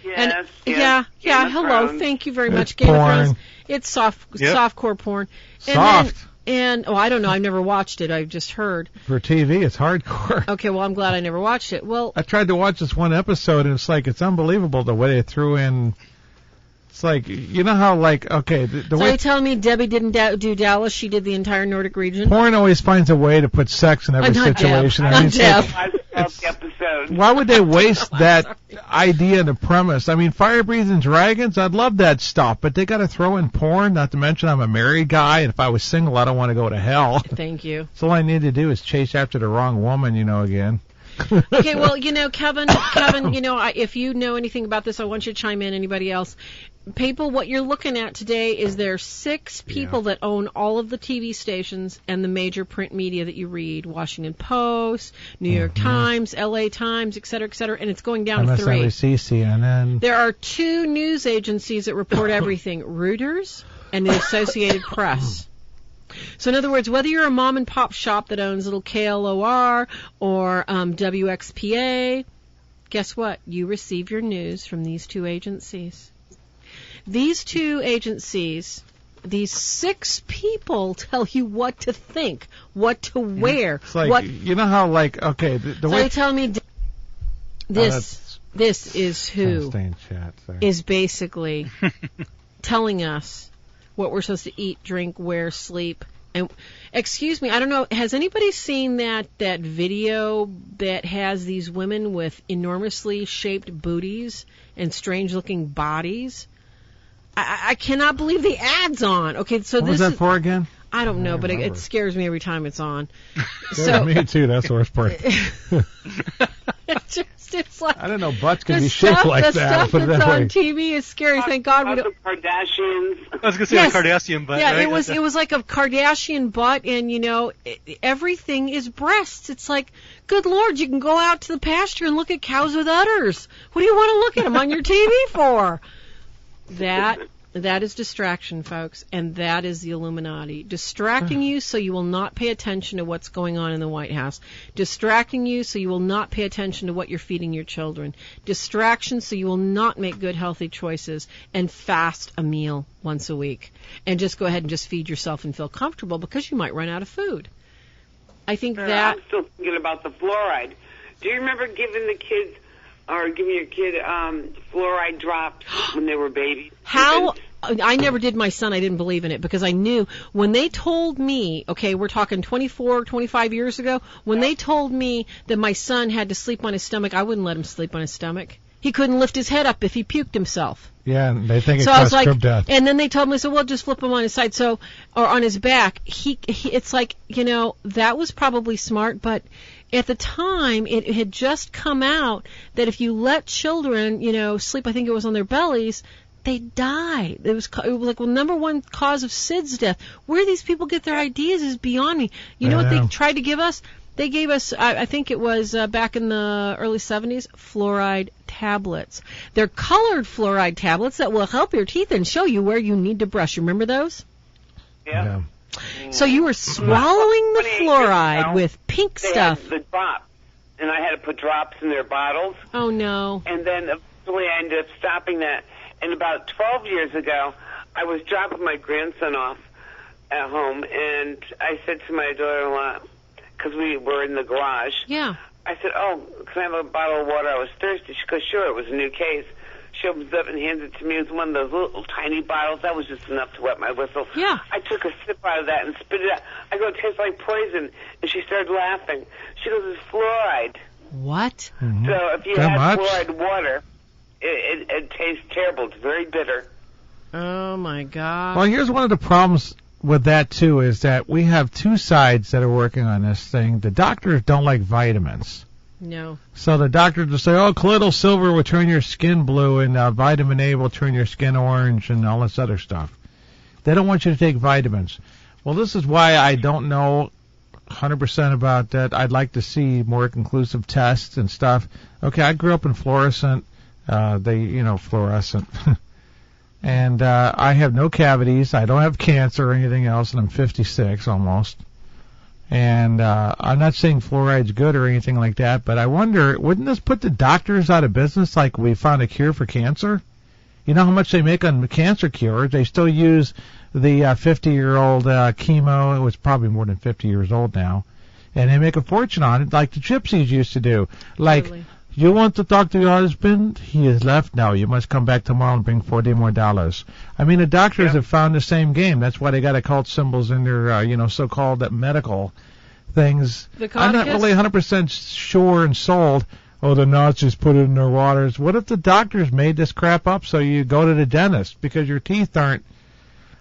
Yes,
yeah. Hello,
Thrones.
Thank you very much.
It's
Game
porn.
of Thrones. It's softcore porn.
Soft.
And I don't know. I've never watched it. I've just heard.
For TV, it's hardcore.
Okay, well, I'm glad I never watched it. Well,
I tried to watch this one episode, and it's unbelievable the way they threw in. It's like, you know how, like, okay, the
so
way...
you're telling me Debbie didn't do Dallas? She did the entire Nordic region?
Porn always finds a way to put sex in every
Not
situation.
Deb.
I mean,
Not
it's
Deb.
like-
the episode.
Why would they waste that idea and the premise? I mean, fire-breathing dragons, I'd love that stuff, but they got to throw in porn, not to mention I'm a married guy, and if I was single, I don't want to go to hell.
Thank you.
So all I need to do is chase after the wrong woman, again.
Okay, well, Kevin, if you know anything about this, I want you to chime in. Anybody else? People, what you're looking at today is there are 6 people that own all of the TV stations and the major print media that you read: Washington Post, New York Times, LA Times, et cetera, and it's going down to 3.
MSNBC, CNN.
There are 2 news agencies that report everything: Reuters and the Associated Press. So in other words, whether you're a mom and pop shop that owns little KLOR or WXPA, guess what? You receive your news from these 2 agencies. These 2 agencies, these 6 people tell you what to think, what to wear.
It's like, you know how, okay, the
so
way...
they tell me this is who is basically telling us what we're supposed to eat, drink, wear, sleep. And excuse me, I don't know, has anybody seen that video that has these women with enormously shaped booties and strange-looking bodies? I cannot believe the ad's on. Okay, so
what was that for again?
I don't know, but it scares me every time it's on.
So me too. That's the worst part.
It's like
I don't know. Butts can be shaped like that.
The stuff that's on TV is scary. Thank God we don't.
The Kardashians.
I was going to say a Kardashian butt.
Yeah,
right?
it was like a Kardashian butt, and everything is breasts. It's like, good Lord, you can go out to the pasture and look at cows with udders. What do you want to look at them on your TV for? That is distraction, folks, and that is the Illuminati. Distracting you so you will not pay attention to what's going on in the White House. Distracting you so you will not pay attention to what you're feeding your children. Distraction so you will not make good, healthy choices and fast a meal once a week. And just go ahead and just feed yourself and feel comfortable because you might run out of food. I think that...
I'm still thinking about the fluoride. Do you remember giving your kid fluoride drops when they were babies?
How? I never did my son. I didn't believe in it because I knew when they told me, okay, we're talking 24, 25 years ago, when they told me that my son had to sleep on his stomach, I wouldn't let him sleep on his stomach. He couldn't lift his head up if he puked himself.
Yeah, and they think it
so I was
caused
like,
death.
And then they told me, so we'll just flip him on his side, or on his back. It's like, that was probably smart, but at the time, it had just come out that if you let children, sleep, I think it was on their bellies, they die. It was like, number one cause of SIDS death. Where these people get their ideas is beyond me. You know what they tried to give us? They gave us, I think it was back in the early 70s, fluoride tablets. They're colored fluoride tablets that will help your teeth and show you where you need to brush. You remember those?
Yeah.
So you were swallowing the fluoride with pink stuff.
They had the drops, and I had to put drops in their bottles.
Oh, no.
And then eventually I ended up stopping that. And about 12 years ago, I was dropping my grandson off at home, and I said to my daughter-in-law, because we were in the garage, I said, oh, can I have a bottle of water? I was thirsty. She goes, sure, it was a new case. She opens up and hands it to me. It was one of those little tiny bottles. That was just enough to wet my whistle.
Yeah.
I took a sip out of that and spit it out. I go, it tastes like poison. And she started laughing. She goes, it's fluoride.
What?
Mm-hmm.
So if you have fluoride water, it tastes terrible. It's very bitter.
Oh, my God.
Well, here's one of the problems with that, too, is that we have 2 sides that are working on this thing. The doctors don't like vitamins.
No.
So the doctors will say, oh, colloidal silver will turn your skin blue, and vitamin A will turn your skin orange, and all this other stuff. They don't want you to take vitamins. Well, this is why I don't know 100% about that. I'd like to see more conclusive tests and stuff. Okay, I grew up in fluorescent. Fluorescent. And I have no cavities. I don't have cancer or anything else, and I'm 56 almost. And I'm not saying fluoride's good or anything like that, but I wonder, wouldn't this put the doctors out of business like we found a cure for cancer? You know how much they make on cancer cures? They still use the 50-year-old chemo. It was probably more than 50 years old now. And they make a fortune on it like the gypsies used to do. Like, totally. You want to talk to your husband? He has left now. You must come back tomorrow and bring $40 more. I mean, the doctors have found the same game. That's why they got occult symbols in their, so-called medical things. I'm not really 100% sure and sold. Oh, the Nazis put it in their waters. What if the doctors made this crap up so you go to the dentist because your teeth aren't...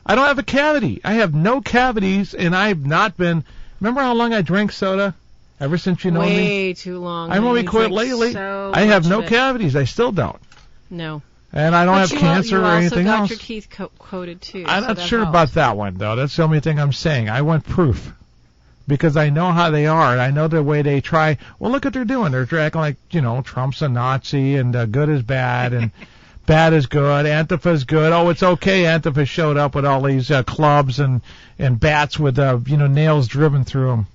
I don't have a cavity. I have no cavities, and I've not been... Remember how long I drank soda? Ever since you know me?
Way too long.
I've only quit lately.
So
I have no cavities. I still don't.
No.
And I don't have cancer or anything
else. You also
else.
got your teeth coated, too.
I'm not sure about that one, though. That's the only thing I'm saying. I want proof. Because I know how they are, and I know the way they try. Well, look what they're doing. They're acting like, Trump's a Nazi, and good is bad, and bad is good, Antifa's good. Oh, it's okay. Antifa showed up with all these clubs and bats with, nails driven through them.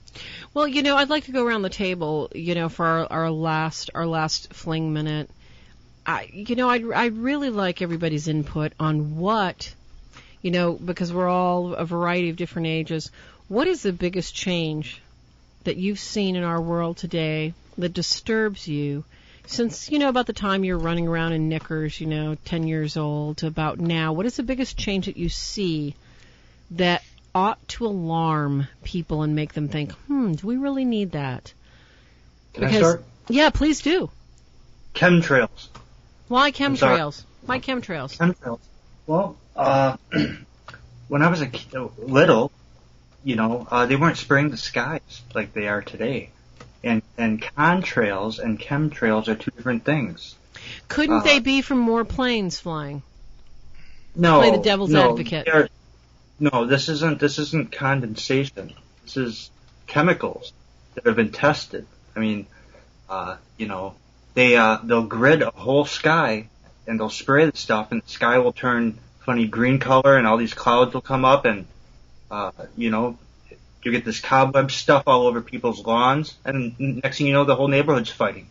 Well, I'd like to go around the table, for our last fling minute. I'd really like everybody's input on what, because we're all a variety of different ages. What is the biggest change that you've seen in our world today that disturbs you since, about the time you're running around in knickers, 10 years old, to about now? What is the biggest change that you see that ought to alarm people and make them think, do we really need that?
Can I start?
Yeah, please do.
Chemtrails.
Why chemtrails? Why chemtrails?
Chemtrails. Well, when I was little, they weren't spraying the skies like they are today. And contrails and chemtrails are two different things.
Couldn't they be from more planes flying?
No.
Play the devil's advocate.
No, this isn't condensation. This is chemicals that have been tested. I mean, they'll grid a whole sky and they'll spray the stuff, and the sky will turn funny green color, and all these clouds will come up, and you get this cobweb stuff all over people's lawns, and next thing you know, the whole neighborhood's fighting.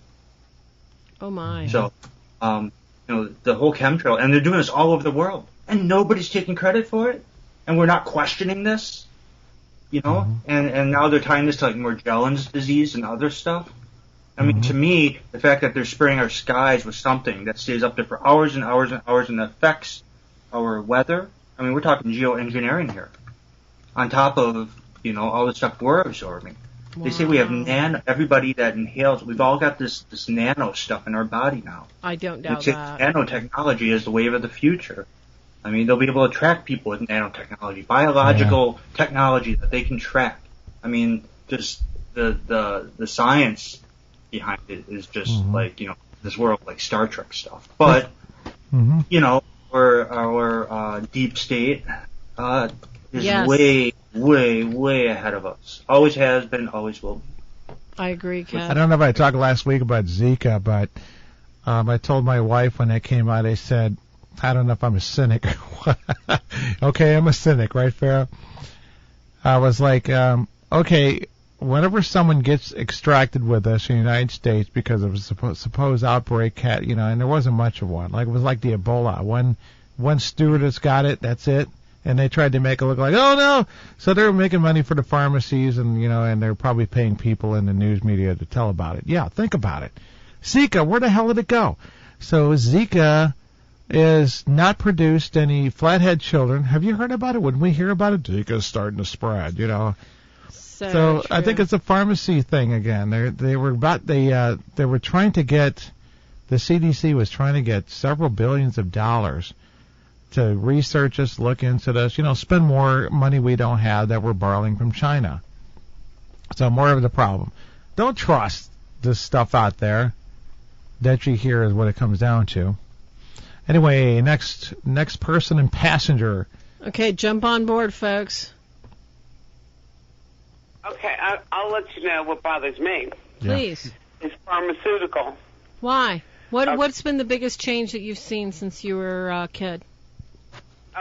Oh my!
So, the whole chemtrail, and they're doing this all over the world, and nobody's taking credit for it, and we're not questioning this, and now they're tying this to like Morgellons disease and other stuff. I mean, to me, the fact that they're spraying our skies with something that stays up there for hours and hours and hours and affects our weather. I mean, we're talking geoengineering here. On top of, all the stuff we're absorbing. Wow. They say we have everybody that inhales, we've all got this nano stuff in our body now.
I don't doubt that.
Nanotechnology is the wave of the future. I mean, they'll be able to track people with nanotechnology, biological technology that they can track. I mean, just the science behind it is just like, this world, like Star Trek stuff. But, our deep state is way, way, way ahead of us. Always has been, always will be.
I agree, Ken.
I don't know if I talked last week about Zika, but I told my wife when that came out, I said, I don't know if I'm a cynic or what. Okay, I'm a cynic, right, Farah? I was like, okay, whenever someone gets extracted with us in the United States because of a supposed outbreak, and there wasn't much of one. Like, it was like the Ebola. One stewardess got it, that's it. And they tried to make it look like, oh no! So they're making money for the pharmacies, and and they're probably paying people in the news media to tell about it. Yeah, think about it. Zika, where the hell did it go? So Zika is not produced any flathead children. Have you heard about it? When we hear about it, Zika's starting to spread. So I think it's a pharmacy thing again. They were trying to get, the CDC was trying to get several billions of dollars to research us, look into this, spend more money we don't have that we're borrowing from China. So more of the problem. Don't trust this stuff out there that you hear is what it comes down to. Anyway, next person and passenger.
Okay, jump on board, folks.
Okay, I'll let you know what bothers me.
Please.
It's pharmaceutical.
Why? What's been the biggest change that you've seen since you were a kid?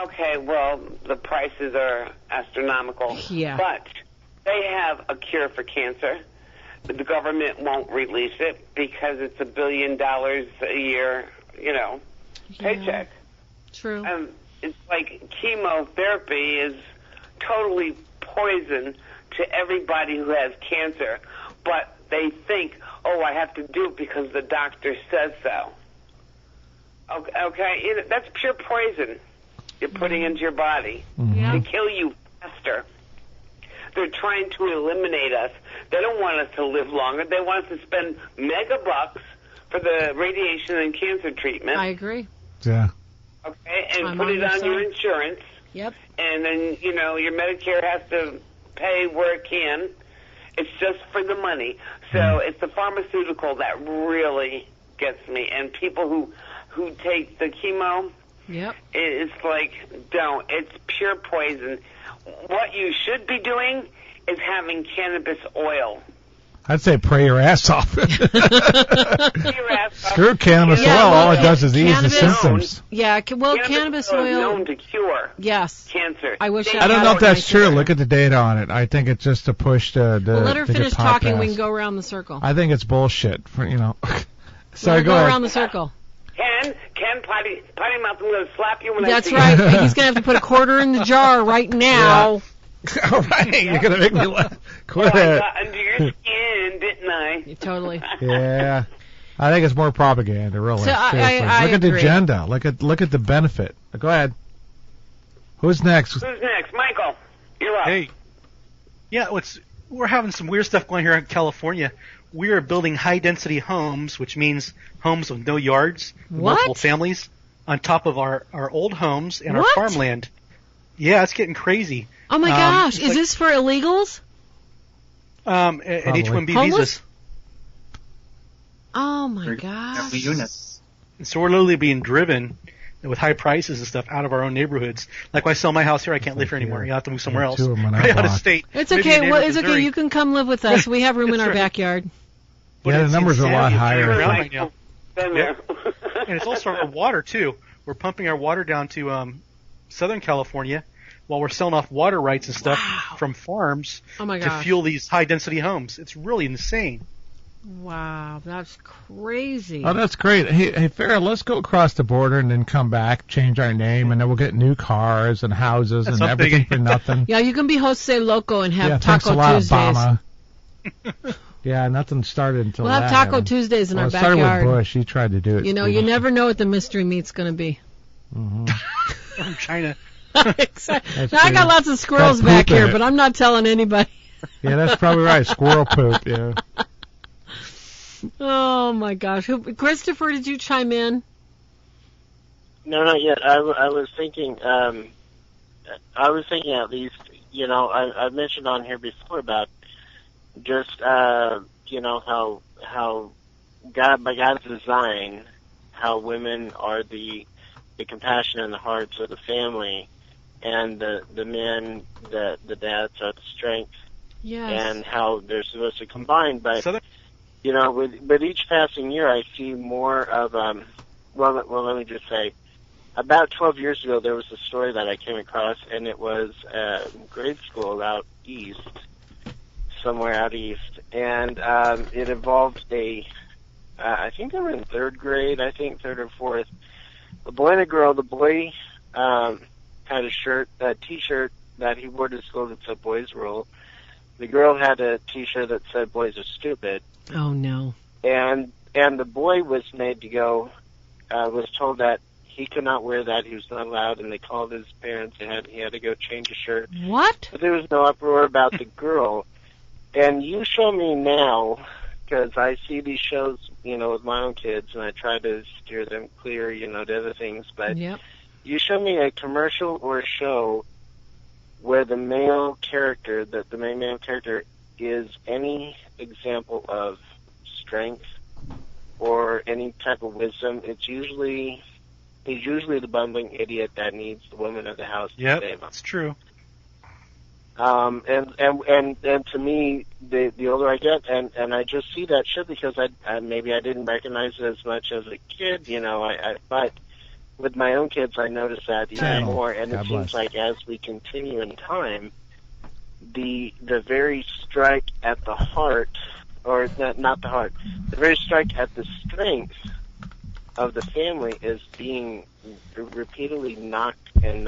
Okay, well, the prices are astronomical.
Yeah.
But they have a cure for cancer. The government won't release it because it's $1 billion a year, paycheck.
True.
It's like chemotherapy is totally poison to everybody who has cancer, but they think, I have to do it because the doctor says so. Okay, that's pure poison you're putting into your body to kill you faster. They're trying to eliminate us. They don't want us to live longer. They want us to spend mega bucks for the radiation and cancer treatment.
I agree.
Yeah.
Okay, and
I'm
put
on
it
your
on
side.
your insurance.
Yep.
And then, your Medicare has to pay where it can. It's just for the money. So it's the pharmaceutical that really gets me. And people who take the chemo,
Yep.
it's like, don't. It's pure poison. What you should be doing is having cannabis oil.
I'd say pray your ass off.
Your ass off.
Screw cannabis
Yeah,
oil.
well,
All it does is ease the
cannabis-
symptoms.
Yeah. Cannabis
oil is
oil.
known to cure
Yes.
cancer.
I wish
I don't
had
know if
it
that's true.
myself.
Look at the data on it. I think it's just to push the.
Well, let her
to get
finish
pop
talking. We
ass.
can go around the circle.
I think it's bullshit. Sorry,
We'll
go ahead.
around the circle.
Ken, potty mouth, I'm going to slap you when I
That's
see
right.
you.
He's going to have to put a quarter in the jar right now.
All right, you're gonna make me laugh.
Oh, I
Quit it.
got under your skin, didn't I?
Totally.
Yeah, I think it's more propaganda. Really,
So I
seriously.
agree.
Look at the agenda. Look at the benefit. Go ahead. Who's next?
Who's next? Michael, you're up.
Hey. Yeah, we're having some weird stuff going here in California. We are building high-density homes, which means homes with no yards,
What?
multiple families, on top of our old homes and our
What?
farmland. Yeah, it's getting crazy.
Oh my gosh.
it's
Is
like-
this for illegals?
At H-1B
Homeless?
visas.
Oh my
For
gosh.
family units.
And so we're literally being driven with high prices and stuff out of our own neighborhoods. Like when I sell my house here, I can't live here anymore. You have to move somewhere else.
Two of 'em in our
Right out of
block.
state.
It's
Maybe
okay.
your
Well,
neighbor
it's okay.
Missouri.
You can come live with us. We have room in
That's
our
right.
backyard.
But
Yeah, the
it's
numbers are a lot
insanity. It's
higher.
going around
Right.
right now.
Been there.
And it's also our water too. We're pumping our water down to Southern California while we're selling off water rights and stuff
Wow.
from farms
Oh my
to
gosh.
fuel these high density homes. It's really insane.
Wow, that's crazy.
Oh, that's great. Hey, Farah, let's go across the border and then come back, change our name, and then we'll get new cars and houses
That's
and
what I'm
everything
thinking.
for nothing.
Yeah, you can be Jose Loco and have
Yeah, thanks
Taco
a lot,
Tuesdays.
Obama. Yeah, nothing started until
We'll have
that
Taco
happened.
Tuesdays in
Well,
our
it started
backyard.
with Bush. He tried to do it.
You know, you never know what the mystery meat's going to be.
Mhm.
From China.
Exactly.
That's
Now, I got
true.
lots of squirrels
Got poop
back
in
here,
it.
but I'm not telling anybody.
Yeah, that's probably right. Squirrel poop. Yeah.
Oh my gosh. Christopher, did you chime in?
No, not yet. I was thinking. At least. I've mentioned on here before about just how God, by God's design, how women are the compassion and the hearts of the family, and the men, the dads are the strength,
Yes.
and how they're supposed to combine. But
So that-
with each passing year, I see more of let me just say, about 12 years ago, there was a story that I came across, and it was grade school out east, somewhere out east, and it involved I think they were in third grade, third or fourth, a boy and a girl. The boy had a T-shirt that he wore to school that said "Boys Rule." The girl had a T-shirt that said "Boys are stupid."
Oh no.
And the boy was made to go, was told that he could not wear that, he was not allowed, and they called his parents, and he had to go change his shirt.
What?
But there was no uproar about the girl. And you show me now, because I see these shows, with my own kids, and I try to steer them clear, to other things, but
Yep.
you show me a commercial or a show where the male character, the main male character, is any example of strength or any type of wisdom. He's usually the bumbling idiot that needs the woman of the house to
Yep,
save him.
that's true.
And to me, the older I get, and I just see that shit because I maybe I didn't recognize it as much as a kid, but with my own kids, I notice that even
Channel.
more, and
God
it seems
bless.
like as we continue in time, the very strike at the heart, or not the heart, the very strike at the strength of the family is being repeatedly knocked again.